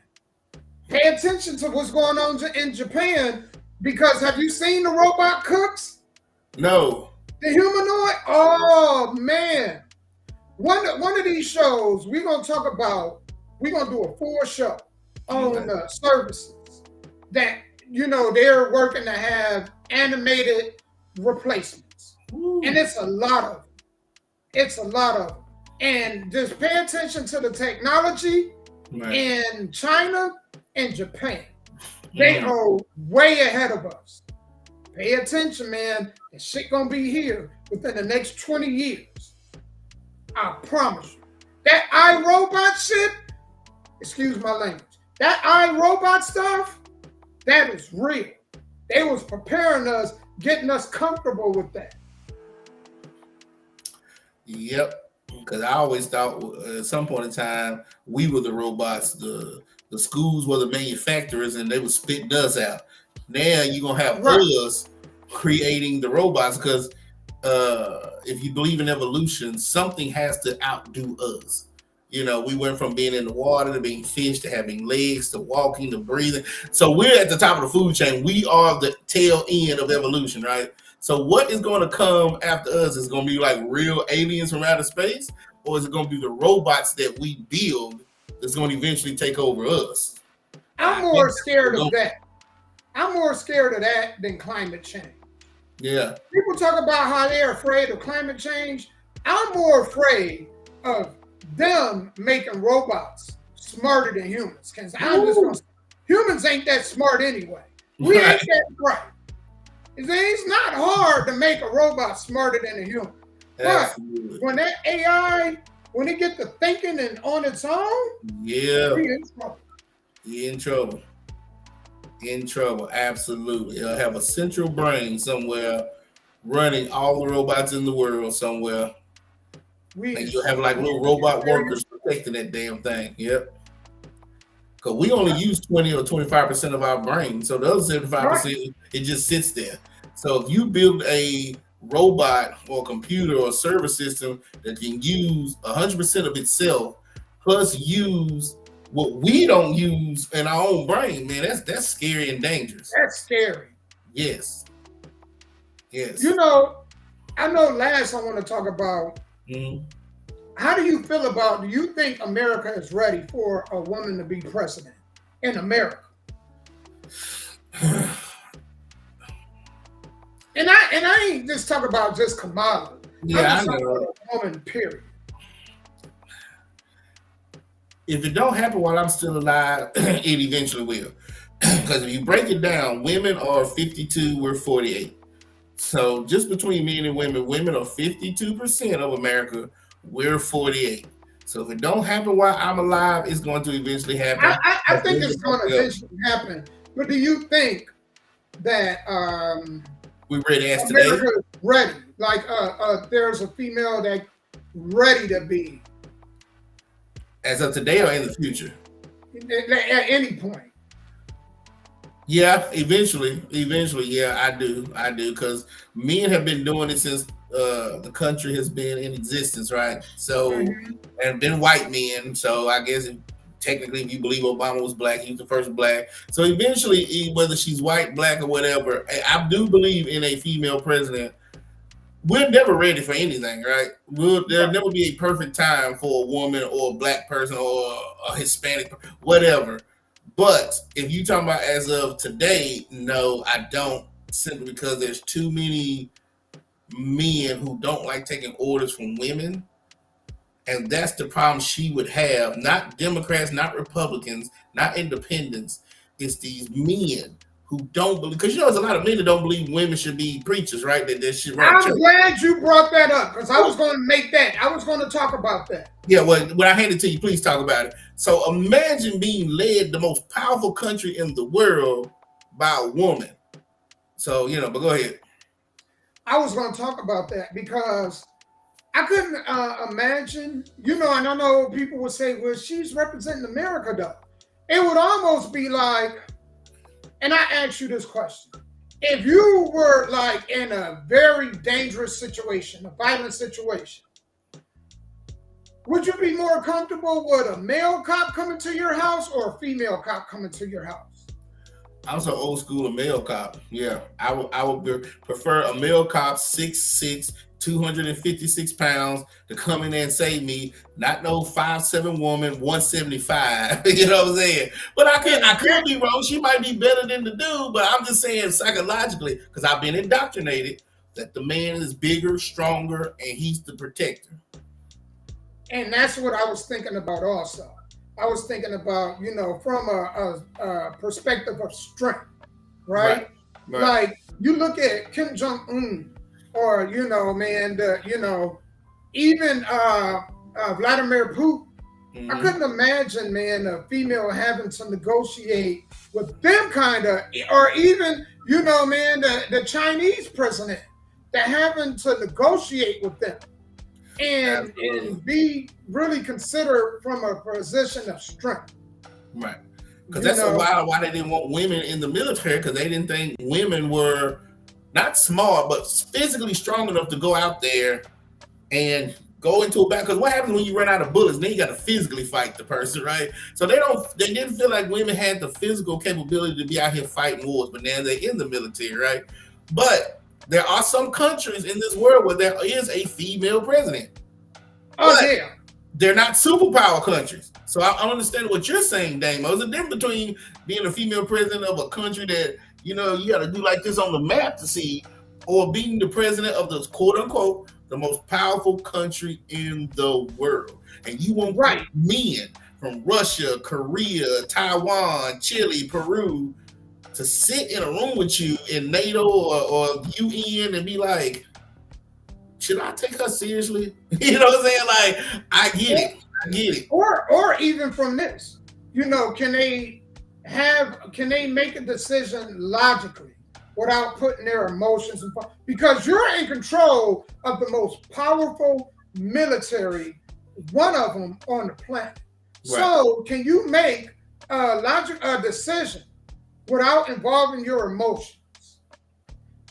Pay attention to what's going on in Japan, because have you seen the robot cooks? No. The humanoid? Oh man. One of these shows we're gonna do a full show on services that they're working to have animated replacements. And it's a lot of them. It's a lot of them. And just pay attention to the technology in China and Japan. They are way ahead of us. Pay attention, man. This shit gonna be here within the next 20 years. I promise you. That iRobot shit, excuse my language, that iRobot stuff, that is real. They was preparing us, getting us comfortable with that. Yep. Because I always thought at some point in time, we were the robots. The schools were the manufacturers, and they would spit us out. Now you're going to have us creating the robots because if you believe in evolution, something has to outdo us. You know, we went from being in the water to being fish to having legs to walking to breathing. So we're at the top of the food chain. We are the tail end of evolution, right? So what is going to come after us? Is it going to be like real aliens from outer space? Or is it going to be the robots that we build that's going to eventually take over us? I'm more scared of that. I'm more scared of that than climate change. Yeah. People talk about how they're afraid of climate change. I'm more afraid of them making robots smarter than humans. Because humans ain't that smart anyway. We ain't that bright. It's not hard to make a robot smarter than a human. Absolutely. But when that AI, when it gets to thinking and on its own, yeah, we in trouble. You're in trouble. In trouble, absolutely. It'll have a central brain somewhere running all the robots in the world somewhere. And you'll have like little robot workers protecting that damn thing. Yep. Because we only use 20 or 25% of our brain. So the other 75%, it just sits there. So if you build a robot or computer or server system that can use 100% of itself, plus use what we don't use in our own brain, man, that's scary and dangerous. That's scary. Yes. Yes. You know, I know last I want to talk about how do you feel about, do you think America is ready for a woman to be president in America? And I ain't just talking about just Kamala. Yeah, I'm just talking about a woman, period. If it don't happen while I'm still alive, it eventually will. Because if you break it down, women are 52, we're 48. So just between men and women are 52% of America, we're 48. So if it don't happen while I'm alive, it's going to eventually happen. I think it's going to eventually happen. But do you think that we're ready as today? America is ready? Like there's a female that ready to be. As of today or in the future? At any point. Yeah, eventually, yeah, I do, because men have been doing it since the country has been in existence, right? So, and been white men. So I guess technically, if you believe Obama was black, he was the first black. So eventually, whether she's white, black, or whatever, I do believe in a female president. We're never ready for anything, right? There'll never be a perfect time for a woman or a black person or a Hispanic, whatever. But if you talking about as of today, no, I don't. Simply because there's too many men who don't like taking orders from women. And that's the problem she would have. Not Democrats, not Republicans, not independents. It's these men who don't believe, because you know there's a lot of men that don't believe women should be preachers, right? That shit right. I'm glad you brought that up because I was going to make that. I was going to talk about that. Yeah, well, when I hand it to you, please talk about it. So imagine being led the most powerful country in the world by a woman. So, you know, but go ahead. I was going to talk about that because I couldn't imagine, you know, and I know people would say, well, she's representing America, though. It would almost be like, and I ask you this question. If you were like in a very dangerous situation, a violent situation, would you be more comfortable with a male cop coming to your house or a female cop coming to your house? I was an old school male cop. Yeah, I would prefer a male cop, 6'6", 256 pounds, to come in there and save me. Not no 5'7" woman, 175. You know what I'm saying? But I could be wrong. She might be better than the dude, but I'm just saying psychologically, because I've been indoctrinated. that the man is bigger, stronger, and he's the protector. And that's what I was thinking about also. I was thinking about, from a perspective of strength, right? Like, you look at Kim Jong-un or, even Vladimir Putin. I couldn't imagine, man, a female having to negotiate with them kind of, or even, the Chinese president, that having to negotiate with them and be really considered from a position of strength. Right. Because that's why they didn't want women in the military, because they didn't think women were not smart, but physically strong enough to go out there and go into a battle. Because what happens when you run out of bullets? Then you got to physically fight the person, right? So they didn't feel like women had the physical capability to be out here fighting wars, but now they're in the military, right? But there are some countries in this world where there is a female president. Yeah. They're not superpower countries. So I understand what you're saying, Damo. There's a difference between being a female president of a country that, you got to do like this on the map to see, or being the president of the quote unquote the most powerful country in the world. And you want men from Russia, Korea, Taiwan, Chile, Peru to sit in a room with you in NATO or UN and be like, should I take her seriously? You know what I'm saying? Like, I get it. Or even from this, can they make a decision logically without putting their emotions in? Because you're in control of the most powerful military, one of them on the planet. Right. So can you make a decision without involving your emotions?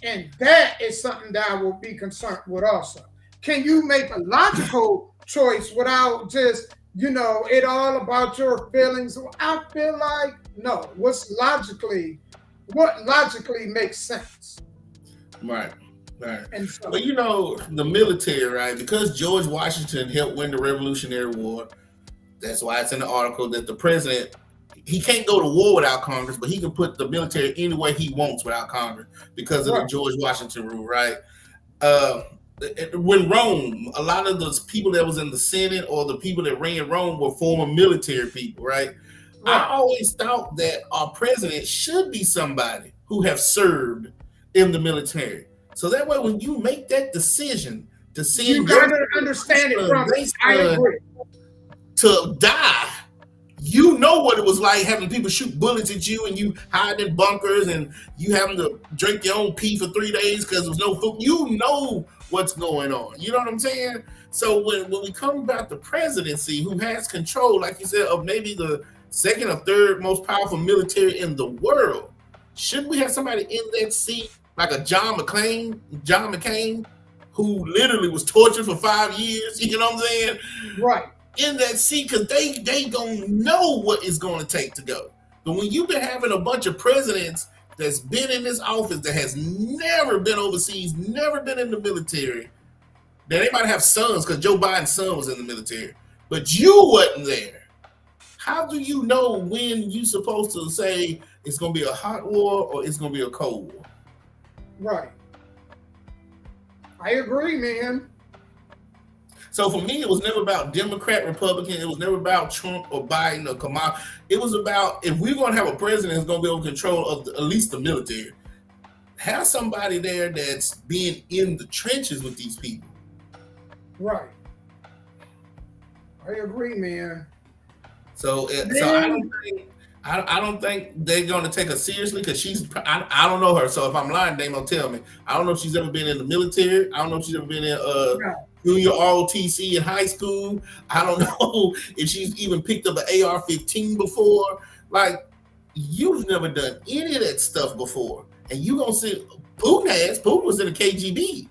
And that is something that I will be concerned with also. Can you make a logical choice without just, it all about your feelings? I feel like, no, what logically makes sense? Right. And so, but the military, right? Because George Washington helped win the Revolutionary War, that's why it's in the article that the president, he can't go to war without Congress, but he can put the military anywhere he wants without Congress because of the George Washington rule, right? When Rome, a lot of those people that was in the Senate or the people that ran Rome were former military people, right? I always thought that our president should be somebody who have served in the military. So that way, when you make that decision to send you gotta understand it from I agree. To die, you know what it was like having people shoot bullets at you and you hide in bunkers and you having to drink your own pee for 3 days because there's no food. You know what's going on. You know what I'm saying? So when we come about the presidency, who has control, like you said, of maybe the second or third most powerful military in the world, shouldn't we have somebody in that seat like a John McCain, who literally was tortured for 5 years? You know what I'm saying? Right. In that seat, because they gonna know what it's going to take to go. But when you've been having a bunch of presidents that's been in this office that has never been overseas, never been in the military, then they might have sons, because Joe Biden's son was in the military, but you wasn't there. How do you know when you're supposed to say it's going to be a hot war or it's going to be a cold war? Right. I agree, man. So for me, it was never about Democrat, Republican. It was never about Trump or Biden or Kamala. It was about, if we're going to have a president who's going to be able to control of at least the military, have somebody there that's being in the trenches with these people. Right. I agree, man. So I don't think they're going to take her seriously, because I don't know her. So if I'm lying, they won't tell me. I don't know if she's ever been in the military. I don't know if she's ever been in junior ROTC in high school. I don't know if she's even picked up an AR-15 before. Like, you've never done any of that stuff before. And you gonna see Putin was in the KGB.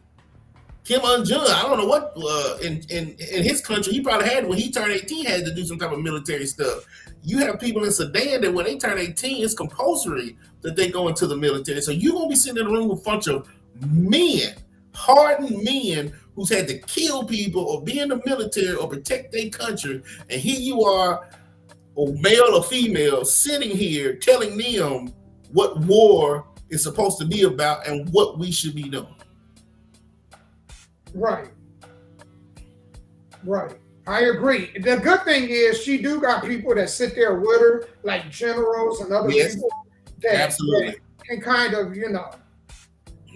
Kim Un-jung, I don't know what in his country, he probably had, when he turned 18, had to do some type of military stuff. You have people in Sudan that when they turn 18, it's compulsory that they go into the military. So you're gonna be sitting in a room with a bunch of men, hardened men who's had to kill people or be in the military or protect their country, and here you are, or male or female, sitting here telling them what war is supposed to be about and what we should be doing. Right. Right. I agree. The good thing is she do got people that sit there with her, like generals and other people that can kind of,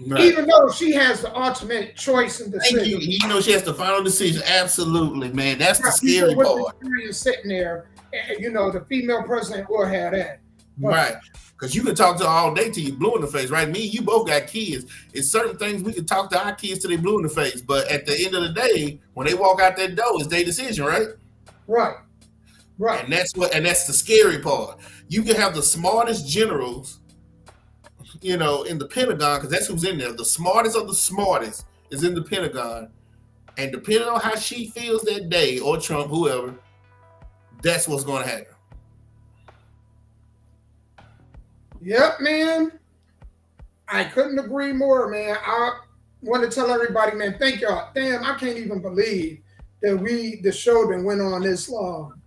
Right. even though she has the ultimate choice and decision. Thank you. You know she has the final decision. Absolutely, man. That's the scary with part. experience sitting there, and, the female president will have that. But, right. Because you can talk to her all day till you blue in the face, right? Me, you both got kids. It's certain things we can talk to our kids till they blue in the face. But at the end of the day, when they walk out that door, it's their decision, right? Right. Right. And that's the scary part. You can have the smartest generals, in the Pentagon, because that's who's in there. The smartest of the smartest is in the Pentagon. And depending on how she feels that day, or Trump, whoever, that's what's going to happen. Yep, man. I couldn't agree more, man. I want to tell everybody, man, thank y'all. Damn, I can't even believe that the show that went on this long.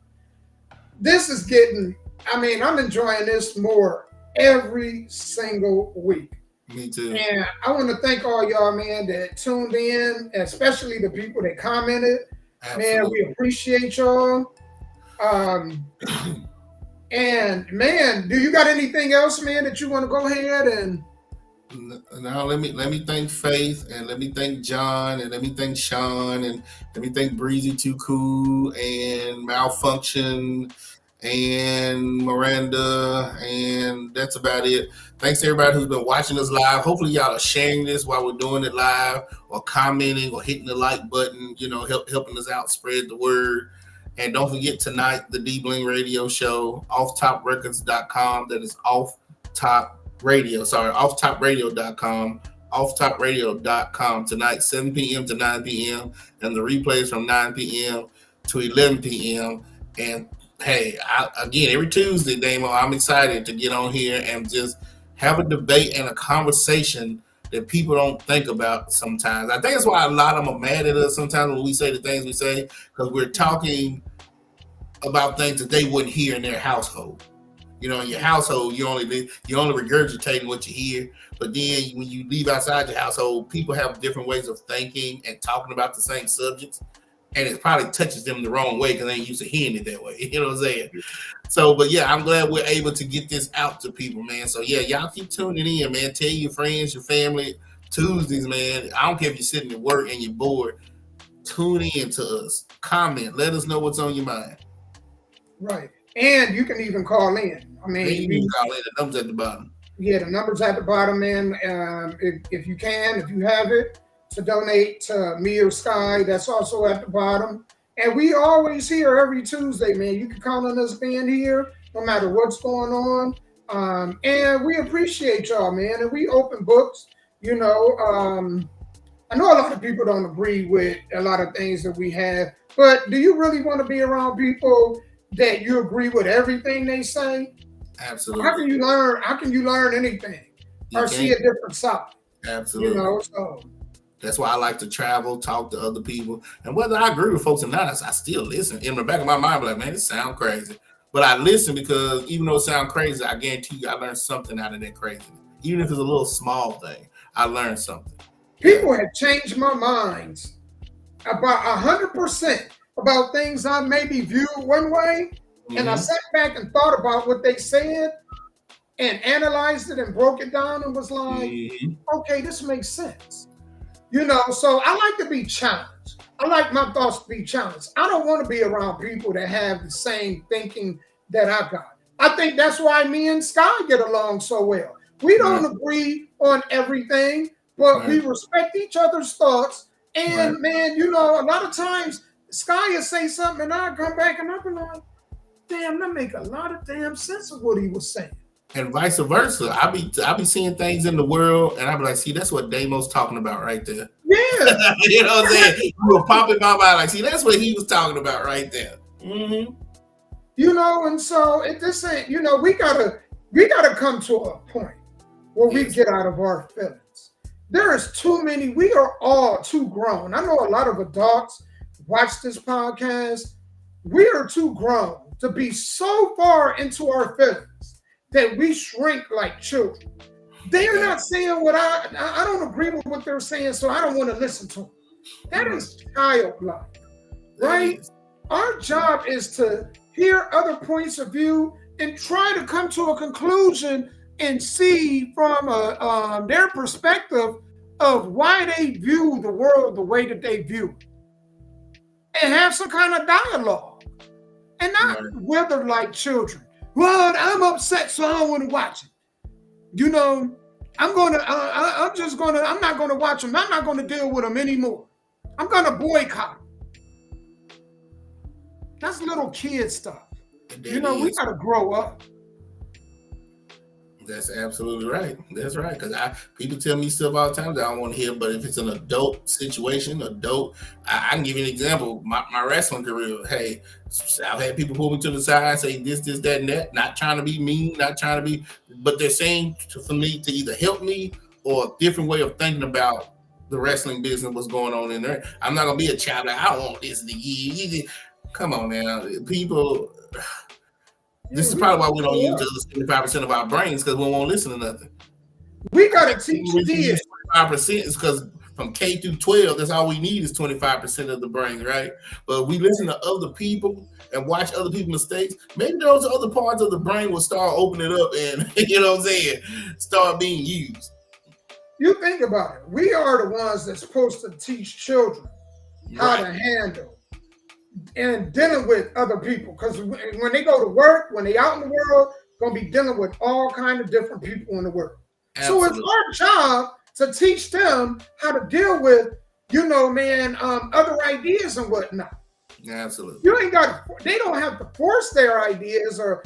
This is getting, I'm enjoying this more every single week. Me too. And I want to thank all y'all, man, that tuned in, especially the people that commented. Absolutely. Man, we appreciate y'all. And man, do you got anything else, man, that you want to go ahead and? Now let me thank Faith, and let me thank John, and let me thank Sean, and let me thank Breezy Too Cool, and Malfunction, and Miranda, and that's about it. Thanks to everybody who's been watching us live. Hopefully y'all are sharing this while we're doing it live, or commenting, or hitting the like button, helping us out, spread the word. And don't forget tonight, the D Bling Radio Show, offtoprecords.com. That is offtopradio.com, offtopradio.com tonight, 7 p.m. to 9 p.m. And the replays from 9 p.m. to 11 p.m. And hey, again, every Tuesday, Damo, I'm excited to get on here and just have a debate and a conversation that people don't think about sometimes. I think that's why a lot of them are mad at us sometimes when we say the things we say, because we're talking about things that they wouldn't hear in their household. In your household, you're only regurgitating what you hear. But then when you leave outside your household, people have different ways of thinking and talking about the same subjects. And it probably touches them the wrong way because they ain't used to hearing it that way. You know what I'm saying? So, but yeah, I'm glad we're able to get this out to people, man. So yeah, y'all keep tuning in, man. Tell your friends, your family. Tuesdays, man. I don't care if you're sitting at work and you're bored. Tune in to us. Comment. Let us know what's on your mind. Right. And you can even call in. You can call in. The number's at the bottom. Yeah, the number's at the bottom, man. If you have it, to donate to me or Sky, that's also at the bottom. And we always here every Tuesday, man. You can count on us being here no matter what's going on. And we appreciate y'all, man. And we open books, I know a lot of people don't agree with a lot of things that we have, but do you really want to be around people that you agree with everything they say? Absolutely. How can you learn anything or see a different side? Absolutely. So that's why I like to travel, talk to other people. And whether I agree with folks or not, I still listen. In the back of my mind, I'm like, man, this sounds crazy. But I listen because even though it sounds crazy, I guarantee you I learned something out of that craziness. Even if it's a little small thing, I learned something. People have changed my minds about 100% about things I maybe viewed one way. Mm-hmm. And I sat back and thought about what they said and analyzed it and broke it down and was like, okay, this makes sense. So I like to be challenged. I like my thoughts to be challenged. I don't want to be around people that have the same thinking that I got. I think that's why me and Sky get along so well. We don't agree on everything, but we respect each other's thoughts. And man, a lot of times Sky will say something and I come back and I'll be like, damn, that make a lot of damn sense of what he was saying. And vice versa. I be seeing things in the world and I be like, see, that's what Damo's talking about right there. Yeah. You know what I'm saying? You will pop in my mind like, see, that's what he was talking about right there. Mm-hmm. And so it just ain't, we gotta come to a point where we get out of our feelings. There is too many, we are all too grown. I know a lot of adults watch this podcast. We are too grown to be so far into our feelings that we shrink like children. They're not saying what I don't agree with what they're saying, so I don't want to listen to them. That is childlike, right? Our job is to hear other points of view and try to come to a conclusion and see from their perspective of why they view the world the way that they view it. And have some kind of dialogue. And not wither like children. Well, I'm upset, so I don't want to watch it. You know, I'm not gonna watch them. I'm not gonna deal with them anymore. I'm gonna boycott them. That's little kid stuff. You know, we gotta grow up. That's absolutely right. That's right. Because people tell me stuff all the time that I don't want to hear. But if it's an adult situation, I can give you an example. My wrestling career. Hey, I've had people pull me to the side, say this, that, and that. Not trying to be mean, not trying to be, but they're saying for me to either help me or a different way of thinking about the wrestling business, what's going on in there. I'm not gonna be a child. Like, I don't want this to you. Come on now, people. This is probably why we don't use the other 75% of our brains, because we won't listen to nothing. We gotta teach kids. 25% is because from K through 12, that's all we need is 25% of the brain, right? But we listen to other people and watch other people's mistakes. Maybe those other parts of the brain will start opening up and you know what I'm saying, start being used. You think about it. We are the ones that's supposed to teach children how to handle and dealing with other people, because when they go to work, when they out in the world, gonna be dealing with all kind of different people in the world. Absolutely. So it's our job to teach them how to deal with, other ideas and whatnot. Absolutely. You ain't got. They don't have to force their ideas or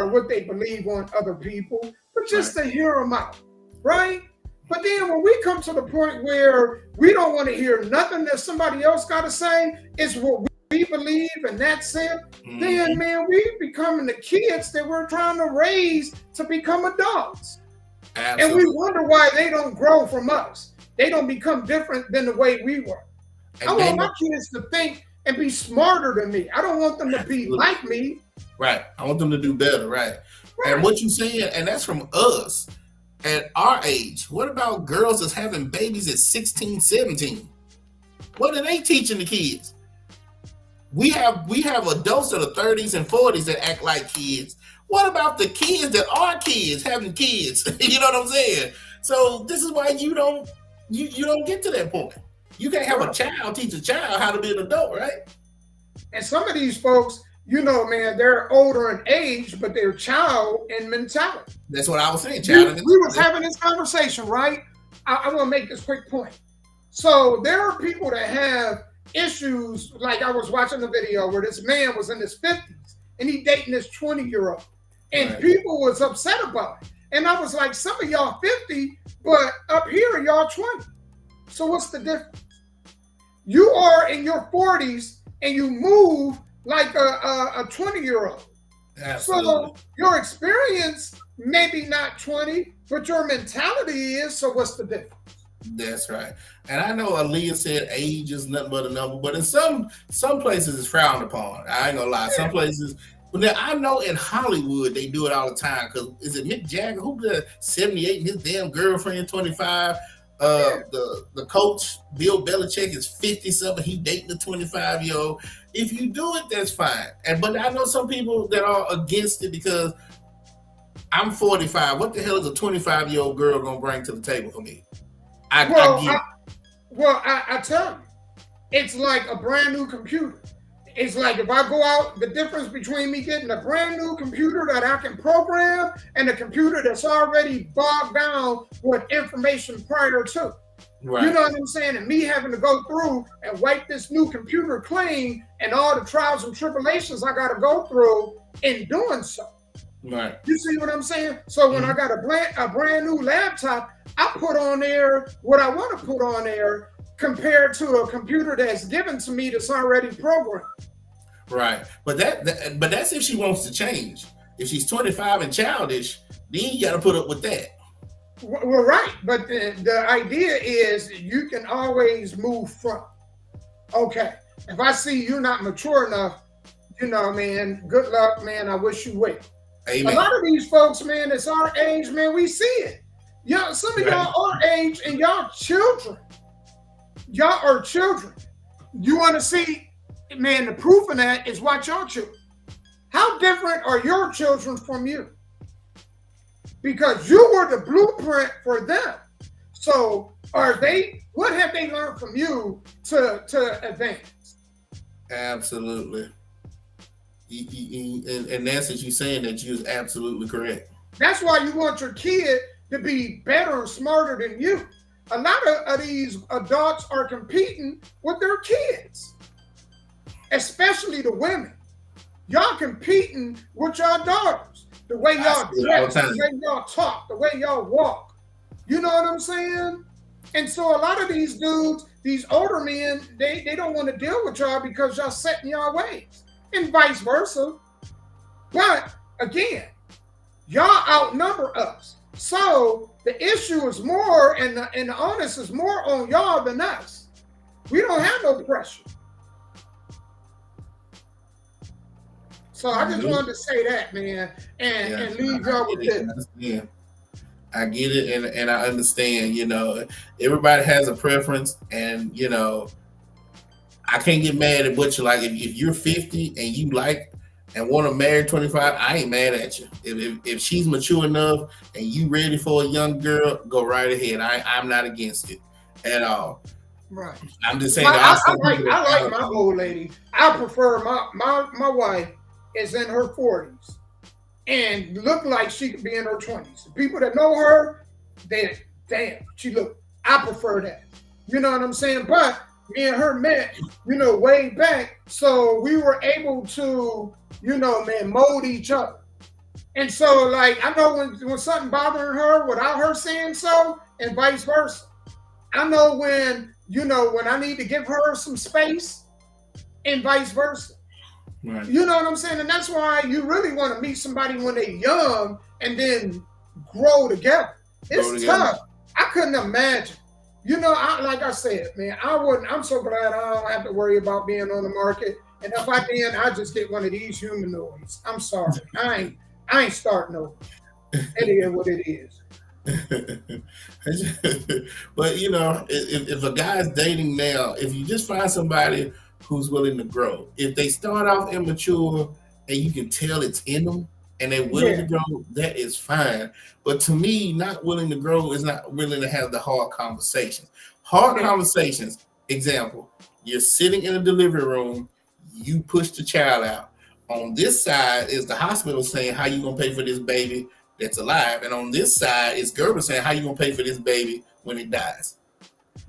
what they believe on other people, but just to hear them out, right? But then when we come to the point where we don't want to hear nothing that somebody else got to say, it's what we believe, and that's it. Then, man, we becoming the kids that we're trying to raise to become adults. Absolutely. And we wonder why they don't grow from us. They don't become different than the way we were. And I want my kids to think and be smarter than me. I don't want them to be like me. Right. I want them to do better, right? And what you saying, and that's from us at our age. What about girls that's having babies at 16, 17? What are they teaching the kids? We have adults that are 30s and 40s that act like kids. What about the kids that are kids having kids? You know what I'm saying? So this is why you don't get to that point. You can't have a child teach a child how to be an adult, right? And some of these folks, man, they're older in age, but they're child in mentality. That's what I was saying. We was having this conversation, right? I want to make this quick point. So there are people that have issues, like I was watching a video where this man was in his 50s and he dating this 20-year-old, and people was upset about it. And I was like, some of y'all 50, but up here y'all 20. So what's the difference? You are in your 40s and you move like a 20-year-old. So your experience maybe not 20, but your mentality is. So what's the difference? That's right. And I know Aaliyah said age is nothing but a number, but in some places it's frowned upon. I ain't gonna lie. Some places, but then I know in Hollywood they do it all the time. Because is it Mick Jagger who did 78 and his damn girlfriend 25? The coach Bill Belichick is 50-something. He dating a 25-year-old. If you do it, that's fine. But I know some people that are against it because I'm 45. What the hell is a 25-year-old girl gonna bring to the table for me? I tell you, it's like a brand new computer. It's like if I go out, the difference between me getting a brand new computer that I can program and a computer that's already bogged down with information prior to. Right. You know what I'm saying? And me having to go through and wipe this new computer clean and all the trials and tribulations I got to go through in doing so. Right. You see what I'm saying? So when I got a brand new laptop, I put on there what I want to put on there compared to a computer that's given to me that's already programmed. Right. But that's if she wants to change. If she's 25 and childish, then you got to put up with that. Well, right. But the idea is you can always move from. Okay. If I see you're not mature enough, man, good luck, man. I wish you well. Amen. A lot of these folks, man, it's our age, man, we see it. Some of y'all our age and y'all children y'all are children. You want to see, man, the proof of that is watch your children. How different are your children from you? Because you were the blueprint for them. So what have they learned from you to advance? Absolutely. And that's what you're saying, that you're absolutely correct. That's why you want your kid to be better and smarter than you. A lot of these adults are competing with their kids, especially the women. Y'all competing with y'all daughters. The way y'all dress, the way y'all talk, the way y'all walk. You know what I'm saying? And so a lot of these dudes, these older men, they don't want to deal with y'all because y'all set in y'all ways, and vice versa. But again, y'all outnumber us. So the issue is more, and the onus is more on y'all than us. We don't have no pressure. So I just wanted to say that, man, and leave y'all with this. Yeah, I get it, and I understand. You know, everybody has a preference, and you know, I can't get mad at what you like. If you're 50 and you like and want to marry 25, I ain't mad at you. If she's mature enough and you ready for a young girl, go right ahead. I'm not against it at all. Right. I'm just saying. I like my old lady. I prefer my wife is in her 40s and look like she could be in her 20s. The people that know her, I prefer that. You know what I'm saying? But me and her met, way back. So we were able to, mold each other. And so, like, I know when something bothering her without her saying so, and vice versa. I know when I need to give her some space, and vice versa. Right. You know what I'm saying? And that's why you really want to meet somebody when they're young and grow together. It's tough. I couldn't imagine. Like I said, man, I'm so glad I don't have to worry about being on the market. And if I did, I'd just get one of these humanoids. I'm sorry. I ain't starting over. It is what it is. But if a guy's dating now, if you just find somebody who's willing to grow, if they start off immature and you can tell it's in them and they're willing to grow, that is fine. But to me, not willing to grow is not willing to have the hard conversations. Hard conversations, example, you're sitting in a delivery room, you push the child out. On this side is the hospital saying, how you gonna pay for this baby that's alive? And on this side is Gerber saying, how you gonna pay for this baby when it dies?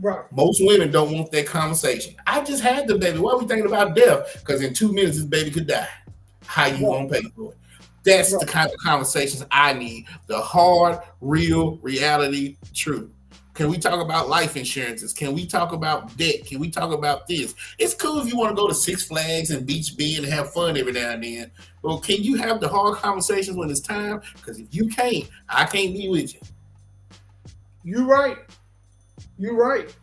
Right. Most women don't want that conversation. I just had the baby. Why are we thinking about death? Because in 2 minutes, this baby could die. How you gonna pay for it? That's the kind of conversations I need. The hard, real, reality, truth. Can we talk about life insurances? Can we talk about debt? Can we talk about this? It's cool if you want to go to Six Flags and Beach Bend and have fun every now and then. Well, can you have the hard conversations when it's time? Because if you can't, I can't be with you. You're right. You're right.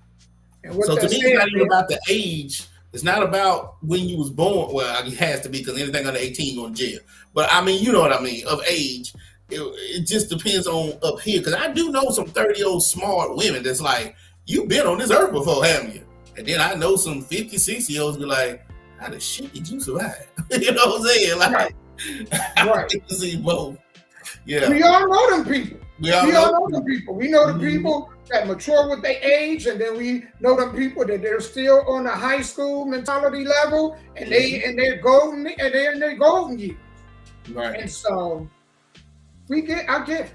And so to me, it's not even about the age. It's not about when you was born. Well, it has to be, because anything under 18 going to jail. But I mean, you know what I mean, of age. It just depends on up here. Because I do know some 30-year-old smart women that's like, you've been on this earth before, haven't you? And then I know some 50, 60-year-olds be like, how the shit did you survive? You know what I'm saying? Like, I get to see both. Yeah. We all know them people. We all know them people. We know the people that mature with their age, and then we know them people that they're still on the high school mentality level, and they're golden, and they're in their golden years. Right. And so I get it.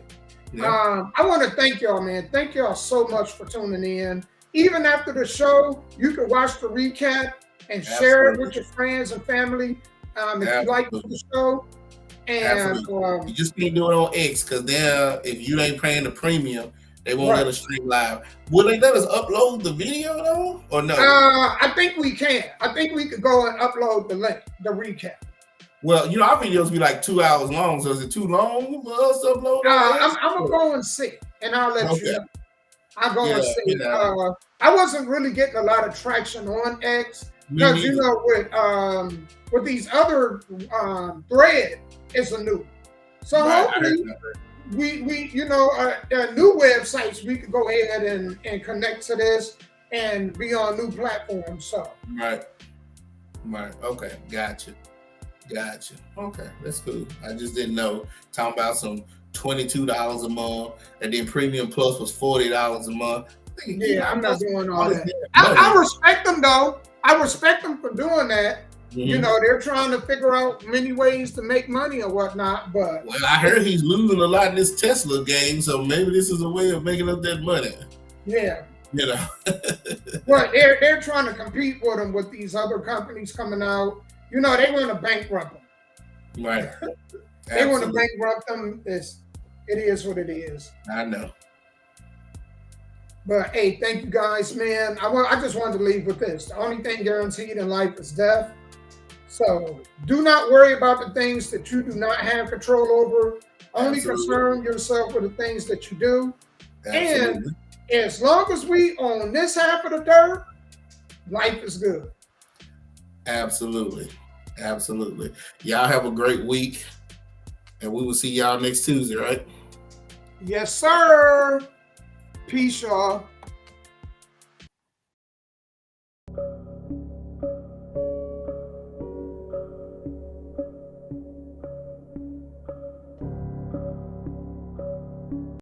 Yeah. I want to thank y'all, man. Thank y'all so much for tuning in. Even after the show, you can watch the recap and share it with your friends and family if you like the show. And you just can't do it on X, because now if you ain't paying the premium, they won't let us stream live. Will they let us upload the video though, or no? I think we can. I think we could go and upload the link, the recap. Well, our videos be like 2 hours long, so is it too long for us to upload? I'm gonna go and see, and I'll let you know. I'll go and see. I wasn't really getting a lot of traction on X because with these other thread, it's a new. So hopefully we new websites, we could go ahead and connect to this and be on new platforms. So Right. Okay. Gotcha. Okay, that's cool. I just didn't know. Talking about some $22 a month, and then Premium Plus was $40 a month. yeah, I'm not doing all that. I respect them though. I respect them for doing that. You know, they're trying to figure out many ways to make money or whatnot. But well, I heard he's losing a lot in this Tesla game, so maybe this is a way of making up that money. Yeah. You know. But they're trying to compete with them with these other companies coming out. You know, they want to bankrupt them. Right. They want to bankrupt them. It is what it is. I know. But hey, thank you guys, man. I just wanted to leave with this. The only thing guaranteed in life is death. So do not worry about the things that you do not have control over. Only concern yourself with the things that you do. And as long as we own this half of the dirt, life is good. Absolutely. Y'all have a great week. And we will see y'all next Tuesday, right? Yes, sir. Peace, y'all.